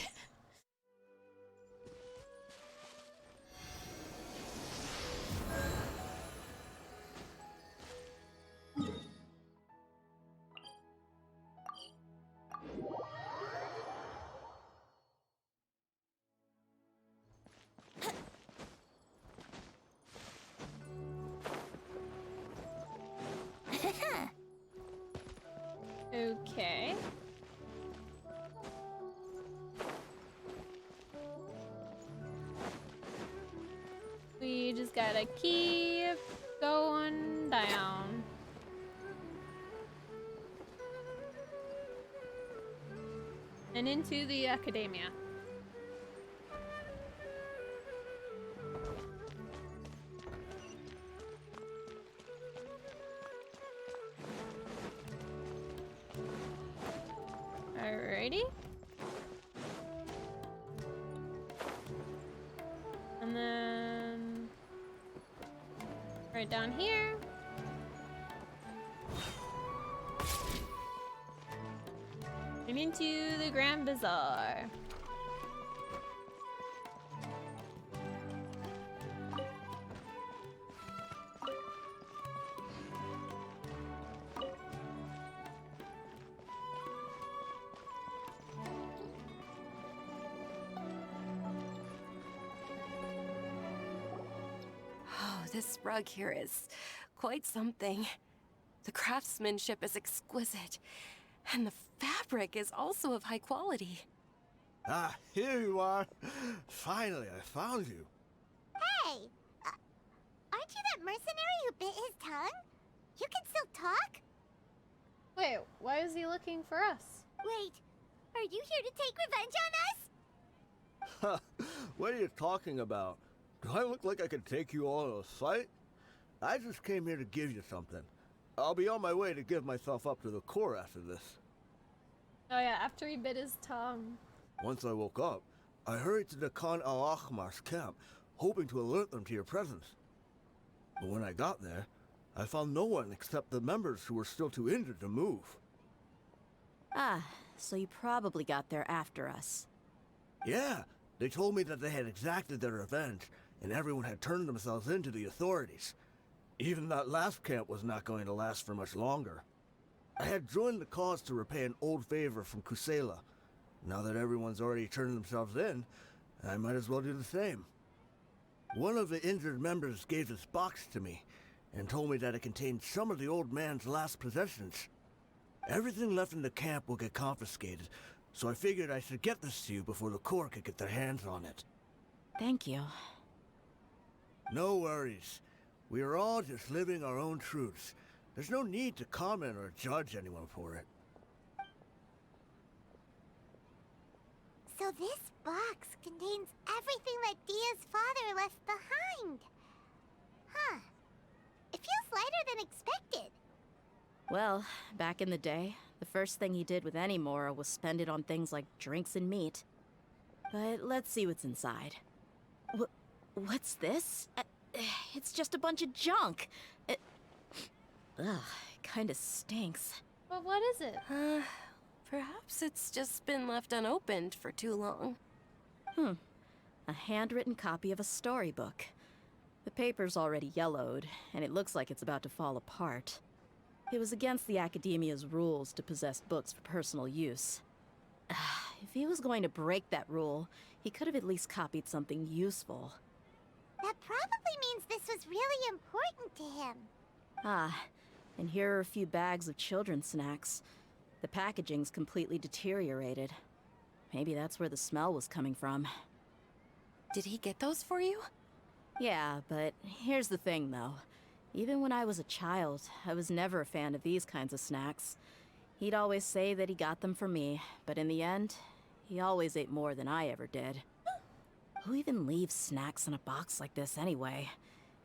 [SPEAKER 1] Okay. We just gotta keep going down. And into the academia. Alrighty. And then right down here. And into the Grand Bazaar.
[SPEAKER 2] Oh, this rug here is quite something. The craftsmanship is exquisite, and the fabric is also of high quality.
[SPEAKER 9] Ah, here you are. Finally, I found you.
[SPEAKER 3] Hey! Aren't you that mercenary who bit his tongue? You can still talk?
[SPEAKER 1] Wait, why is he looking for us?
[SPEAKER 3] Wait, are you here to take revenge on us?
[SPEAKER 9] What are you talking about? Do I look like I could take you all in a fight? I just came here to give you something. I'll be on my way to give myself up to the Corps after this.
[SPEAKER 1] Oh yeah, after he bit his tongue.
[SPEAKER 9] Once I woke up, I hurried to the Khan al-Ahmar's camp, hoping to alert them to your presence. But when I got there, I found no one except the members who were still too injured to move.
[SPEAKER 4] Ah, so you probably got there after us.
[SPEAKER 9] Yeah, they told me that they had exacted their revenge, and everyone had turned themselves in to the authorities. Even that last camp was not going to last for much longer. I had joined the cause to repay an old favor from Kusela. Now that everyone's already turned themselves in, I might as well do the same. One of the injured members gave this box to me, and told me that it contained some of the old man's last possessions. Everything left in the camp will get confiscated, so I figured I should get this to you before the Corps could get their hands on it.
[SPEAKER 4] Thank you.
[SPEAKER 9] No worries. We are all just living our own truths. There's no need to comment or judge anyone for it.
[SPEAKER 3] So this box contains everything that Dia's father left behind. Huh. It feels lighter than expected.
[SPEAKER 4] Well, back in the day, the first thing he did with any Mora was spend it on things like drinks and meat. But let's see what's inside. What's this? It's just a bunch of junk. Ugh, it kinda stinks.
[SPEAKER 1] But what is it?
[SPEAKER 2] Perhaps it's just been left unopened for too long.
[SPEAKER 4] A handwritten copy of a storybook. The paper's already yellowed, and it looks like it's about to fall apart. It was against the Academia's rules to possess books for personal use. If he was going to break that rule, he could have at least copied something useful.
[SPEAKER 3] That probably means this was really important to him.
[SPEAKER 4] Ah, and here are a few bags of children's snacks. The packaging's completely deteriorated. Maybe that's where the smell was coming from.
[SPEAKER 2] Did he get those for you?
[SPEAKER 4] Yeah, but here's the thing, though. Even when I was a child, I was never a fan of these kinds of snacks. He'd always say that he got them for me, but in the end, he always ate more than I ever did. Who even leaves snacks in a box like this anyway?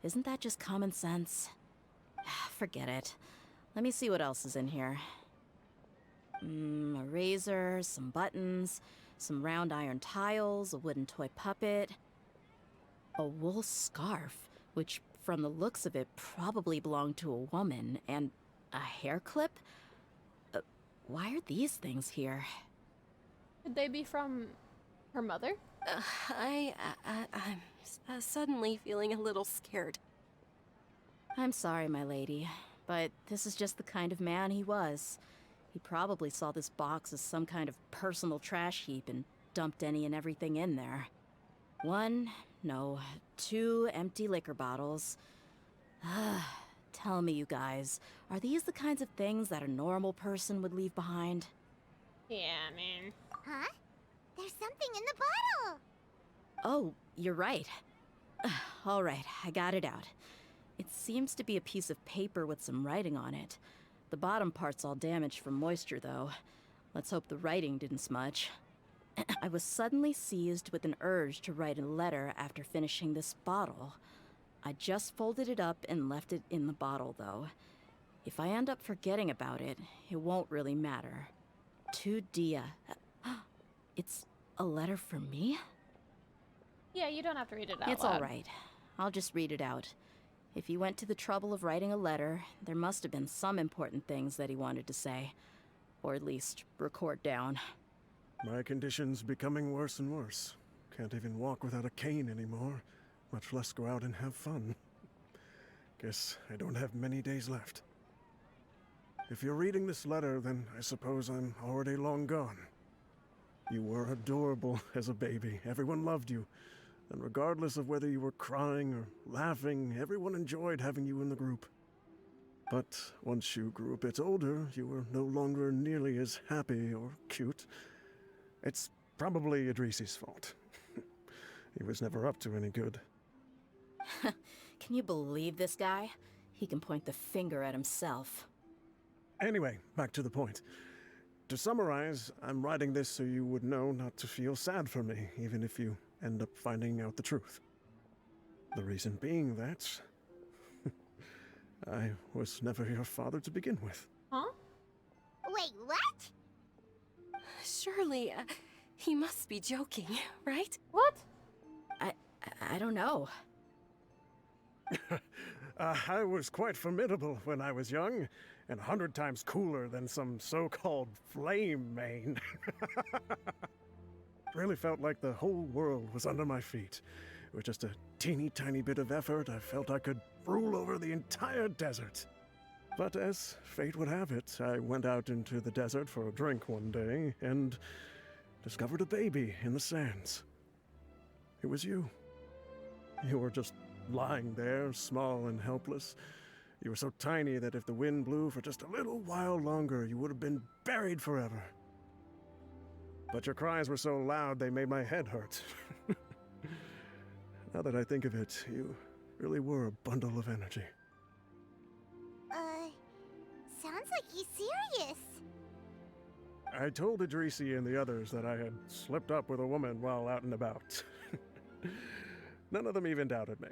[SPEAKER 4] Isn't that just common sense? Forget it. Let me see what else is in here. A razor, some buttons, some round iron tiles, a wooden toy puppet, a wool scarf, which from the looks of it probably belonged to a woman, and a hair clip? Why are these things here?
[SPEAKER 1] Could they be from her mother?
[SPEAKER 2] I'm suddenly feeling a little scared.
[SPEAKER 4] I'm sorry, my lady, but this is just the kind of man he was. He probably saw this box as some kind of personal trash heap and dumped any and everything in there. 2 empty liquor bottles. Tell me, you guys, are these the kinds of things that a normal person would leave behind?
[SPEAKER 1] Yeah, man.
[SPEAKER 3] Huh? There's something in the bottle!
[SPEAKER 4] Oh, you're right. All right, I got it out. It seems to be a piece of paper with some writing on it. The bottom part's all damaged from moisture, though. Let's hope the writing didn't smudge. I was suddenly seized with an urge to write a letter after finishing this bottle. I just folded it up and left it in the bottle, though. If I end up forgetting about it, it won't really matter. To Dehya. It's a letter for me?
[SPEAKER 1] Yeah, you don't have to read it out
[SPEAKER 4] It's
[SPEAKER 1] loud.
[SPEAKER 4] all right. I'll just read it out. If he went to the trouble of writing a letter, there must have been some important things that he wanted to say. Or at least record down.
[SPEAKER 12] My condition's becoming worse and worse. Can't even walk without a cane anymore, much less go out and have fun. Guess I don't have many days left. If you're reading this letter, then I suppose I'm already long gone. You were adorable as a baby. Everyone loved you. And regardless of whether you were crying or laughing, everyone enjoyed having you in the group. But once you grew a bit older, you were no longer nearly as happy or cute. It's probably Idrisi's fault. He was never up to any good.
[SPEAKER 4] Can you believe this guy? He can point the finger at himself.
[SPEAKER 12] Anyway, back to the point. To summarize, I'm writing this so you would know not to feel sad for me, even if you end up finding out the truth. The reason being that I was never your father to begin with.
[SPEAKER 1] Huh?
[SPEAKER 3] Wait, what?
[SPEAKER 2] Surely, he must be joking, right?
[SPEAKER 1] What?
[SPEAKER 4] I don't know.
[SPEAKER 12] I was quite formidable when I was young, and 100 times cooler than some so-called flame main. Really felt like the whole world was under my feet. With just a teeny tiny bit of effort, I felt I could rule over the entire desert. But as fate would have it, I went out into the desert for a drink one day and discovered a baby in the sands. It was you. You were just lying there, small and helpless. You were so tiny that if the wind blew for just a little while longer, you would have been buried forever. But your cries were so loud they made my head hurt. Now that I think of it, you really were a bundle of energy.
[SPEAKER 3] Sounds like he's serious.
[SPEAKER 12] I told Idrisi and the others that I had slipped up with a woman while out and about. None of them even doubted me.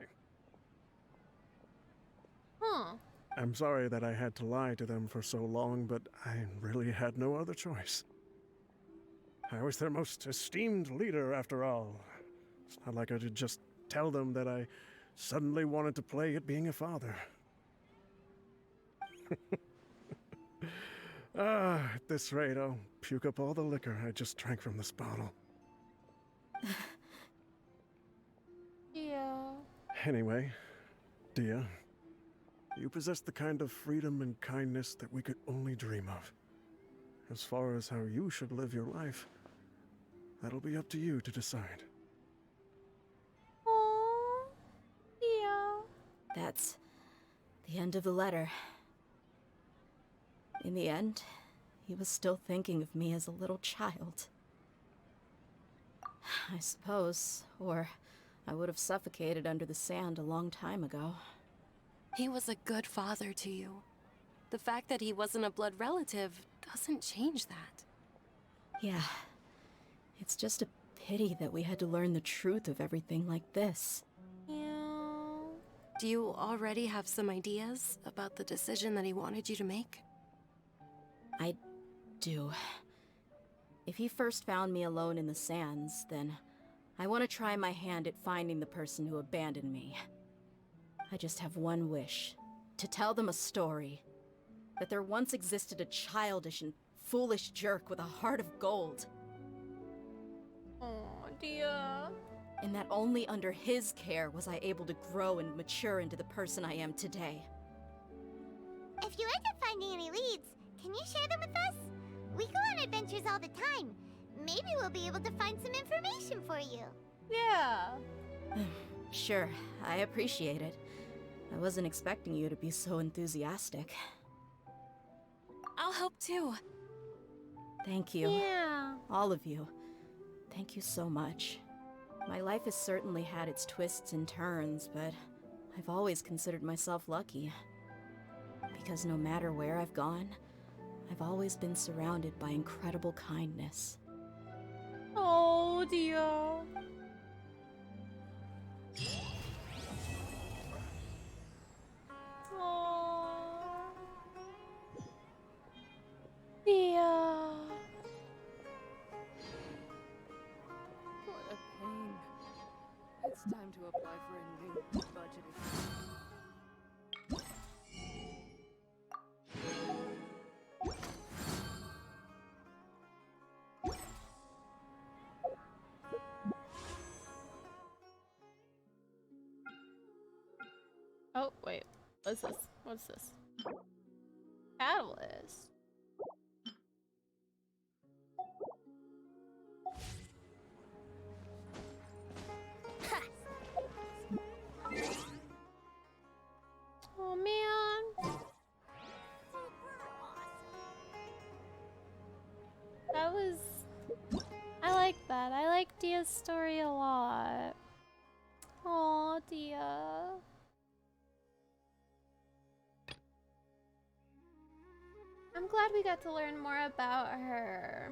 [SPEAKER 1] Huh.
[SPEAKER 12] I'm sorry that I had to lie to them for so long, but I really had no other choice. I was their most esteemed leader, after all. It's not like I could just tell them that I suddenly wanted to play at being a father. At this rate, I'll puke up all the liquor I just drank from this bottle.
[SPEAKER 1] Yeah.
[SPEAKER 12] Anyway, Dehya, you possess the kind of freedom and kindness that we could only dream of. As far as how you should live your life, that'll be up to you to decide.
[SPEAKER 1] Aww. Yeah.
[SPEAKER 4] That's the end of the letter. In the end, he was still thinking of me as a little child. I suppose, or I would have suffocated under the sand a long time ago.
[SPEAKER 2] He was a good father to you. The fact that he wasn't a blood relative doesn't change that.
[SPEAKER 4] Yeah. It's just a pity that we had to learn the truth of everything like this.
[SPEAKER 1] Yeah.
[SPEAKER 2] Do you already have some ideas about the decision that he wanted you to make?
[SPEAKER 4] I do. If he first found me alone in the sands, then I want to try my hand at finding the person who abandoned me. I just have one wish. To tell them a story. That there once existed a childish and foolish jerk with a heart of gold.
[SPEAKER 1] Oh, dear.
[SPEAKER 4] And that only under his care was I able to grow and mature into the person I am today.
[SPEAKER 3] If you end up finding any leads, can you share them with us? We go on adventures all the time. Maybe we'll be able to find some information for you.
[SPEAKER 1] Yeah.
[SPEAKER 4] Sure, I appreciate it. I wasn't expecting you to be so enthusiastic.
[SPEAKER 2] I'll help too.
[SPEAKER 4] Thank you.
[SPEAKER 1] Yeah.
[SPEAKER 4] All of you. Thank you so much. My life has certainly had its twists and turns, but I've always considered myself lucky. Because no matter where I've gone, I've always been surrounded by incredible kindness.
[SPEAKER 1] Oh, dear. Oh. Dear.
[SPEAKER 13] What a pain. It's time to apply for a new budget account.
[SPEAKER 1] Oh, wait. What's this? What's this? Catalyst. Oh, man. That was... I like that. I like Dia's story a lot. Oh, Dia. I'm glad we got to learn more about her.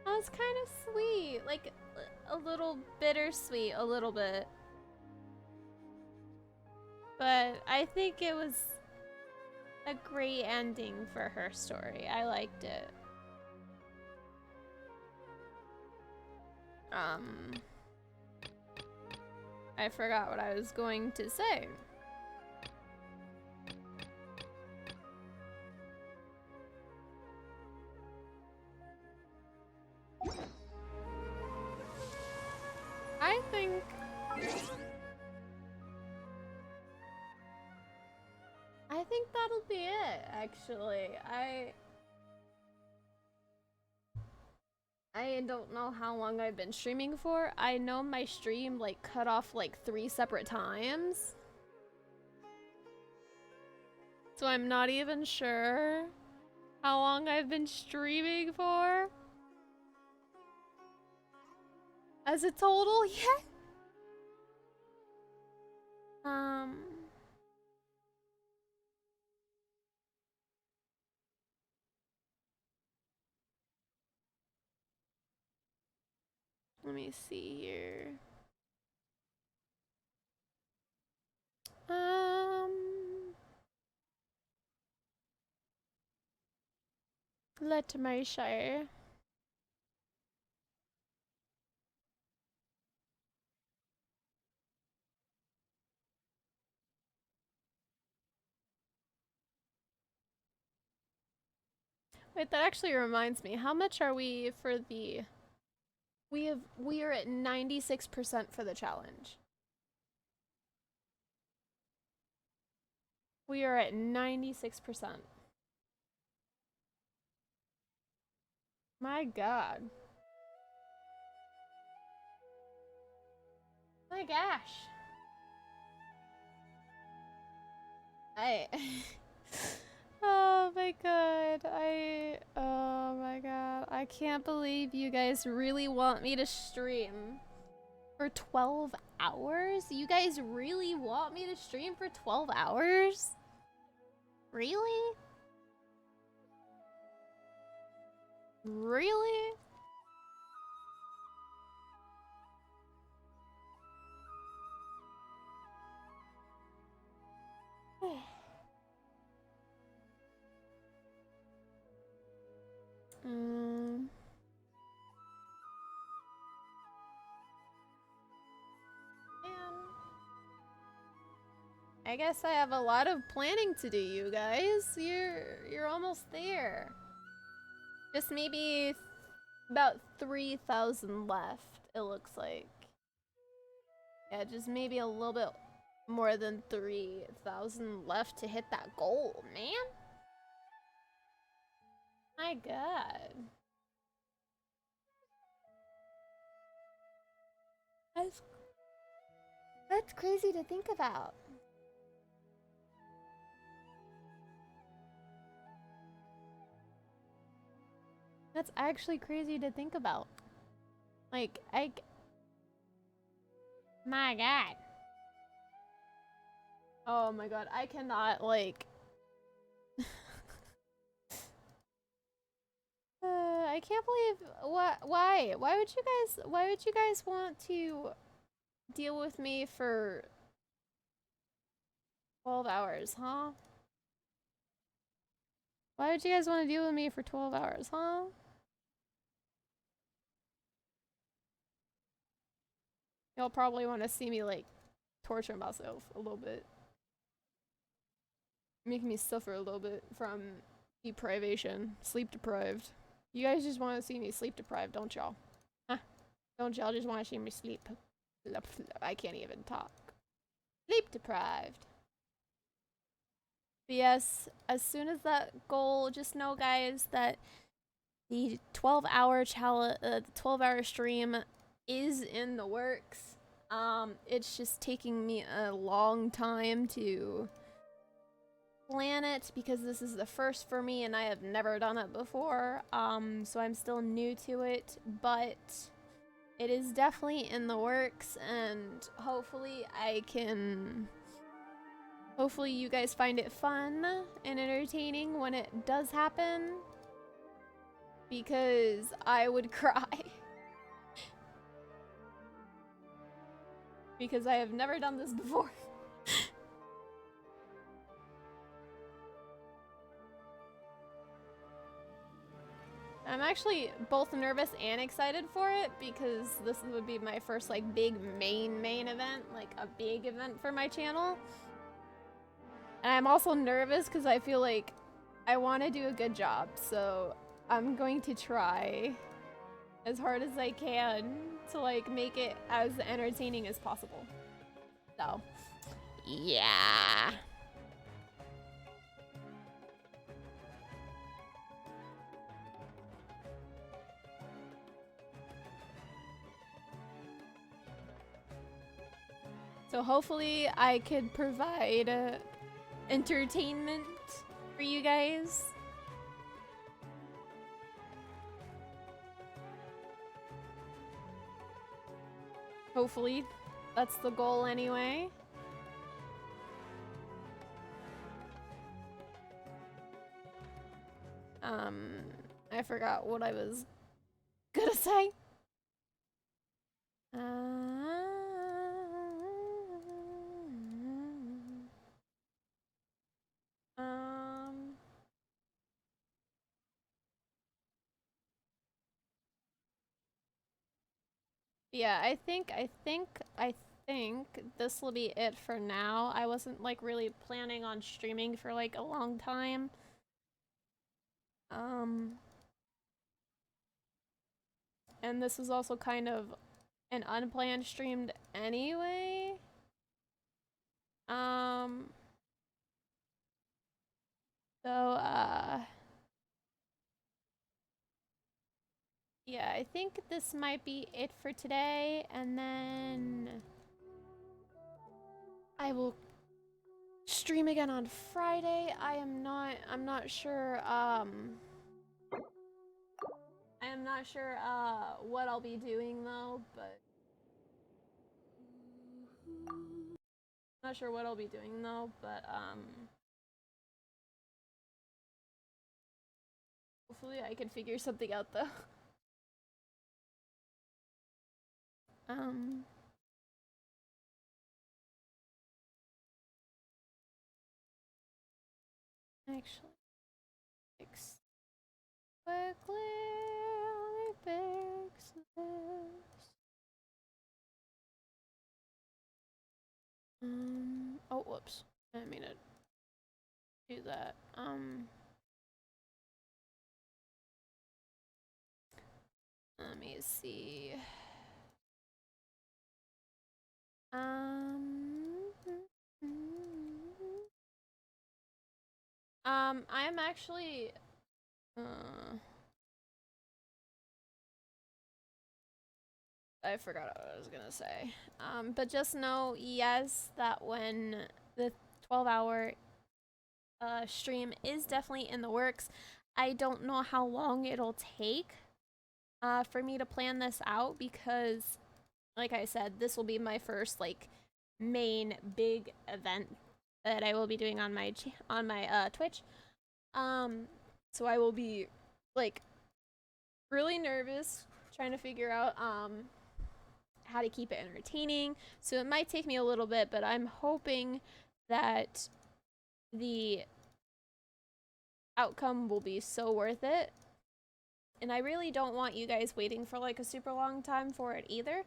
[SPEAKER 1] That was kind of sweet. Like, a little bittersweet, a little bit. But I think it was a great ending for her story. I liked it. I forgot what I was going to say. I think that'll be it, actually. I don't know how long I've been streaming for. I know my stream like cut off like 3 separate times. So I'm not even sure how long I've been streaming for. As a total, yeah. Let me see here. Let me share. Wait, that actually reminds me. How much are we for the... We are at 96% for the challenge. We are at 96%. My god. My gosh. Oh my god. Oh my god. I can't believe you guys really want me to stream for 12 hours? You guys really want me to stream for 12 hours? Really? Really? I guess I have a lot of planning to do, you guys. You're almost there. Just maybe about 3,000 left, it looks like. Yeah, just maybe a little bit more than 3,000 left to hit that goal, man. My god. That's crazy to think about. That's actually crazy to think about. Like, my god. Oh my god, I cannot, like... I can't believe... Why? Why would you guys want to deal with me for 12 hours, huh? Why would you guys want to deal with me for 12 hours, huh? You'll probably want to see me, like, torture myself a little bit. Making me suffer a little bit from deprivation. Sleep deprived. You guys just want to see me sleep deprived, don't y'all? Huh? Don't y'all just want to see me sleep? I can't even talk. Sleep deprived. But yes, as soon as that goal, just know, guys, that the 12-hour 12-hour stream is in the works. It's just taking me a long time to plan it because this is the first for me and I have never done it before. So I'm still new to it, but it is definitely in the works, and hopefully you guys find it fun and entertaining when it does happen, because I would cry. Because I have never done this before. I'm actually both nervous and excited for it because this would be my first like big main event, like a big event for my channel. And I'm also nervous because I feel like I want to do a good job, so I'm going to try as hard as I can to like make it as entertaining as possible. So, yeah. So hopefully I could provide entertainment for you guys. Hopefully, that's the goal anyway. I forgot what I was gonna say. Yeah, I think this will be it for now. I wasn't like really planning on streaming for like a long time. And this was also kind of an unplanned stream anyway. Yeah, I think this might be it for today, and then I will stream again on Friday. I'm not sure, I am not sure, what I'll be doing though, but hopefully I can figure something out though. Actually, fix quickly, let me fix this. Oh, whoops. I didn't mean to do that. Let me see. I'm actually, I forgot what I was gonna say. But just know, yes, that when the 12-hour stream is definitely in the works. I don't know how long it'll take for me to plan this out because, like I said, this will be my first like main big event that I will be doing on my Twitch. So I will be like really nervous trying to figure out how to keep it entertaining. So it might take me a little bit, but I'm hoping that the outcome will be so worth it. And I really don't want you guys waiting for like a super long time for it either.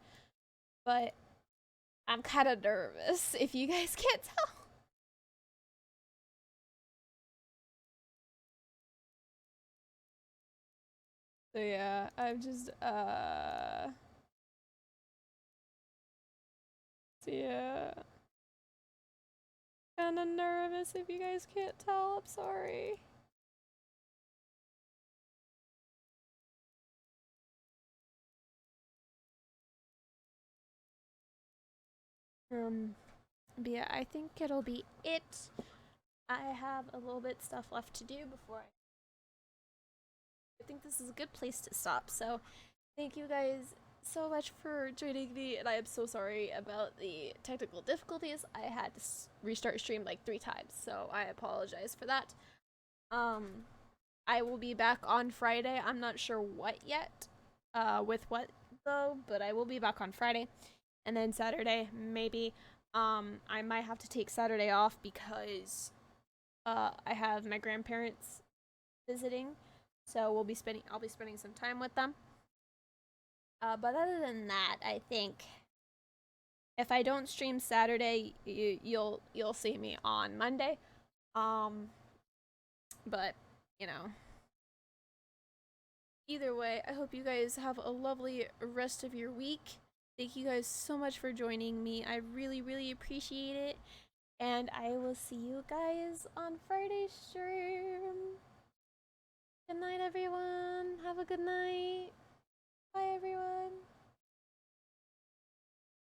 [SPEAKER 1] But I'm kind of nervous if you guys can't tell. So yeah, I'm just so yeah. Kinda nervous if you guys can't tell, I'm sorry. But yeah, I think it'll be it. I have a little bit stuff left to do before I think this is a good place to stop. So thank you guys so much for joining me, and I am so sorry about the technical difficulties. I had to restart stream like 3 times, so I apologize for that. I will be back on Friday. I'm not sure what yet, with what though, but I will be back on Friday. And then Saturday, maybe. I might have to take Saturday off because I have my grandparents visiting, so I'll be spending some time with them. But other than that, I think if I don't stream Saturday, you'll see me on Monday. But you know, either way, I hope you guys have a lovely rest of your week. Thank you guys so much for joining me. I really, really appreciate it. And I will see you guys on Friday's stream. Good night, everyone. Have a good night.